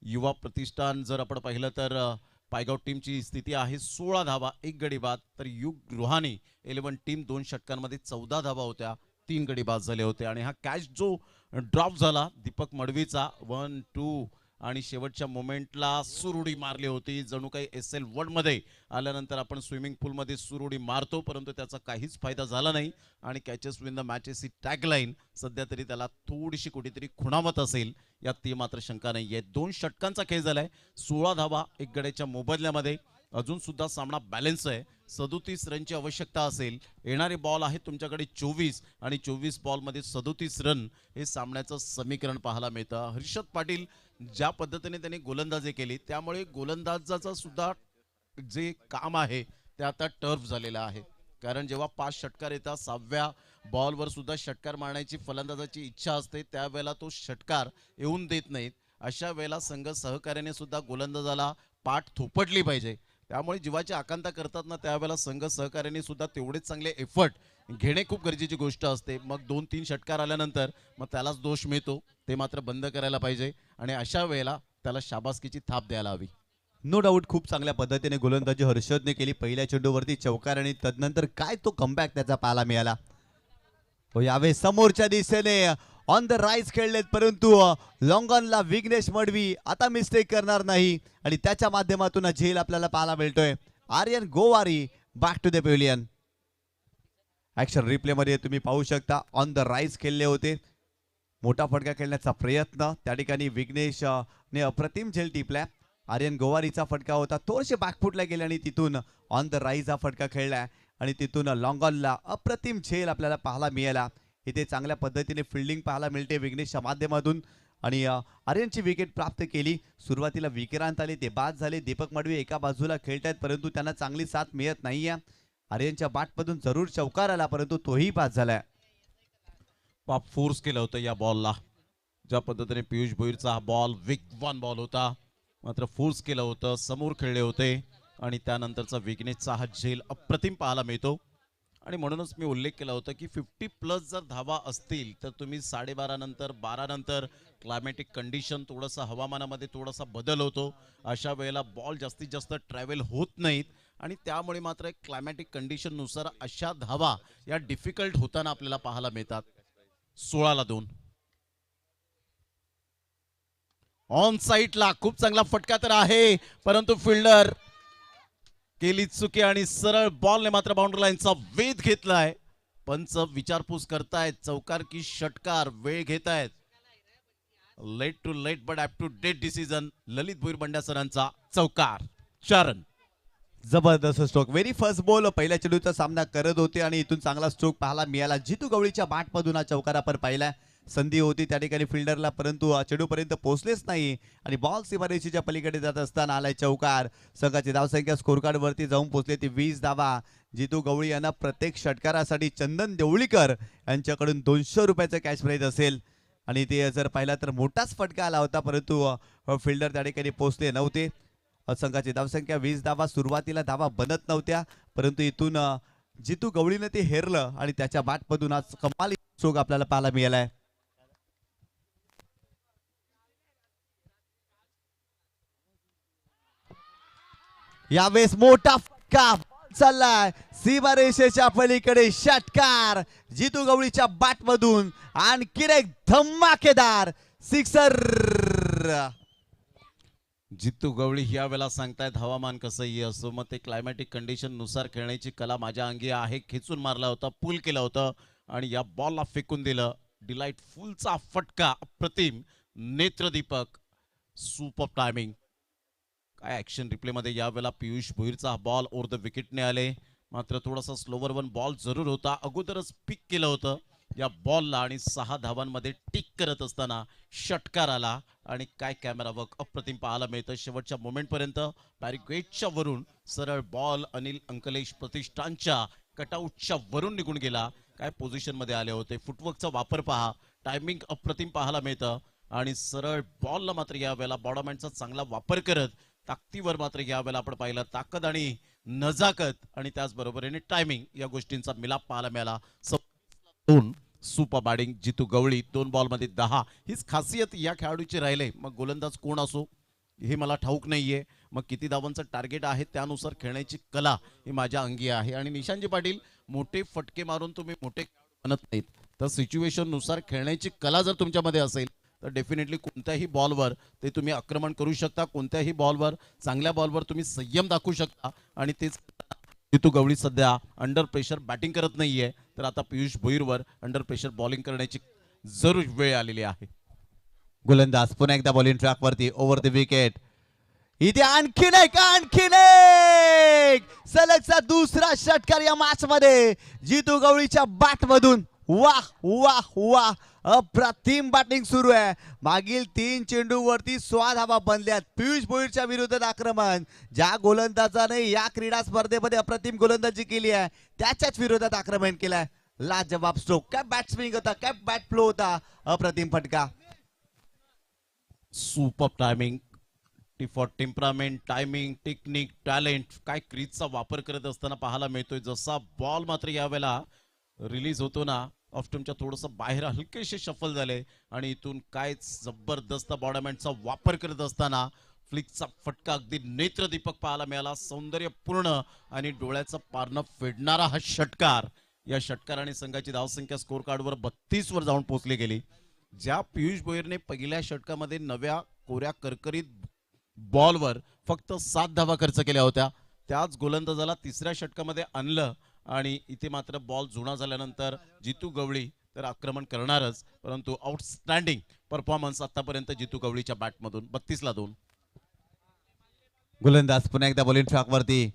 युवा प्रतिष्ठान जर आपण पाहिलं तर पायगाव टीमची स्थिती आहे 16 धावा 1 गडी बाद. तर युग रुहानी 11 टीम 2 षटकांमध्ये 14 धावा होत्या, 3 गडी बाद झाले होते. आणि हा कॅच जो ड्रॉप झाला दीपक मडवीचा 1-2 आणि शेवटच्या मोमेंटला सुरुडी मारली होती. जणू काही SL1 मध्ये आल्यानंतर आपण स्विमिंग पूलमध्ये सुरुडी मारतो, परंतु त्याचा काहीच फायदा झाला नाही. आणि catches win the matches he tagline सध्या तरी त्याला थोडीशी कुठेतरी खुणावत असेल यात ती मात्र शंका नाही आहे. 2 षटकांचा खेळ झालाय, 16 धावा 1 गड्याच्या मोबदल्यामध्ये. अजून सुद्धा सामना बॅलन्स आहे. 37 रनची आवश्यकता असेल. येणारे बॉल आहेत तुमच्याकडे 24 आणि 24 बॉलमध्ये 37 रन हे सामन्याचं समीकरण पाहायला मिळतं. हर्षद पाटील ज्या पद्धतीने त्यांनी गोलंदाजी केली त्यामुळे गोलंदाजाचं सुद्धा जे काम आहे ते आता टर्फ झालेलं आहे. कारण जेव्हा 5 षटकार येतात 6व्या बॉलवर सुद्धा षटकार मारण्याची फलंदाजाची इच्छा असते, त्यावेळेला तो षटकार येऊन देत नाहीत. अशा वेळेला संघ सहकार्याने सुद्धा गोलंदाजाला पाठ थोपटली पाहिजे. त्यामुळे जीवाची आकांक्षा करतात ना त्यावेळेला संघ सहकार्याने सुद्धा तेवढेच चांगले एफर्ट घेणे खूप गरजेची गोष्ट असते. मग 2-3 षटकार आल्यानंतर मग त्यालाच दोष मिळतो, ते मात्र बंद करायला पाहिजे आणि अशा वेळेला त्याला शाबासकीची थाप द्यायला हवी. नो डाऊट खूप चांगल्या पद्धतीने गोलंदाजी हर्षदने केली. पहिल्या चेंडूवरती चौकार आणि तदनंतर काय तो कमबॅक त्याचा पाहायला मिळाला. यावेळी समोरच्या दिशेने ऑन द राईज खेळलेत, परंतु लॉंग ऑनला विघ्नेश मडवी आता मिस्टेक करणार नाही आणि त्याच्या माध्यमातून झेल आपल्याला पाहायला मिळतोय. Aryan Gowari back to the pavilion. Action replay मध्ये तुम्ही पाहू शकता ऑन द राईज खेळले होते. मोठा फटका खेळण्याचा प्रयत्न त्या ठिकाणी विघ्नेश ने अप्रतिम झेल टिपल्या. आर्यन गोवारीचा फटका होता, थोडेसे बॅकफुटला गेले आणि तिथून ऑन द राईज हा फटका खेळला आणि तिथून लॉंग ऑनला अप्रतिम झेल आपल्याला पाहायला मिळाला. इथे चांगल्या पद्धतीने फिल्डिंग पाहायला मिळते विघ्नेशच्या माध्यमातून आणि आर्यनची विकेट प्राप्त केली. सुरुवातीला विक्रांत आले, ते बाद झाले. दीपक मडवी एका बाजूला खेळतायत, परंतु त्यांना चांगली साथ मिळत नाहीये. आर्यनच्या बॅटमधून जरूर चौकार आला, परंतु तोही बाद झालाय. पाप फोर्स केलं होतं या बॉलला. ज्या पद्धतीने पियुष भोईरचा हा बॉल वेगवान बॉल होता, मात्र फोर्स केलं होतं, समोर खेळले होते आणि त्यानंतरचा विघ्नेशचा हा झेल अप्रतिम पाहायला मिळतो. आणि म्हणूनच मी उल्लेख केला होता की 50+ जर धावा असतील तर तुम्ही 12:30 नंतर 12 नंतर क्लायमॅटिक कंडिशन थोडंसं हवामानामध्ये थोडासा बदल होतो. अशा वेळेला बॉल जास्तीत जास्त ट्रॅव्हल होत नाहीत आणि त्यामुळे मात्र एक क्लायमॅटिक कंडिशननुसार अशा धावा या डिफिकल्ट होताना आपल्याला पाहायला मिळतात. 16-2 ऑन साईडला खूप चांगला फटका तर आहे, परंतु फिल्डर केली चुकी आणि सरळ बॉलने मात्र बाउंड्री लाईनचा वेध घेतलाय. पंच विचारपूस करतायत, चौकार की षटकार वेळ घेतायत. Late to late but up to date decision. Lalit Bhoir Bandya सरांचा चौकार 4 रन. जबरदस्त स्ट्रोक. व्हेरी फर्स्ट बॉल पहिल्या चेंडूचा सामना करत होते आणि इथून चांगला स्ट्रोक पाहायला मिळाला. जितू गवळीच्या बॅटमधून हा चौकार आपण पाहिला. संधी होती त्या ठिकाणी फिल्डरला, परंतु चेंडूपर्यंत पोहोचलेच नाही आणि बॉल सीमारेषेच्या पलीकडे जात असताना आलाय चौकार. संघाची धावसंख्या स्कोर कार्ड वरती जाऊन पोहोचली ती 20 धावा. जितू गवळी यांना प्रत्येक षटकारासाठी चंदन देवळीकर यांच्याकडून 200 रुपयाचं कॅश प्राईज असेल आणि ते जर पाहिला तर मोठाच फटका आला होता, परंतु फिल्डर त्या ठिकाणी पोहोचले नव्हते. संघाची धावसंख्या 20 धावा. सुरुवातीला धावा बनत नव्हत्या, परंतु इथून जितू गवळीने ते हेरलं आणि त्याच्या बॅटमधून आज कमाल स्ट्रोक आपल्याला पाहायला मिळालाय. यावेळेस मोठा फटका चाललाय सीमारेषेच्या पलीकडे. षटकार जितू गवळीच्या बॅटमधून आणखी एक धमाकेदार सिक्सर. जितू गवळी ह्या वेळेला सांगतायत हवामान कसंही असो, मग ते क्लायमॅटिक कंडिशन नुसार खेळण्याची कला माझ्या अंगी आहे. खेचून मारला होता, पुल केलं होतं आणि या बॉलला फेकून दिलं. डिलाइट फुलचा फटका अप्रतिम. नेत्रदीपक सुपर टायमिंग. काय ऍक्शन रिप्लेमध्ये यावेळेला पियुष भोईरचा बॉल ओव्हर द विकेटने आले, मात्र थोडासा स्लोवर वन बॉल जरूर होता. अगोदरच पिक केलं होतं या बॉलला आणि 6 धावांमध्ये टिक करत असताना षटकार आला आणि काय कॅमेरा वर्क अप्रतिम पाहायला मिळतं. शेवटच्या मोमेंटपर्यंत बॅरिकेडच्या वरून सरळ बॉल अनिल अंकलेश प्रतिष्ठानच्या कटआउटच्या वरून निघून गेला. काय पोझिशनमध्ये आले होते, फुटवर्कचा वापर पहा, टायमिंग अप्रतिम पाहायला मिळतं आणि सरळ बॉलला मात्र या वेळेला बॉडमॅनचा चांगला वापर करत ताकदीवर मात्र यावेळेला आपण पाहिलं ताकद आणि नजाकत आणि त्याचबरोबरीने टायमिंग या गोष्टींचा मिलाप पाहायला मिळाला. 2 सुपर बॅटिंग जितू गवळी 2 बॉलमध्ये 10 हीच खासियत या खेळाडूची राहिले. मग गोलंदाज कोण असो हे मला ठाऊक नाहीये. मग किती धावांचं टार्गेट आहे त्यानुसार खेळण्याची कला ही माझ्या अंगी आहे. आणि निशांतजी पाटील मोठे फटके मारून तुम्ही मोठे खेळाडू बनत नाहीत, तर सिच्युएशन नुसार खेळण्याची कला जर तुमच्यामध्ये असेल तर डेफिनेटली कोणत्याही बॉलवर ते तुम्ही आक्रमण करू शकता. कोणत्याही बॉलवर चांगल्या बॉलवर तुम्ही संयम दाखवू शकता. आणि तेच जितू गवळी सध्या अंडर प्रेशर बॅटिंग करत नाहीये, तर आता पियुष भोईरवर अंडर प्रेशर बॉलिंग करण्याची जरूर वेळ आलेली आहे. गोलंदाज पुन्हा एकदा बॉलिंग ट्रॅक वरती ओव्हर द विकेट. इथे आणखीन एक सलगचा दुसरा षटकार या मॅच मध्ये जितू गवळीच्या बॅट मधून. वाह वाह वाह, अप्रतिम बॅटिंग सुरू आहे. मागील 3 चेंडूवरती 16 धावा बनल्यात. पियुष भोईरच्या विरुद्ध आक्रमण. ज्या गोलंदाजाने या क्रीडा स्पर्धेमध्ये अप्रतिम गोलंदाजी केली आहे त्याच्याच विरोधात आक्रमण केलंय. लाजवाब स्ट्रोक. काय बॅट्समिंग होता, काय बॅट फ्लो होता, अप्रतिम फटका. Super timing for temperament, timing, technique, talent, काय क्रीजचा वापर करत असताना पाहायला मिळतोय. जसा बॉल मात्र यावेळेला रिलीज होतो ना, ऑफ्टमच्या थोडंसं बाहेर हलकेसे शफल झाले आणि इथून काय जबरदस्त बॉडमॅनचा वापर करत असताना फ्लिकचा फटका अगदी नेत्रदीपक पाहायला मिळाला. सौंदर्यपूर्ण आणि डोळ्याचं पारणं फेडणारा हा षटकार. या षटकाराने संघाची धावसंख्या स्कोर कार्डवर 32 वर जाऊन पोहोचली गेली. ज्या पियुष भोईरने पहिल्या षटकामध्ये नव्या कोऱ्या करकरीत बॉलवर फक्त 7 धावा खर्च केल्या होत्या, त्याच गोलंदाजाला तिसऱ्या षटकामध्ये आणलं आणि इथे मात्र बॉल जुना झाल्यानंतर जितू गवळी तर आक्रमण करणारच, परंतु आउटस्टँडिंग परफॉर्मन्स आतापर्यंत जितू गवळीच्या बॅटमधून. 32 ला 2. गोलंदाज पुन्हा एकदा बॉलिंग ट्रॅक वरती.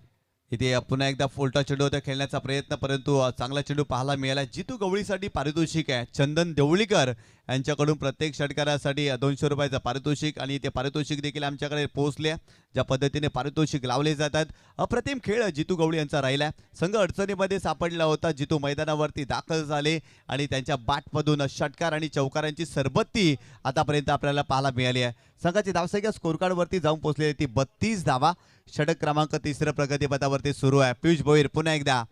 इथे पुन्हा एकदा फोल्टा चेंडू होता खेळण्याचा प्रयत्न, परंतु चांगला चेंडू पाहायला मिळाला. जितू गवळीसाठी पारितोषिक आहे. चंदन देवळीकर यांच्याकडून प्रत्येक षटकारासाठी 200 रुपयाचं पारितोषिक आणि ते पारितोषिक देखील आमच्याकडे पोहोचले. ज्या पद्धतीने पारितोषिक लावले जातात, अप्रतिम खेळ जितू गवळी यांचा राहिला. संघ अडचणीमध्ये सापडला होता. जितू मैदानावरती दाखल झाले आणि त्यांच्या बॅटमधून षटकार आणि चौकारांची सरबत्ती आतापर्यंत आपल्याला पाहायला मिळाली आहे. संघाची धावसंख्या स्कोर कार्डवरती जाऊन पोहोचलेली ती 32 धावा. षटक क्रमांक 3 प्रगतीपथावरती सुरू आहे. पियुष भोईर पुन्हा एकदा,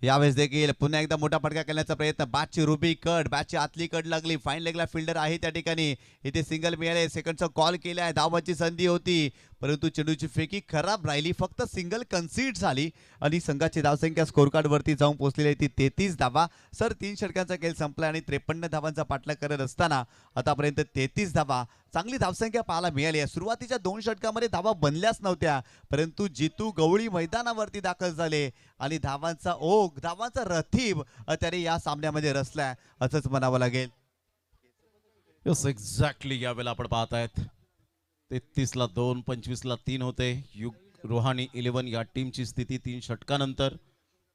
यावेळेस देखील पुन्हा एकदा मोठा फटका करण्याचा प्रयत्न. बॅटची रुबी कट, बॅटची आतली कट लागली. फाईन लेगला फिल्डर आहे त्या ठिकाणी. इथे सिंगल मिळाले. सेकंडचा कॉल केलाय. धावांची संधी होती, परंतु चेंडूची फेकी खराब राहिली. फक्त सिंगल कन्सीड झाली आणि संघाची धावसंख्या स्कोर कार्ड वरती जाऊन पोहोचलेली ती 33 धावा. सर 3 षटकांचा खेळ संपला आणि 53 धावांचा पाठलाग करत असताना आतापर्यंत 33 धावा. चांगली धावसंख्या पाहायला मिळाली आहे. सुरुवातीच्या 2 षटकामध्ये धावा बनल्याच नव्हत्या, परंतु जितू गवळी मैदानावरती दाखल झाले आणि धावांचा ओघ, धावांचा रथीब त्याने या सामन्यामध्ये रचलाय असंच म्हणावं लागेल. Yes exactly. यावेळेला आपण पाहतायत 33 ला 2, 25 ला 3 होते. युग रोहानी 11 या टीमची स्थिती 3 षटकानंतर,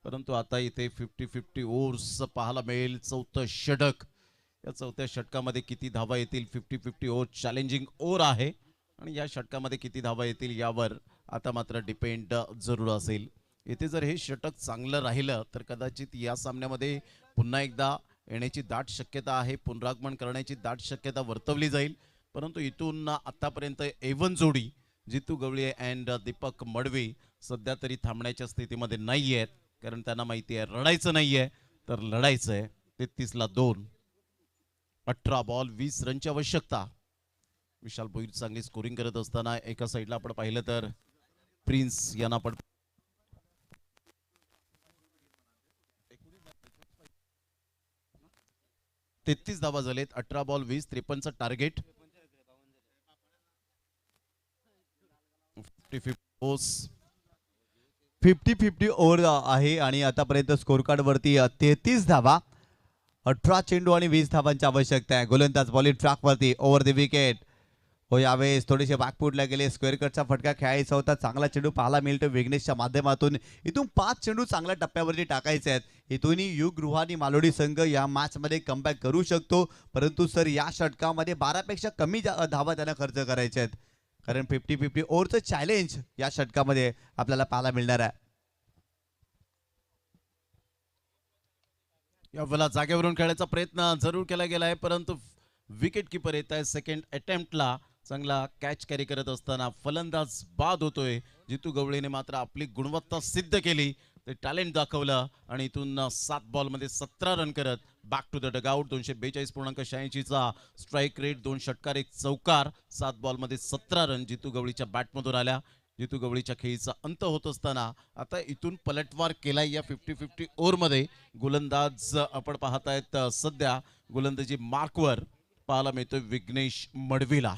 परंतु आता इथे 50-50 ओव्हर्स पाहायला मिळेल. 4थं षटक. या 4थ्या षटकामध्ये किती धावा येतील? 50-50 ओव्हर चॅलेंजिंग ओव्हर आहे आणि या षटकामध्ये किती धावा येतील यावर आता मात्र डिपेंड जरूर असेल. इथे जर हे षटक चांगलं राहिलं तर कदाचित या सामन्यामध्ये पुन्हा एकदा येण्याची दाट शक्यता आहे. पुनरागमन करण्याची दाट शक्यता वर्तवली जाईल, परंतु इथून आतापर्यंत एवन जोडी जितू गवळी अँड दीपक मडवी सध्या तरी थांबण्याच्या स्थितीमध्ये नाही आहेत, कारण त्यांना माहिती आहे रडायचं नाहीये तर लढायचं आहे. 33 ला 2, 18 बॉल 20 रनची आवश्यकता. विशाल भोईर चांगली स्कोरिंग करत असताना एका साईडला आपण पाहिलं तर प्रिन्स यांना पण 33 धावा झालेत. 18 बॉल 20, 53चं टार्गेट. 50-50 ओव्हर आहे आणि आतापर्यंत स्कोर कार्ड वरती 33 धावा, 18 चेंडू आणि 20 धावांची आवश्यकता आहे. गोलंदाज बॉलिंग ट्रॅक वरती ओव्हर द विकेट. हो, यावेळेस थोडेसे बॅकफुटला गेले. स्क्वेअर कटचा फटका खेळायचा होता. चांगला चेंडू पाहायला मिळतो विघ्नेशच्या माध्यमातून. इथून 5 चेंडू चांगल्या टप्प्यावरती टाकायचे आहेत. इथूनही युग रुहानी मालोडी संघ या मॅचमध्ये कमबॅक करू शकतो, परंतु सर या षटकामध्ये 12 पेक्षा कमी धावा त्यांना खर्च करायचे आहेत, कारण 50-50 ओव्हरचं चॅलेंज या षटकामध्ये आपल्याला पाहायला मिळणार आहे. यावेळेला जागेवरून खेळायचा प्रयत्न जरूर केला गेला आहे, परंतु विकेट किपर येत आहे सेकंड अटेम्प्टला. चांगला कॅच कॅरी करत असताना फलंदाज बाद होतोय. जितू गवळीने मात्र आपली गुणवत्ता सिद्ध केली, ते टॅलेंट दाखवलं आणि इथून 7 बॉलमध्ये 17 रन करत बॅक टू द डगआउट. 242.86चा स्ट्राईक रेट, 2 षटकार 1 चौकार, 7 बॉलमध्ये 17 रन जितू गवळीच्या बॅटमधून आल्या. जितू गवळीच्या खेळीचा अंत होत असताना आता इथून पलटवार केलाय या 50-50 ओव्हरमध्ये. गोलंदाज आपण पाहतायत सध्या गोलंदाजी मार्कवर पाहायला मिळतोय विघ्नेश मडवीला.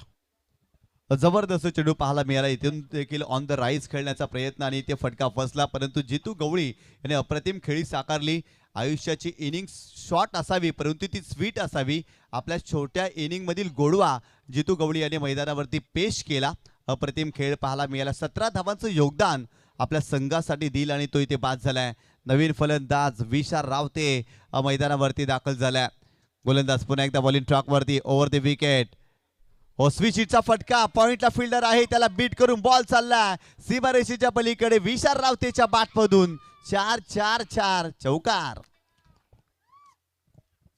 जबरदस्त चेंडू पाहायला मिळाला. इथून देखील ऑन द राईज खेळण्याचा प्रयत्न आणि ते फटका फसला, परंतु जितू गवळी याने अप्रतिम खेळी साकारली. आयुष्याची इनिंग शॉर्ट असावी परंतु ती स्वीट असावी. आपल्या छोट्या इनिंग मधील गोडवा जितू गवळी याने मैदानावरती पेश केला. अप्रतिम खेळ पाहायला मिळाला. 17 धावांचं योगदान आपल्या संघासाठी दिलं आणि तो इथे बाद झालाय. नवीन फलंदाज विशाल रावते मैदानावरती दाखल झालाय. गोलंदाज पुन्हा एकदा बॉलिंग ट्रॅकवरती. Over the wicket. ओस्विशीचा फटका, पॉइंटला फिल्डर आहे, त्याला बीट करून बॉल चालला सीमारेषेच्या पलीकडे. विशाल रावतेच्या बॅटमधून 4-4-4 चौकार.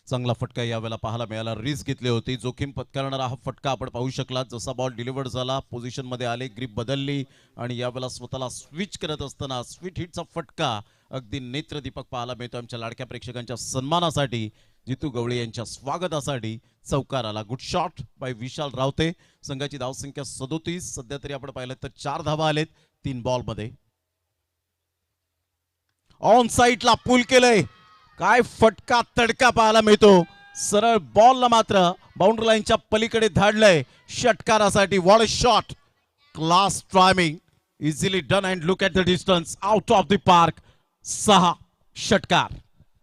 चांगला फटका यावेळेला पाहायला मिळाला. रिस्क घेतली होती, जोखीम पत्करणारा हा फटका आपण पाहू शकला. जसा बॉल डिलिव्हर्ड झाला, पोझिशन मध्ये आले, ग्रीप बदलली आणि यावेळेला स्वतःला स्विच करत असताना स्वीट हिटचा फटका अगदी नेत्रदीपक पाहायला मिळतो. आमच्या लाडक्या प्रेक्षकांच्या सन्मानासाठी, जितू गवळी यांच्या स्वागतासाठी चौकार आला. गुड शॉट बाय विशाल रावते. संघाची धावसंख्या 37. सध्या तरी आपण पाहिलं तर 4 धावा आलेत 3 बॉलमध्ये. ऑन साईडला पूल केलंय. काय फटका तडका पाहायला मिळतो. सरळ बॉलला मात्र बाउंड्री लाईनच्या पलीकडे धाडलंय षटकारासाठी. What a shot, class timing, easily done and look at the distance out of the park. 6 षटकार.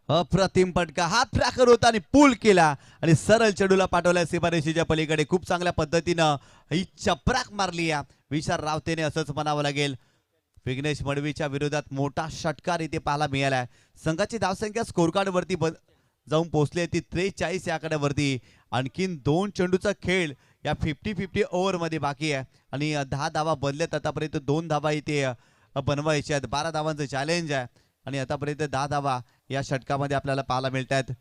अप्रतिम फटका. हा ट्रॅकर होता आणि पूल केला आणि सरळ चेंडूला पाठवल्या सीमारेषेच्या पलीकडे. खूप चांगल्या पद्धतीनं ही चपराक मारली या विशाल रावतेने, असंच म्हणावं लागेल. विघ्नेश मडवीच्या विरोधात मोठा षटकार इथे पाहायला मिळाला. संघाची धावसंख्या स्कोर कार्ड वरती जाऊन पोहोचली ती 43 या आकड्यावरती. आणखीन 2 चेंडूचा खेळ या 50-50 ओव्हर मध्ये बाकी आहे आणि 10 धावा बदल्यात. आतापर्यंत 2 धावा इथे बनवायच्या आहेत. 12 धावांचं चॅलेंज आहे आणि आतापर्यंत 10 धावा या षटकामध्ये आपल्याला पाहायला मिळत आहेत.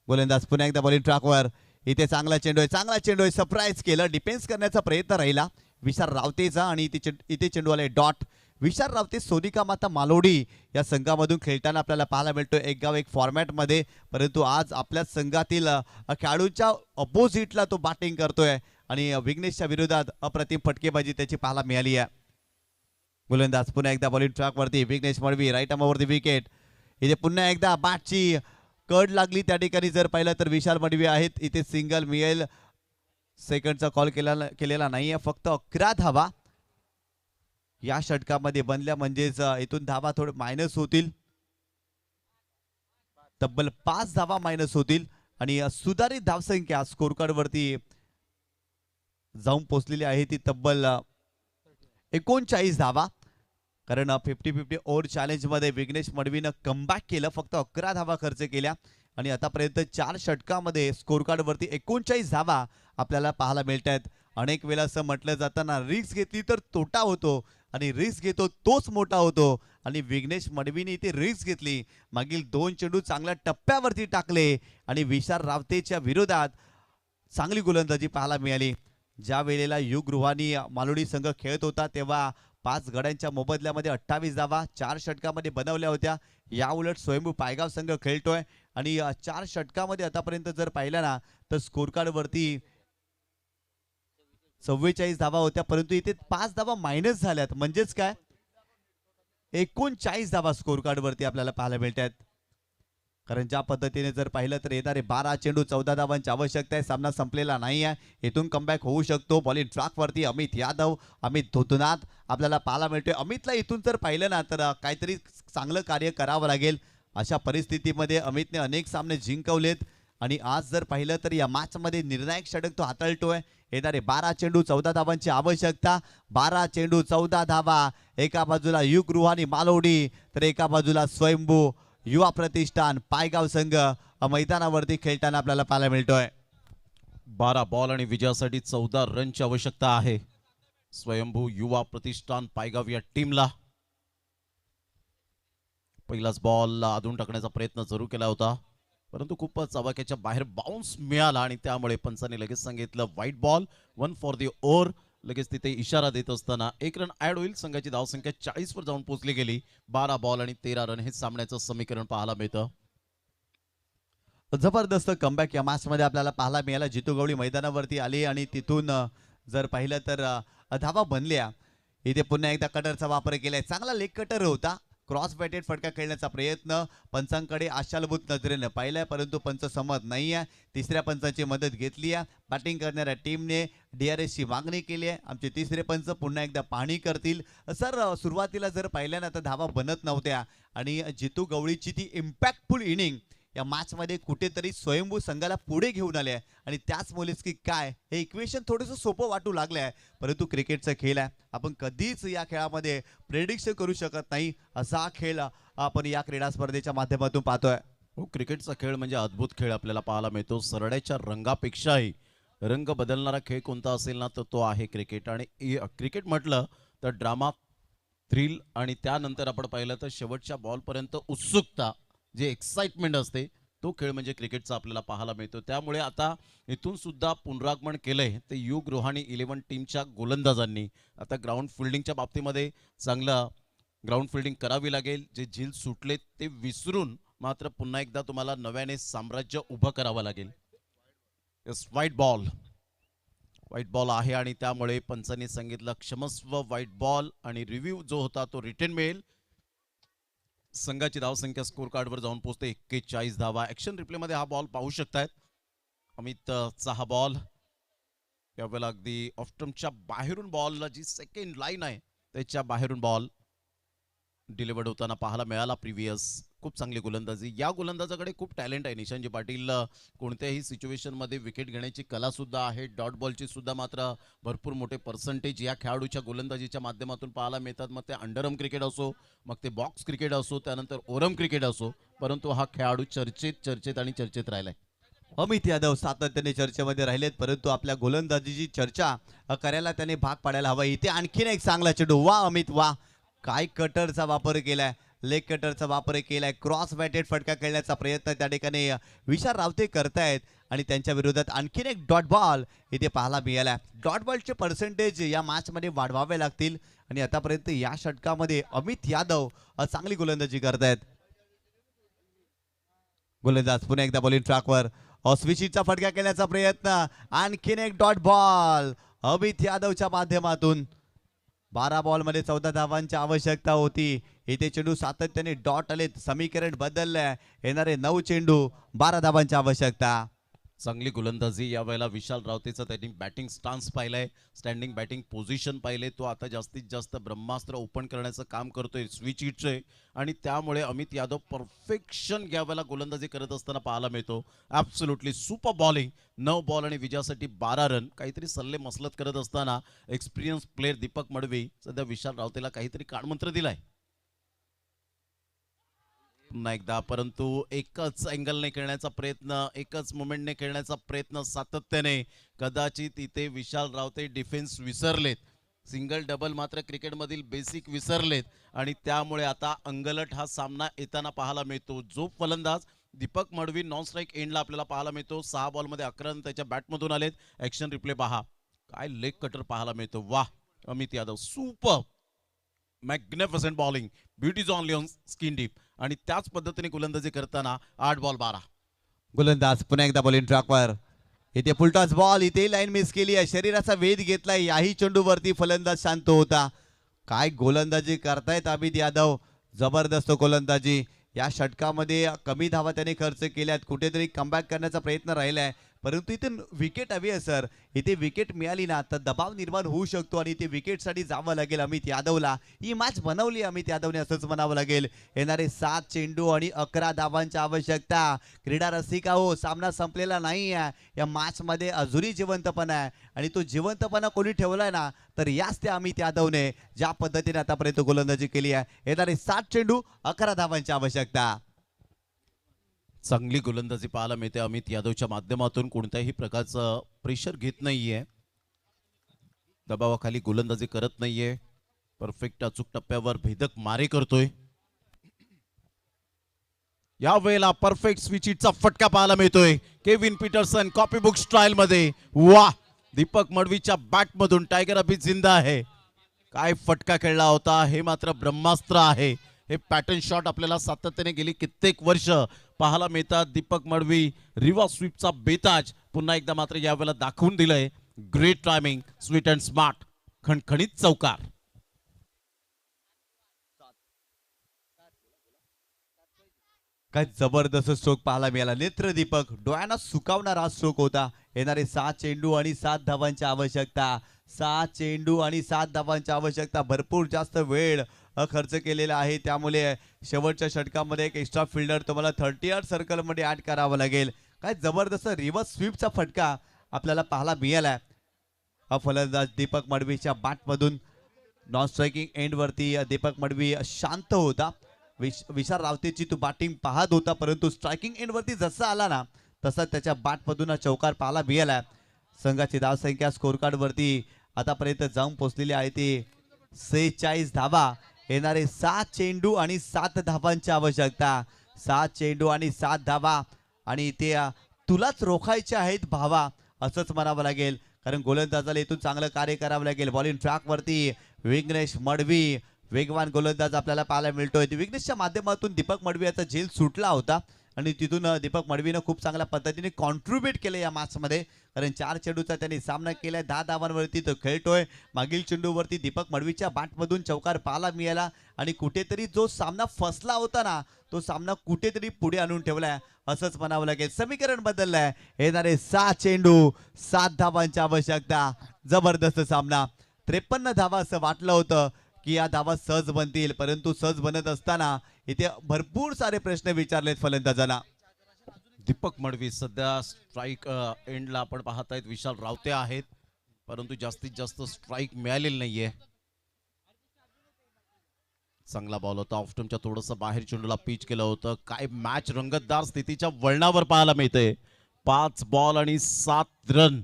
गोलंदाज पुन्हा एकदा बॉलिंग ट्रॅकवर. इथे चांगला चेंडू आहे, चांगला चेंडू आहे. सरप्राईज केलं, डिफेन्स करण्याचा प्रयत्न राहिला विशाल रावतेचा आणि इथे चेंडू आले डॉट. विशाल रावते सोनिका माता मालोडी या संघामधून खेळताना आपल्याला पाहायला मिळतो एक गाव एक फॉर्मॅटमध्ये, परंतु आज आपल्या संघातील खेळाडूंच्या अपोजिटला तो बॅटिंग करतोय आणि विघ्नेशच्या विरोधात अप्रतिम फटकेबाजी त्याची पाहायला मिळाली आहे. गोलंदाज पुन्हा एकदा बॉलिंग ट्रॅकवरती. विघ्नेश मडवी राईट आर्मवरती विकेट. इथे पुन्हा एकदा बॅटची कड लागली त्या ठिकाणी. जर पाहिलं तर विशाल मडवी आहेत. इथे सिंगल मिळेल, सेकंडचा कॉल केलेला नाहीये. फक्त 11 धावा या षटकामध्ये बनल्या, म्हणजेच इथून धावा थोडे मायनस होतील. तब्बल 5 धावा मायनस होतील आणि सुधारित धावसंख्या स्कोर कार्ड वरती जाऊन पोहोचलेली आहे ती तब्बल 39 धावा. कारण 50-50 ओव्हर चॅलेंज मध्ये विघ्नेश मडवीनं कमबॅक केलं. फक्त 11 धावा खर्च केल्या आणि आतापर्यंत 4 षटकामध्ये स्कोर कार्ड वरती 39 धावा आपल्याला पाहायला मिळत आहेत. अनेक वेळा असं म्हटलं जाताना रिस्क घेतली तर तोटा होतो आणि रिस्क घेतो तोच मोठा होतो आणि विघ्नेश मडवीने इथे रिस्क घेतली. मागील 2 चेंडू चांगल्या टप्प्यावरती टाकले आणि विशाल रावतेच्या विरोधात चांगली गोलंदाजी पाहायला मिळाली. ज्या वेळेला युग रुहानी मालोडी संघ खेळत होता तेव्हा 5 गड्यांच्या मोबदल्यामध्ये 28 धावा 4 षटकामध्ये बनवल्या होत्या. या उलट स्वयंभू पायगाव संघ खेळतोय आणि 4 षटकामध्ये आतापर्यंत जर पाहिलं ना तर स्कोर कार्ड वरती 44 धावा होत्या, परंतु इथे 5 धावा मायनस झाल्यात. म्हणजेच काय 39 धावा स्कोर कार्ड वरती आपल्याला पाहायला मिळतात. कारण ज्या पद्धतीने जर पाहिलं तर येणारे 12 चेंडू 14 धावांची आवश्यकता आहे. सामना संपलेला नाही आहे, इथून कमबॅक होऊ शकतो. बॉलिंग ट्रॅक वरती अमित यादव, अमित धोतनाथ आपल्याला पाहायला मिळतोय. अमितला इथून जर पाहिलं ना तर काहीतरी चांगलं कार्य करावं लागेल. अशा परिस्थितीमध्ये अमितने अनेक सामने जिंकवलेत आणि आज जर पाहिलं तर या मॅच मध्ये निर्णायक षटक तो हाताळतोय. येणारे 12 चेंडू 14 धावांची आवश्यकता. 12 चेंडू 14 धावा. एका बाजूला युग रुहानी मालोडी तर एका बाजूला स्वयंभू युवा प्रतिष्ठान पायगाव संघ मैदानावरती खेळताना आपल्याला पाहायला मिळतोय. 12 बॉल आणि विजयासाठी 14 रनची आवश्यकता आहे स्वयंभू युवा प्रतिष्ठान पायगाव या टीमला. पहिलाच बॉल आधून टाकण्याचा प्रयत्न जरूर केला होता, परंतु खूपच आवाक्याच्या बाहेर बाउन्स मिळाला आणि त्यामुळे पंचांनी लगेच सांगितलं white ball, 1 for the over. लगेच तिथे इशारा देत असताना एक रन ऍड होईल. संघाची धावसंख्या 40 वर जाऊन पोहोचली गेली. 12 बॉल आणि 13 रन हे सामन्याचं समीकरण पाहायला मिळतं. जबरदस्त कमबॅक या मॅचमध्ये आपल्याला पाहायला मिळाला. जितू गवळी मैदानावरती आली आणि तिथून जर पाहिलं तर धावा बनल्या. इथे पुन्हा एकदा कटरचा वापर केलाय. चांगला लेग कटर होता. क्रॉस बॅटेड फटका खेळण्याचा प्रयत्न पंचांकडे आशालभूत नजरेनं पाहिलाय, परंतु पंच सहमत नाही आहे. तिसऱ्या पंचाची मदत घेतली आहे. बॅटिंग करणाऱ्या टीमने DRSची मागणी केली आहे. आमचे तिसरे पंच पुन्हा एकदा पाहणी करतील. सर, सुरुवातीला जर पाहिल्या ना तर धावा बनत नव्हत्या आणि जितू गवळीची ती इम्पॅक्टफुल इनिंग या मॅचमध्ये कुठेतरी स्वयंभू संघाला पुढे घेऊन आले आहे आणि त्याचमुळेच की काय हे इक्वेशन थोडंसं सोपं वाटू लागलं आहे. परंतु क्रिकेटचा खेळ आहे. आपण कधीच या खेळामध्ये प्रेडिक्शन करू शकत नाही. असा खेळ आपण या क्रीडा स्पर्धेच्या माध्यमातून पाहतोय. हो, क्रिकेटचा खेळ म्हणजे अद्भुत खेळ आपल्याला पाहायला मिळतो. सरड्याच्या रंगापेक्षाही रंग बदलणारा खेळ कोणता असेल ना तर तो आहे क्रिकेट. आणि क्रिकेट म्हटलं तर ड्रामा, थ्रिल आणि त्यानंतर आपण पाहिलं तर शेवटच्या बॉलपर्यंत उत्सुकता, जे एक्साइटमेंट असते, तो खेळ म्हणजे क्रिकेटचा आपल्याला पाहायला मिळतो. त्यामुळे आता इथून सुद्धा पुनरागमन केलंय ते युग रोहाणी 11 टीमच्या गोलंदाजांनी. आता ग्राउंड फिल्डिंगच्या बाबतीमध्ये चांगलं ग्राउंड फिल्डिंग करावी लागेल. जे झील सुटले ते विसरून मात्र पुन्हा एकदा तुम्हाला नव्याने साम्राज्य उभं करावं लागेल. यस, व्हाईट बॉल आहे आणि त्यामुळे पंचांनी सांगितलं क्षमस्व व्हाईट बॉल आणि रिव्ह्यू जो होता तो रिटर्न मिळेल. संघाची धावसंख्या स्कोर कार्डवर जाऊन पोहोचते 41 धावा. ऍक्शन रिप्लेमध्ये हा बॉल पाहू शकतायत. अमितचा हा बॉल यावेळेला अगदी ऑफ्टमच्या बाहेरून बॉलला जी सेकंड लाईन आहे त्याच्या बाहेरून बॉल डिलिव्हर्ड होताना पाहायला मिळाला. प्रिव्हियस खूप चांगली गोलंदाजी. या गोलंदाजाकडे खूप टॅलेंट आहे. निशांजी पाटील कोणत्याही सिच्युएशनमध्ये विकेट घेण्याची कला सुद्धा आहे. डॉट बॉलची सुद्धा मात्र भरपूर मोठे पर्सेंटेज या खेळाडूच्या गोलंदाजीच्या माध्यमातून पाहायला मिळतात. मग ते अंडरआर्म क्रिकेट असो, मग ते बॉक्स क्रिकेट असो, त्यानंतर ओरम क्रिकेट असो, परंतु हा खेळाडू चर्चेत राहिलाय. अमित यादव सातत्याने चर्चेमध्ये राहिलेत, परंतु आपल्या गोलंदाजीची चर्चा करायला त्याने भाग पाडायला हवा. इथे आणखीन एक चांगला चेंडू. वा अमित वा, काय कटरचा वापर केलाय, लेग कटरचा वापर केलाय. क्रॉस बॅटेड फटका खेळण्याचा प्रयत्न त्या ठिकाणी विशाल रावते करतायत आणि त्यांच्या विरोधात आणखीन एक डॉट बॉल इथे पाहायला मिळाला. डॉट बॉलचे पर्सेंटेज या मॅचमध्ये वाढवावे लागतील आणि आतापर्यंत या षटकामध्ये अमित यादव चांगली गोलंदाजी करतायत. गोलंदाज पुन्हा एकदा बॉलिंग ट्रॅकवर. स्विचिंगचा फटका केल्याचा प्रयत्न. आणखीन एक डॉट बॉल अमित यादवच्या माध्यमातून. 12 बॉलमध्ये 14 धावांची आवश्यकता होती. इथे चेंडू सातत्याने डॉट आलेत. समीकरण बदललंय. येणारे 9 चेंडू 12 धावांची आवश्यकता. चांगली गोलंदाजी यावेळेला विशाल रावतेचा त्यांनी बॅटिंग स्टान्स पाहिलाय, स्टँडिंग बॅटिंग पोझिशन पाहिले. तो आता जास्तीत जास्त ब्रह्मास्त्र ओपन करण्याचं काम करतोय स्विच हिटचे आणि त्यामुळे अमित यादव परफेक्शन यावेळेला गोलंदाजी करत असताना पाहायला मिळतो. Absolutely super bowling. 9 बॉल आणि विजयासाठी 12 रन. काहीतरी सल्ले मसलत करत असताना एक्सपिरियन्स प्लेअर दीपक मडवी सध्या विशाल रावतेला काहीतरी कानमंत्र दिलाय पुन्हा एकदा, परंतु एकच अँगलने खेळण्याचा प्रयत्न, एकच मोमेंटने खेळण्याचा प्रयत्न सातत्याने. कदाचित इथे विशाल रावते डिफेन्स विसरलेत. सिंगल डबल मात्र क्रिकेटमधील बेसिक विसरलेत आणि त्यामुळे आता अंगलट हा सामना येताना पाहायला मिळतो. जो फलंदाज दीपक मडवी नॉन स्ट्राईक एंडला आपल्याला पाहायला मिळतो. 6 बॉलमध्ये 11 रन त्याच्या बॅटमधून आलेत. ऍक्शन रिप्ले पहा, काय लेग कटर पाहायला मिळतो. वाह Amit Yadav, super magnificent bowling, beauty's only on skin deep. आणि त्याच पद्धतीने गोलंदाजी करताना 8 बॉल 12. गोलंदाज पुन्हा एकदा बॉलिंग ट्रॅकवर. इथे फुलटॉस बॉल, इथे लाईन मिस केली आहे. शरीराचा वेध घेतलाय. याही चेंडूवरती फलंदाज शांत होता. काय गोलंदाजी करतायत अमित यादव, जबरदस्त गोलंदाजी. या षटकामध्ये कमी धावा त्याने खर्च केल्यात. कुठेतरी कमबॅक करण्याचा प्रयत्न राहिलाय, परंतु इथे विकेट हवी आहे सर. इथे विकेट मिळाली ना तर दबाव निर्माण होऊ शकतो आणि इथे विकेटसाठी जावं लागेल अमित यादवला. ही मॅच बनवली अमित यादवने असंच म्हणावं लागेल. येणारे 7 चेंडू आणि 11 धावांची आवश्यकता. क्रीडा रसिका हो, सामना संपलेला नाही आहे. या मॅचमध्ये अजूनही जिवंतपणा आहे आणि तो जिवंतपणा कोणी ठेवलाय ना तर याच त्या अमित यादवने ज्या पद्धतीने आतापर्यंत गोलंदाजी केली आहे. येणारे 7 चेंडू 11 धावांची आवश्यकता. चांगली गोलंदाजी पाहायला मिळते अमित यादवच्या माध्यमातून. कोणत्याही प्रकारचं प्रेशर घेत नाहीये, दबावाखाली गोलंदाजी करत नाहीये. परफेक्ट अचूक टप्प्यावर भेदक मारे करतोय. या वेळेला परफेक्ट स्विचिटचा फटका पाहायला मिळतोय केविन पीटरसन कॉपीबुक स्टाईल मध्ये. वा दीपक मडवीच्या बॅटमधून टायगर अभी जिंदा आहे. काय फटका खेळला होता, हे मात्र ब्रह्मास्त्र आहे. हे पॅटर्न शॉट आपल्याला सातत्याने गेली कित्येक वर्ष पाहायला मिळतात. दीपक मडवी रिव्हर्स स्वीपचा बेताज पुन्हा एकदा मात्र यावेळेला दाखवून दिलंय. Great timing, sweet and smart, खणखणीत चौकार. काय जबरदस्त स्ट्रोक पाहायला मिळाला. नेत्र दीपक डोळ्यांना सुकावणारा हा स्ट्रोक होता. येणारे 7 चेंडू आणि 7 धावांची आवश्यकता. 7 चेंडू आणि 7 धावांची आवश्यकता. भरपूर जास्त वेळ खर्च केलेला आहे. त्यामुळे शेवटच्या षटकामध्ये एक एक्स्ट्रा फिल्डर तुम्हाला 30 सर्कलमध्ये ऍड करावं लागेल. काय जबरदस्त रिव्हर्स स्वीपचा फटका आपल्याला पाहायला मिळाला. हा फलंदाज दीपक मडवीच्या बॅटमधून नॉन स्ट्रायकिंग एंडवरती दीपक मडवी शांत होता. विशाल रावतेची तो बॅटिंग पाहत होता, परंतु स्ट्रायकिंग एंडवरती जसा आला ना तसा त्याच्या बॅटमधून चौकार पाहायला मिळाला. संघाची धावसंख्या स्कोर कार्डवरती आतापर्यंत जाऊन पोहोचलेली आहे ती 46 धावा. येणारे 7 चेंडू आणि 7 धावांची आवश्यकता. 7 चेंडू आणि 7 धावा आणि ते तुलाच रोखायचे आहेत भावा, असंच म्हणावं लागेल. कारण गोलंदाजाला इथून चांगलं कार्य करावं लागेल. बॉलिंग ट्रॅकवरती विघ्नेश मडवी, वेगवान गोलंदाज आपल्याला पाहायला मिळतोय. विघ्नेशच्या माध्यमातून दीपक मडवी याचा झेल सुटला होता आणि तिथून दीपक मडवीनं खूप चांगल्या पद्धतीने कॉन्ट्रीब्युट केले या मॅचमध्ये. कारण 4 चेंडूचा त्यांनी सामना केलाय. 10 धावांवरती तो खेळतोय. मागील चेंडूवरती दीपक मडवीच्या बॅटमधून चौकार पाहायला मिळाला आणि कुठेतरी जो सामना फसला होता ना तो सामना कुठेतरी पुढे आणून ठेवलाय, असंच म्हणावं लागेल. समीकरण बदललंय. येणारे 6 चेंडू 7 धावांची आवश्यकता. जबरदस्त सामना. 53 धावा असं वाटलं होतं की या धावा सहज बनतील, परंतु सहज बनत असताना इथे भरपूर सारे प्रश्न विचारलेत फलंदाजांना. दीपक मडवी सध्या स्ट्राईक एंडला आपण पाहतायत विशाल रावते आहेत, परंतु जास्तीत जास्त स्ट्राईक मिळालेली नाहीये. चांगला बॉल होता. ऑफस्टमच्या थोडंसं बाहेर चेंडूला पिच केलं होतं. काय मॅच रंगतदार स्थितीच्या वळणावर पाहायला मिळते. 5 बॉल आणि 7 रन.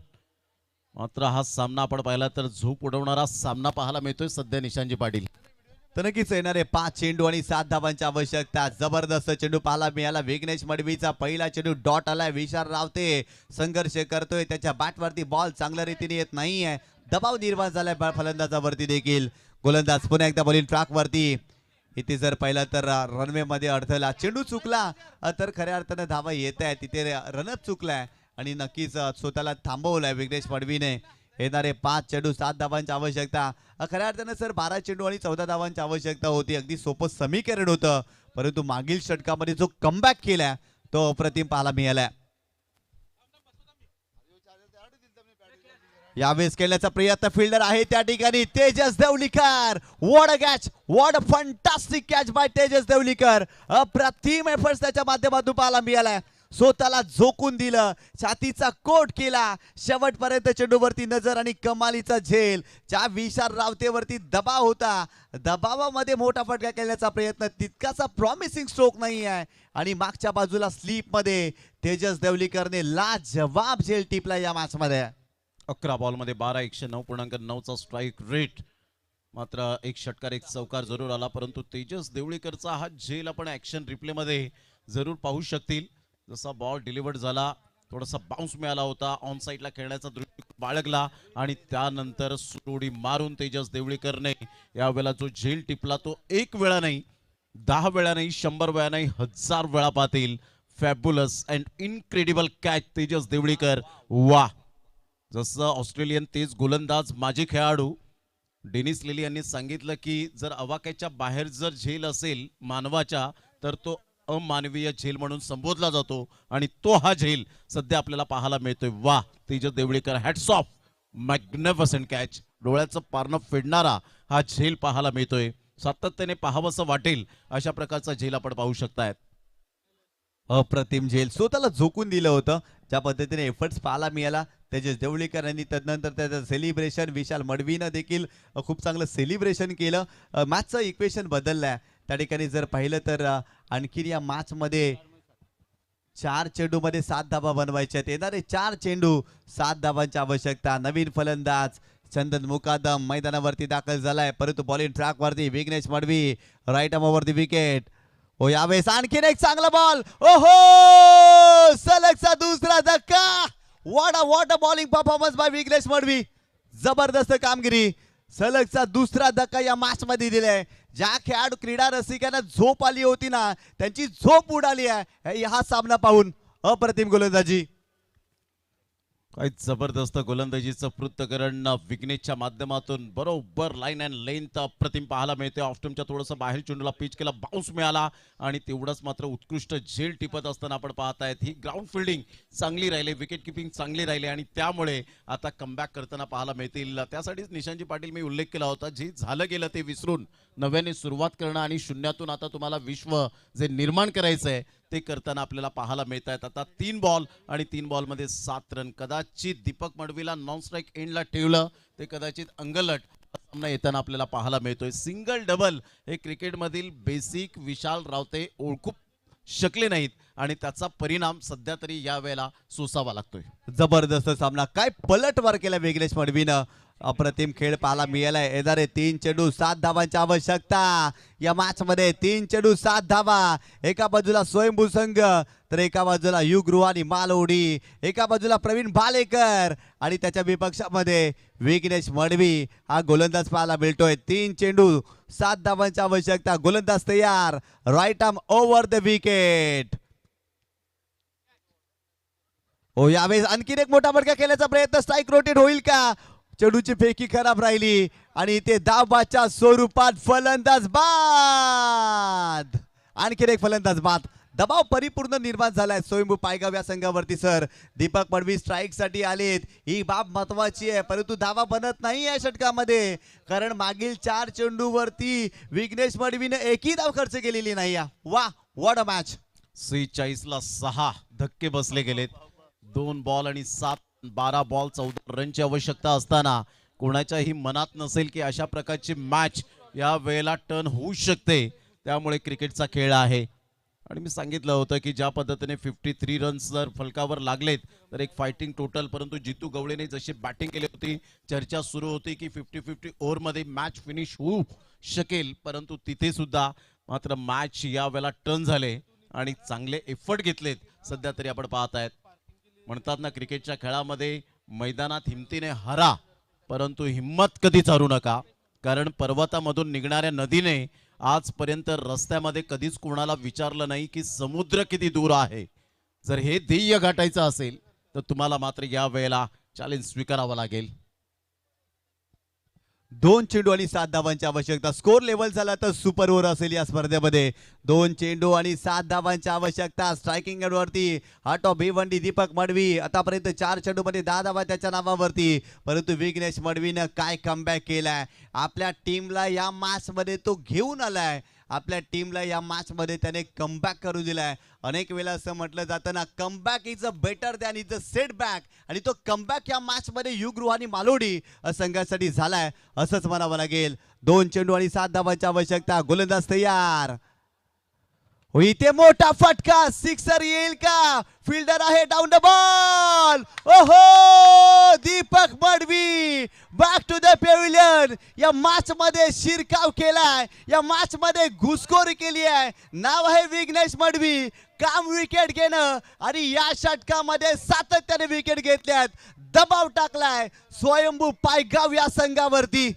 मात्र हा सामना आपण पाहिला तर झोप उडवणारा सामना पाहायला मिळतोय सध्या निशांजी पाटील. तर नक्कीच येणारे 5 चेंडू आणि 7 धावांची आवश्यकता. जबरदस्त चेंडू पाहायला मिळाला. विघ्नेश मडवीचा पहिला चेंडू डॉट आलाय. विशाल रावते संघर्ष करतोय. त्याच्या बॅटवरती बॉल चांगल्या रीतीने येत नाहीये. दबाव निर्माण झालाय फलंदाजावरती देखील. गोलंदाज पुन्हा एकदा बॉलिंग ट्रॅकवरती. इथे जर पाहिलं तर रनवे मध्ये अडथळा, चेंडू चुकला तर खऱ्या अर्थाने धावा येत आहे. तिथे रनच चुकलाय आणि नक्कीच स्वतःला थांबवलाय विघ्नेश मडवीने. येणारे 5 चेंडू 7 धावांची आवश्यकता. खऱ्या अर्थाने सर 12 चेंडू आणि 14 धावांची आवश्यकता होती. अगदी सोपं समीकरण होतं, परंतु मागील षटकामध्ये जो कमबॅक केलाय तो अप्रतिम पाहायला मिळालाय. यावेळेस खेळण्याचा प्रयत्न फिल्डर आहे त्या ठिकाणी Tejas Devlikar. What a catch, what a fantastic catch by Tejas Devlikar. अप्रतिम एफर्ट्स त्याच्या माध्यमातून पाहायला मिळालाय. स्वतःला झोकून दिलं, छातीचा कोट केला, शेवटपर्यंत चेंडूवरती नजर आणि कमालीचा झेल. ज्या विशाल रावतेवरती दबाव होता, दबावामध्ये मोठा फटका खेळण्याचा प्रयत्न, तितकासा प्रॉमिसिंग स्ट्रोक नाही आहे. आणि मागच्या बाजूला स्लीप मध्ये तेजस देवलीकरने लाजवाब झेल टिपला या मॅच मध्ये. 11 बॉलमध्ये 12, 109.9चा स्ट्राईक रेट. मात्र एक षटकार एक चौकार जरूर आला, परंतु तेजस देवळीकरचा हा झेल आपण ऍक्शन रिप्ले मध्ये जरूर पाहू शकतील. जसा बॉल डिलिव्हर्ड झाला, थोडासा बाउन्स मिळाला होता, ऑन साईडला खेळण्याचा दृष्टिकोन बाळगला आणि त्यानंतर सुरोडी मारून तेजस देवळीकरने यावेळेला जो झेल टिपला तो 1 वेळा नाही, 10 वेळा नाही, 100 वेळा नाही, 1000 वेळा पाहतील. Fabulous and incredible catch Tejas Devlikar. वा, जसं ऑस्ट्रेलियन तेज गोलंदाज माजी खेळाडू डेनिस लिली यांनी सांगितलं की जर आवाक्याच्या बाहेर जर झेल असेल मानवाच्या तर तो अमानवीय झेल म्हणून संबोधला जातो आणि तो हा झेल सध्या आपल्याला पाहायला मिळतोय. वा, Tejas Devlikar, hats off, magnificent catch. डोळ्याचं पारणं फेडणारा हा झेल पाहायला मिळतोय. सातत्याने पाहावंसं वाटेल अशा प्रकारचा झेल आपण पाहू शकतायत. अप्रतिम झेल, स्वतःला झोकून दिलं होतं. ज्या पद्धतीने एफर्ट्स पाहायला मिळाला तेजस देवळीकर यांनी, त्यानंतर त्याचं सेलिब्रेशन विशाल मडवीनं देखील खूप चांगलं सेलिब्रेशन केलं. मॅचचं इक्वेशन बदललंय त्या ठिकाणी. जर पाहिलं तर आणखीन या मॅच मध्ये 4 चेंडूमध्ये 7 धावा बनवायच्या आहेत. येणारे 4 चेंडू 7 धावांची आवश्यकता. नवीन फलंदाज चंदन मुकादम मैदानावरती दाखल झालाय, परंतु बॉलिंग ट्रॅक वरती विघ्नेश मडवी, राईट आर्मवरती विकेट. ओ यावेळेस आणखीन एक चांगला बॉल. ओहो, सलगचा दुसरा धक्का. What a bowling performance by Vighnesh Madvi. जबरदस्त कामगिरी. सलगचा दुसरा धक्का या मॅच मध्ये दिलाय. ज्या खेळाडू क्रीडा रसिकांना झोप आली होती ना, त्यांची झोप उडाली आहे हा सामना पाहून. अप्रतिम गोलंदाजी. काय जबरदस्त गोलंदाजीचं पृथ्थकरण विघ्नेशच्या माध्यमातून बरोबर लाईन अँड लेंथ अप्रतिम पाहायला मिळते. ऑफस्टमच्या थोडंसं बाहेर चेंडूला पिच केला, बाउन्स मिळाला आणि तेवढंच मात्र उत्कृष्ट झेल टिपत असताना आपण पाहतायत. ही ग्राउंड फिल्डिंग चांगली राहिली, विकेट किपिंग चांगली राहिली आणि त्यामुळे आता कमबॅक करताना पाहायला मिळतील. त्यासाठीच निशांजी पाटील मी उल्लेख केला होता, जे झालं गेलं ते विसरून नव्याने सुरुवात करणं आणि शून्यातून आता तुम्हाला विश्व जे निर्माण करायचं आहे ते करताना आपल्याला पाहायला मिळत आहेत. आता 3 बॉल आणि 3 बॉलमध्ये 7 रन. कदाचित दीपक मडवीला नॉन स्ट्राईक एंडला ठेवलं ते कदाचित अंगलट सामना येताना आपल्याला पाहायला मिळतोय. सिंगल डबल हे क्रिकेटमधील बेसिक विशाल रावते ओळखू शकले नाहीत आणि त्याचा परिणाम सध्या तरी या वेळेला सोसावा लागतोय. जबरदस्त सामना. काय पलटवार केला विघ्नेश मडवीनं. अप्रतिम खेळ पाहायला मिळालाय. येणारे 3 चेंडू 7 धावांची आवश्यकता या मॅच मध्ये. 3 चेंडू 7 धावा. एका बाजूला स्वयंभू संघ तर एका बाजूला युगृह आणि मालवडी. एका बाजूला प्रवीण भालेकर आणि त्याच्या विपक्षामध्ये विघ्नेश मडवी हा गोलंदाज पाहायला मिळतोय. 3 चेंडू 7 धावांची आवश्यकता. गोलंदाज तयार. Right arm over the wicket. हो, यावेळेस आणखीन एक मोठा फटका खेळण्याचा प्रयत्न. स्ट्राईक रोटेट होईल का? चेंडूची फेकी खराब राहिली आणि ते धावाच्या स्वरूपात फलंदाज बाद. आणखीन एक फलंदाज बाद. दबाव परिपूर्ण निर्माण झालाय स्वयंभू पायगाव या संघावरती. सर, दीपक मडवी स्ट्राईक साठी आलेत, ही बाब महत्वाची आहे, परंतु धावा बनत नाही या षटकामध्ये, कारण मागील 4 चेंडूवरती विघ्नेश मडवीने एकही धाव खर्च केलेली नाही. वा, व्हॉट अ मॅच. 46 ला 6 धक्के बसले गेलेत. 2 बॉल आणि 12 बॉल 14 रनची आवश्यकता असताना कोणाच्याही मनात नसेल की अशा प्रकारची मॅच या वेळेला टर्न होऊ शकते. त्यामुळे क्रिकेटचा खेळ आहे आणि मी सांगितलं होतं की ज्या पद्धतीने 53 रन्स जर फलकावर लागलेत तर एक फायटिंग टोटल. परंतु जितू गवळेने जशी बॅटिंग केली होती, चर्चा सुरू होती की 50-50 ओव्हरमध्ये मॅच फिनिश होऊ शकेल, परंतु तिथे सुद्धा मात्र मॅच या वेळेला टर्न झाले आणि चांगले एफर्ट घेतलेत. सध्या तरी आपण पाहत आहेत. म्हणतात ना, क्रिकेटच्या खेळामध्ये मैदानात हिमतीने हरा, परंतु हिम्मत कधीच हारू नका, कारण पर्वतामधून निघणाऱ्या नदीने आजपर्यंत रस्त्यामध्ये कधीच कोणाला विचारलं नाही की समुद्र किती दूर आहे. जर हे ध्येय गाठायचं असेल तर तुम्हाला मात्र या वेळेला चॅलेंज स्वीकारावं लागेल. 2 चेंडू आणि 7 धावांची आवश्यकता. स्कोर लेवल झाला तर सुपर ओव्हर असेल या स्पर्धेमध्ये. 2 चेंडू आणि 7 धावांची आवश्यकता. स्ट्रायकिंग एंडवरती हार्ट ऑफ भिवंडी दीपक मडवी. आतापर्यंत 4 चेंडूमध्ये 10 धावा त्याच्या नावावरती, परंतु विघ्नेश मडवीनं काय कमबॅक केलाय. आपल्या टीमला या मॅच मध्ये तो घेऊन आलाय. आपल्या टीमला या मॅच मध्ये त्याने कमबॅक करू दिलाय. अनेक वेळा असं म्हटलं जातं ना, comeback is a better than is a setback, आणि तो कमबॅक या मॅच मध्ये युगृह आणि मालोडी संघासाठी झालाय असंच म्हणावं लागेल. 2 चेंडू आणि 7 धावांची आवश्यकता. गोलंदाज तयार. इथे मोठा फटका, सिक्सर येईल का? फिल्डर आहे डाऊन द बॉल. ओहो, Deepak Madvi back to the pavilion. या मॅच मध्ये शिरकाव केलाय, या मॅच मध्ये घुसखोरी केली आहे. नाव आहे विघ्नेश मडवी. काम विकेट घेणं आणि या षटकामध्ये सातत्याने विकेट घेतल्यात. दबाव टाकलाय स्वयंभू पायगाव या संघावरती.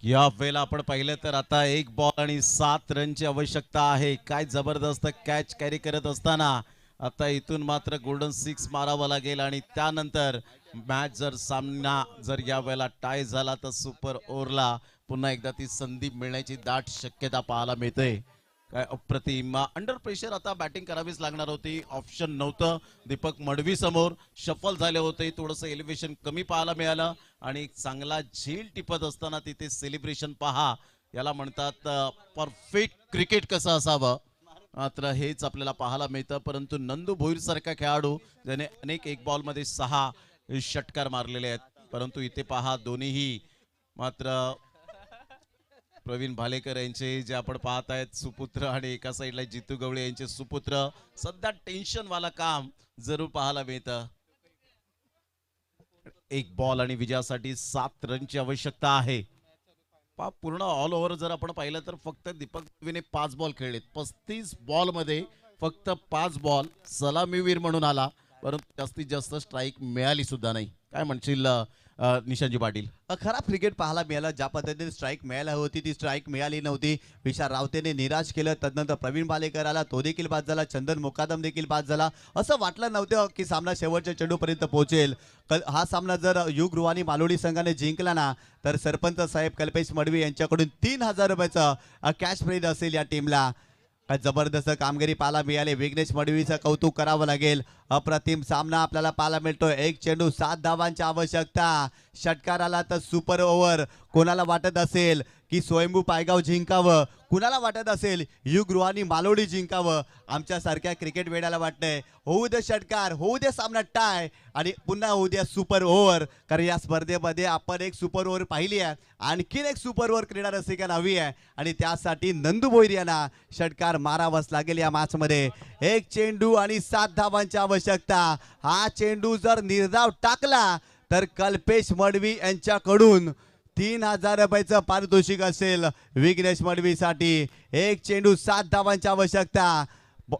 या वेळेला आपण पाहिलं तर आता 1 बॉल आणि 7 रनची आवश्यकता आहे. काय जबरदस्त कॅच कॅरी करत असताना आता इथून मात्र गोल्डन 6 मारावा लागेल आणि त्यानंतर मॅच जर सामना जर या वेळेला टाय झाला तर सुपर ओव्हरला पुन्हा एकदा ती संधी मिळण्याची दाट शक्यता पाहायला मिळते. काय अप्रतिम. अंडर प्रेशर आता बॅटिंग करावीच लागणार होती, ऑप्शन नव्हतं. दीपक मडवी समोर शफल झाले होते, थोडंसं एलिव्हेशन कमी पाहायला मिळालं आणि एक चांगला झेल टिपत असताना तिथे सेलिब्रेशन पहा. याला म्हणतात परफेक्ट क्रिकेट कसं असावं, मात्र हेच आपल्याला पाहायला मिळतं. परंतु नंदू भोईर सारखा खेळाडू ज्याने अनेक 1 बॉलमध्ये 6 षटकार मारलेले आहेत, परंतु इथे पहा दोन्हीही मात्र प्रवीण भालेकर यांचे जे आपण पाहत आहेत सुपुत्र आणि एका साईडला जितू गवळे यांचे सुपुत्र. सध्या टेन्शन वाला काम जरूर पाहायला मिळतं. 1 बॉल आणि विजयासाठी 7 रनची आवश्यकता आहे. पूर्ण ऑल ओव्हर जर आपण पाहिलं तर फक्त दीपक मडवीने 5 बॉल खेळलेत. 35 बॉल मध्ये फक्त 5 बॉल. सलामीवीर म्हणून आला परंतु जास्तीत जास्त स्ट्राईक मिळाली सुद्धा नाही. काय म्हणशील निशांतजी पाटील? खराब क्रिकेट पाहायला मिळालं. ज्या पद्धतीने स्ट्राईक मिळायला होती ती स्ट्राईक मिळाली नव्हती. विशाल रावतेने निराश केलं. तदनंतर प्रवीण भालेकर आला, तो देखील बाद झाला. चंदन मुकादम देखील बाद झाला. असं वाटलं नव्हतं की सामना शेवटच्या चेंडूपर्यंत पोहोचेल. हा सामना जर युग रुहानी मालोडी संघाने जिंकला ना तर सरपंच साहेब कल्पेश मडवी यांच्याकडून 3,000 रुपयाचं कॅश प्राइज असेल या टीमला. काय जबरदस्त कामगिरी पाहायला मिळाली. विघ्नेश मडवीचं कौतुक करावं लागेल. अप्रतिम सामना आपल्याला पाहायला मिळतोय. एक चेंडू 7 धावांची आवश्यकता. षटकार आला तर सुपर ओव्हर. कोणाला वाटत असेल की स्वयंभू पायगाव जिंकावं, कुणाला वाटत असेल युग रुहानी मालोडी जिंकावं, आमच्यासारख्या क्रिकेट वेड्याला वाटतंय होऊ दे षटकार, होऊ दे सामना टाय आणि पुन्हा होऊ द्या सुपर ओव्हर. कारण या स्पर्धेमध्ये आपण एक सुपर ओव्हर पाहिली आहे. आणखीन एक सुपर ओव्हर क्रीडा रसिकांना हवी आहे आणि त्यासाठी नंदू भोईर यांना षटकार मारावाच लागेल या मॅचमध्ये. एक चेंडू आणि 7 धावांची आवश्यकता. हा चेंडू जर निर्धाव टाकला तर कल्पेश मडवी यांच्याकडून 3,000 रुपयाचं पारितोषिक असेल विघ्नेश मडवीसाठी. एक चेंडू 7 धावांची आवश्यकता.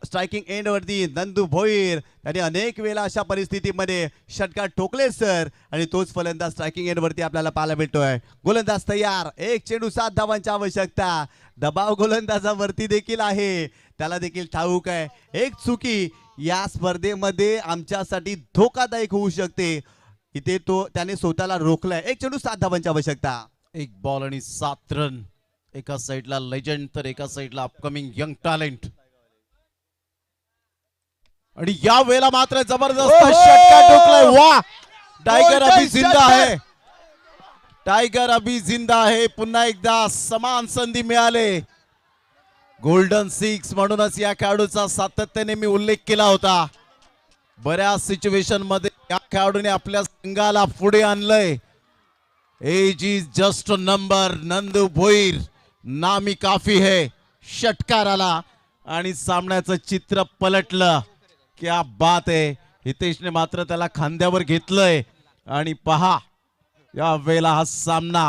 स्ट्रायकिंग एंड वरती नंदू भोईर त्यांनी अनेक वेळा अशा परिस्थितीमध्ये षटकार ठोकले सर आणि तोच फलंदाज स्ट्रायकिंग एंड वरती आपल्याला पाहायला मिळतोय. गोलंदाज तयार. एक चेंडू 7 धावांची आवश्यकता. दबाव गोलंदाजावरती देखील आहे, त्याला देखील ठाऊक आहे एक चुकी या स्पर्धेमध्ये आमच्यासाठी धोकादायक होऊ शकते. इथे तो त्याने स्वतःला रोखलाय. एक चेंडू 7 धावांची आवश्यकता. एक बॉल आणि 7 रन. एका साईडला लेजंड तर एका साईडला अपकमिंग यंग टॅलेंट. आणि या वेळेला मात्र जबरदस्त षटकार ठोकलाय. वा, टायगर अभी जिंदा आहे. टायगर अभी जिंदा आहे. पुन्हा एकदा समान संधी मिळाले. गोल्डन 6 म्हणूनच या खेळाडूचा सातत्याने मी उल्लेख केला होता. बऱ्याच सिच्युएशन मध्ये या खेळाडूने आपल्या संघाला पुढे आणलंय. Age is just a number. Nandu Bhoir नामी काफी है. षटकार आला आणि सामन्याचं चित्र पलटलं. क्या बात आहे. हितेशने मात्र त्याला खांद्यावर घेतलंय आणि पहा या वेळेला हा सामना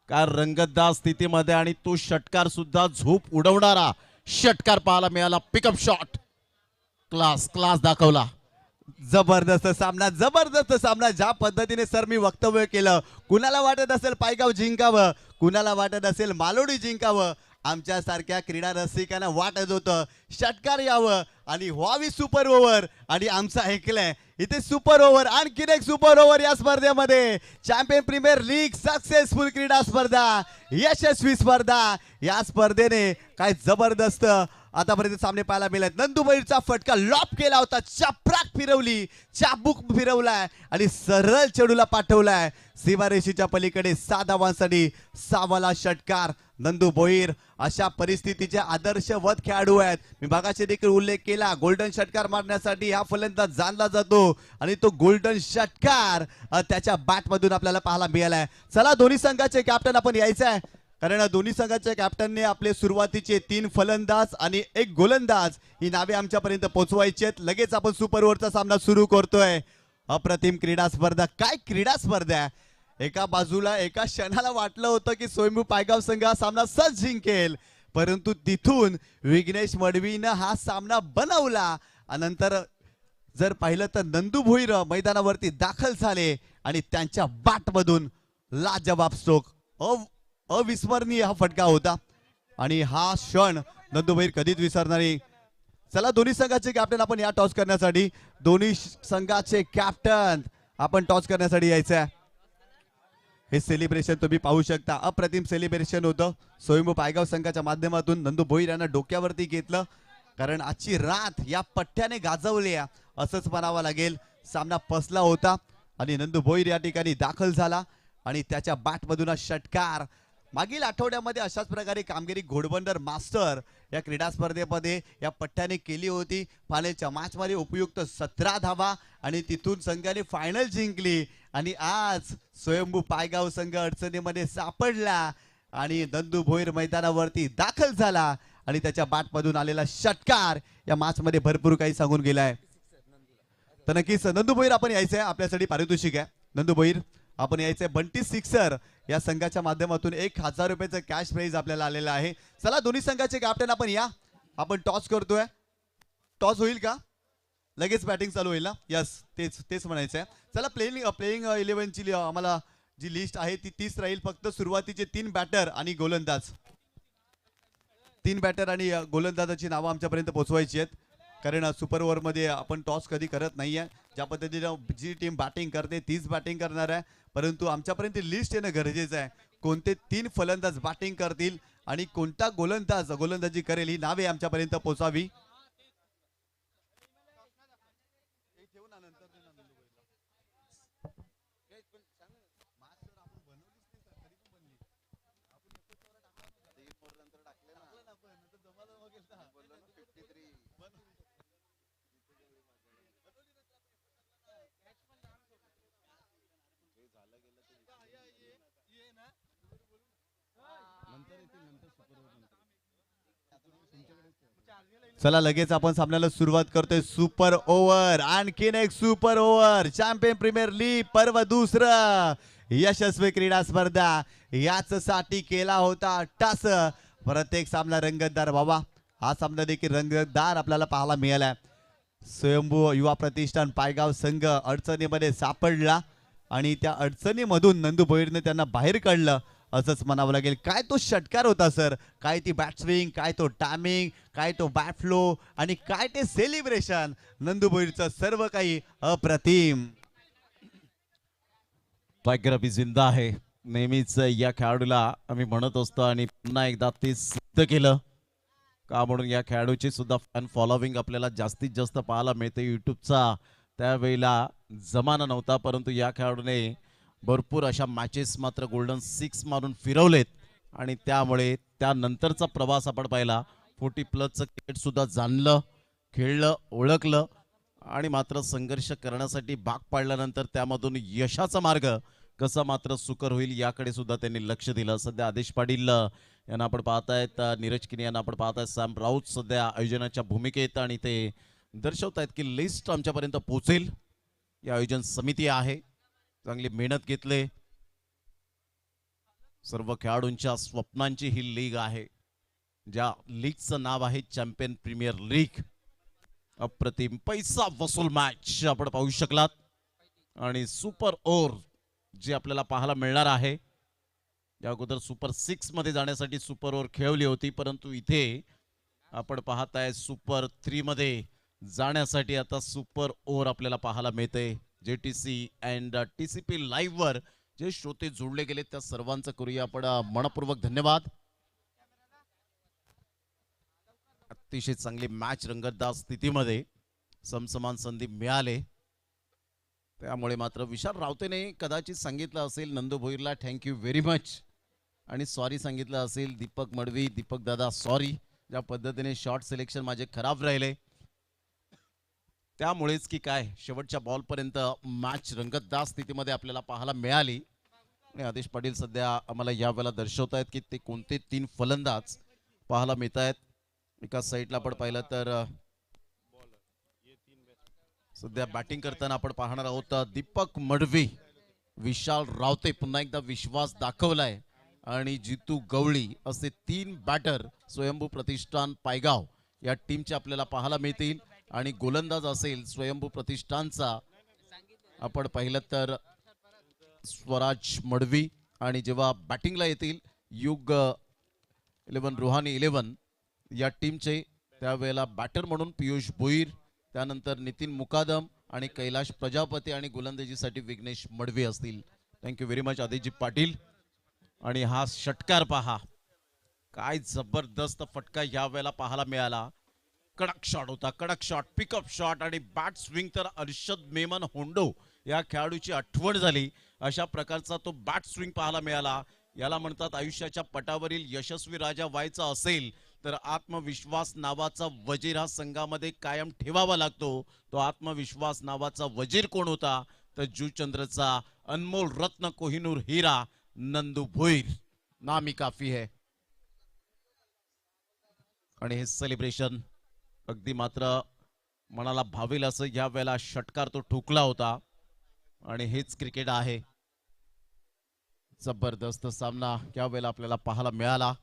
काय रंगतदार स्थितीमध्ये आणि तो षटकार सुद्धा झोप उडवणारा षटकार पाहायला मिळाला. Pickup shot. क्लास दाखवला. जबरदस्त सामना, जबरदस्त सामना. ज्या पद्धतीने सर मी वक्तव्य केलं, कुणाला वाटत असेल पायगाव जिंकावं, कुणाला वाटत असेल मालोडी जिंकावं, आमच्यासारख्या क्रीडा रसिकांना वाटत होतं षटकार यावं आणि व्हावी सुपर ओव्हर. आणि आमचं ऐकलंय इथे सुपर ओव्हर, आणखीन एक सुपर ओव्हर या स्पर्धेमध्ये. चॅम्पियन प्रीमियर लीग सक्सेसफुल क्रीडा स्पर्धा, यशस्वी स्पर्धा. या स्पर्धेने काय जबरदस्त आतापर्यंत सामने पाहायला मिळाले. नंदू भोईरचा फटका लॉप केला होता, चापराक फिरवली, चाबूक फिरवलाय आणि सरळ चेडूला पाठवलाय सीमारेषेच्या पलीकडे. 7 धावांसाठी 6वाला षटकार. नंदू भोईर अशा परिस्थितीचे आदर्शवत खेळाडू आहेत. मी भागाशी देखील उल्लेख केला, गोल्डन षटकार मारण्यासाठी हा फलंदाज जाणला जातो आणि तो गोल्डन षटकार त्याच्या बॅटमधून आपल्याला पाहायला मिळालाय. चला दोन्ही संघाचे कॅप्टन आपण यायचं आहे, कारण दोन्ही संघाच्या कॅप्टनने आपले सुरुवातीचे 3 फलंदाज आणि 1 गोलंदाज ही नावे आमच्यापर्यंत पोहोचवायची आहेत. लगेच आपण सुपर ओव्हरचा सामना सुरू करतोय. अप्रतिम क्रीडा स्पर्धा. काय क्रीडा स्पर्धा आहे. एका बाजूला एका क्षणाला वाटलं होतं की स्वयंभू पायगाव संघ हा सामना सहज जिंकेल, परंतु तिथून विघ्नेश मडवीनं हा सामना बनवला. नंतर जर पाहिलं तर नंदू भोईर मैदानावरती दाखल झाले आणि त्यांच्या बॅटमधून लाजवाब स्ट्रोक. अविस्मरणीय हा फटका होता आणि हा क्षण नंदू भोईर कधीच विसरणार नाही. चला दोन्ही संघाचे कॅप्टन आपण या टॉस करण्यासाठी, दोन्ही संघाचे कॅप्टन आपण टॉस करण्यासाठी यायचं आहे. हे सेलिब्रेशन तुम्ही पाहू शकता. अप्रतिम सेलिब्रेशन होतं. स्वयंभू पायगाव संघाच्या माध्यमातून नंदू भोईर यांना डोक्यावरती घेतलं, कारण आजची रात या पट्ट्याने गाजवली असंच म्हणावं लागेल. सामना फसला होता आणि नंदू भोईर या ठिकाणी दाखल झाला आणि त्याच्या बॅटमधून हा षटकार. मागील आठवड्यामध्ये अशाच प्रकारे कामगिरी घोडबंदर मास्टर या क्रीडा स्पर्धेमध्ये या पट्ट्याने केली होती. फायनलच्या मॅचमध्ये उपयुक्त 17 धावा आणि तिथून संघाने फायनल जिंकली. आणि आज स्वयंभू पायगाव संघ अडचणीमध्ये सापडला आणि नंदू भोईर मैदानावरती दाखल झाला आणि त्याच्या बॅटमधून आलेला षटकार या मॅचमध्ये भरपूर काही सांगून गेलाय. तर नक्कीच नंदू भोईर आपण यायचंय, आपल्यासाठी पारितोषिक आहे. नंदू भोईर आपण यायचंय. बंटी सिक्सर या संघाच्या माध्यमातून 1,000 रुपयाचं कॅश प्राइज आपल्याला आलेलं आहे. चला दोन्ही संघाचे कॅप्टन आपण या, आपण टॉस करतोय. टॉस होईल का? लगेच बॅटिंग चालू होईल ना? यस, तेच तेच म्हणायचं आहे. चला प्लेइंग 11ची आम्हाला जी लिस्ट आहे ती 30 राहील. फक्त सुरुवातीचे 3 बॅटर आणि गोलंदाज, 3 बॅटर आणि गोलंदाजाची नावं आमच्यापर्यंत पोहोचवायची आहेत. कारण सुपर ओव्हरमध्ये आपण टॉस कधी करत नाही आहे. ज्या पद्धतीनं जी टीम बॅटिंग करते तीच बॅटिंग करणार आहे. परंतु आमच्यापर्यंत लिस्ट येणं गरजेचं आहे. कोणते 3 फलंदाज बॅटिंग करतील आणि कोणता गोलंदाज गोलंदाजी करेल ही नावे आमच्यापर्यंत पोहोचावी. चला लगेच आपण सामन्याला सुरुवात करतोय. सुपर ओव्हर, आणखीन एक super over. Champion premier league पर्व दुसरं, यशस्वी क्रीडा स्पर्धा याच साठी केला होता टास. प्रत्येक सामना रंगतदार बाबा. हा सामना देखील रंगतदार आपल्याला पाहायला मिळाला. स्वयंभू युवा प्रतिष्ठान पायगाव संघ अडचणीमध्ये सापडला आणि त्या अडचणीमधून नंदू भोईरने त्यांना बाहेर काढलं असंच म्हणावं लागेल. काय तो षटकार होता सर, काय ती बॅट स्विंग, काय तो टायमिंग, काय तो बॅट फ्लो आणि काय ते सेलिब्रेशन. नंदू भोईरचं सर्व काही अप्रतिम. टायगर अभि जिंदा आहे. नेहमीच या खेळाडूला आम्ही म्हणत असतो आणि पुन्हा एकदा ते सिद्ध केलं. का म्हणून या खेळाडूची सुद्धा फॅन फॉलोविंग आपल्याला जास्तीत जास्त पाहायला मिळते. यूट्यूबचा त्यावेळेला जमाना नव्हता, परंतु या खेळाडूने भरपूर अशा मॅचेस मात्र गोल्डन 6 मारून फिरवलेत आणि त्यामुळे त्यानंतरचा प्रवास आपण पाहिला. 40+ क्रिकेट सुद्धा जाणलं, खेळलं, ओळखलं आणि मात्र संघर्ष करण्यासाठी भाग पाडल्यानंतर त्यामधून यशाचा मार्ग कसा मात्र सुकर होईल याकडे सुद्धा त्यांनी लक्ष दिलं. सध्या आदेश पाटील यांना आपण पाहतायत, नीरज किनी यांना आपण पाहतायत, सॅम राऊत सध्या आयोजनाच्या भूमिकेत आणि ते दर्शवतायत की लिस्ट आमच्यापर्यंत पोहोचेल. या आयोजन समिती आहे, चांगली मेहनत घेतले. सर्व खेळाडूंच्या स्वप्नांची ही लीग आहे, ज्या लीगचं नाव आहे चॅम्पियन प्रीमियर लीग. अप्रतिम पैसा वसूल मॅच आपण पाहू शकलात आणि सुपर ओव्हर जे आपल्याला पाहायला मिळणार आहे. या अगोदर सुपर 6 मध्ये जाण्यासाठी सुपर ओव्हर खेळवली होती, परंतु इथे आपण पाहताय सुपर 3 मध्ये जाण्यासाठी आता सुपर ओव्हर आपल्याला पाहायला मिळते. JTC अँड TCP लाईव्ह वर जे श्रोते जोडले गेले त्या सर्वांचं करूया आपण मनपूर्वक धन्यवाद. अतिशय चांगली मॅच रंगतदार स्थितीमध्ये समसमान संधी मिळाले. त्यामुळे मात्र विशाल रावतेने कदाचित सांगितलं असेल नंदू भोईरला थँक्यू व्हेरी मच आणि सॉरी सांगितलं असेल. दीपक मडवी, दीपक दादा सॉरी, ज्या पद्धतीने शॉर्ट सिलेक्शन माझे खराब राहिले त्यामुळेच की काय शेवटच्या बॉलपर्यंत मॅच रंगतदार स्थितीमध्ये आपल्याला पाहायला मिळाली. आणि आदेश पाटील सध्या आम्हाला यावेळेला दर्शवत आहेत की ते कोणते 3 फलंदाज पाहायला मिळत आहेत. एका साईडला आपण पाहिलं तर सध्या बॅटिंग करताना आपण पाहणार आहोत दीपक मडवी, विशाल रावते, पुन्हा एकदा विश्वास दाखवलाय आणि जितू गवळी असे 3 बॅटर स्वयंभू प्रतिष्ठान पायगाव या टीमचे आपल्याला पाहायला मिळतील. आणि गोलंदाज असेल स्वयंभू प्रतिष्ठानचा आपण पाहिलं तर स्वराज मडवी आणि जेव्हा बॅटिंगला येतील युग 11 रुहानी 11 या टीमचे त्यावेळेला बॅटर म्हणून पियुष भोईर, त्यानंतर नितीन मुकादम आणि कैलाश प्रजापती आणि गोलंदाजीसाठी विघ्नेश मडवी असतील. Thank you very much Adiji Patil. आणि हा षटकार पहा, काय जबरदस्त फटका यावेळेला पाहायला मिळाला. कडक शॉट होता, कडक शॉट, पिकअप शॉट आणि बॅट स्विंग तर अर्षद मेमन होंडो या खेळाडूची आठवण झाली. अशा प्रकारचा तो बॅट स्विंग पाहायला मिळाला. याला म्हणतात आयुष्याच्या पटावरील यशस्वी राजा व्हायचा असेल तर आत्मविश्वास नावाचा वजीर हा संघामध्ये कायम ठेवावा लागतो. तो आत्मविश्वास नावाचा वजीर कोण होता तर जुचंद्रचा अनमोल रत्न कोहिनूर हिरा नंदू भोईर, नामी काफी है. आणि हे सेलिब्रेशन अगदी मात्र मनाला भावेल असं या वेळेला षटकार तो ठोकला होता. आणि हेच क्रिकेट आहे. जबरदस्त सामना या वेळेला आपल्याला पाहायला मिळाला.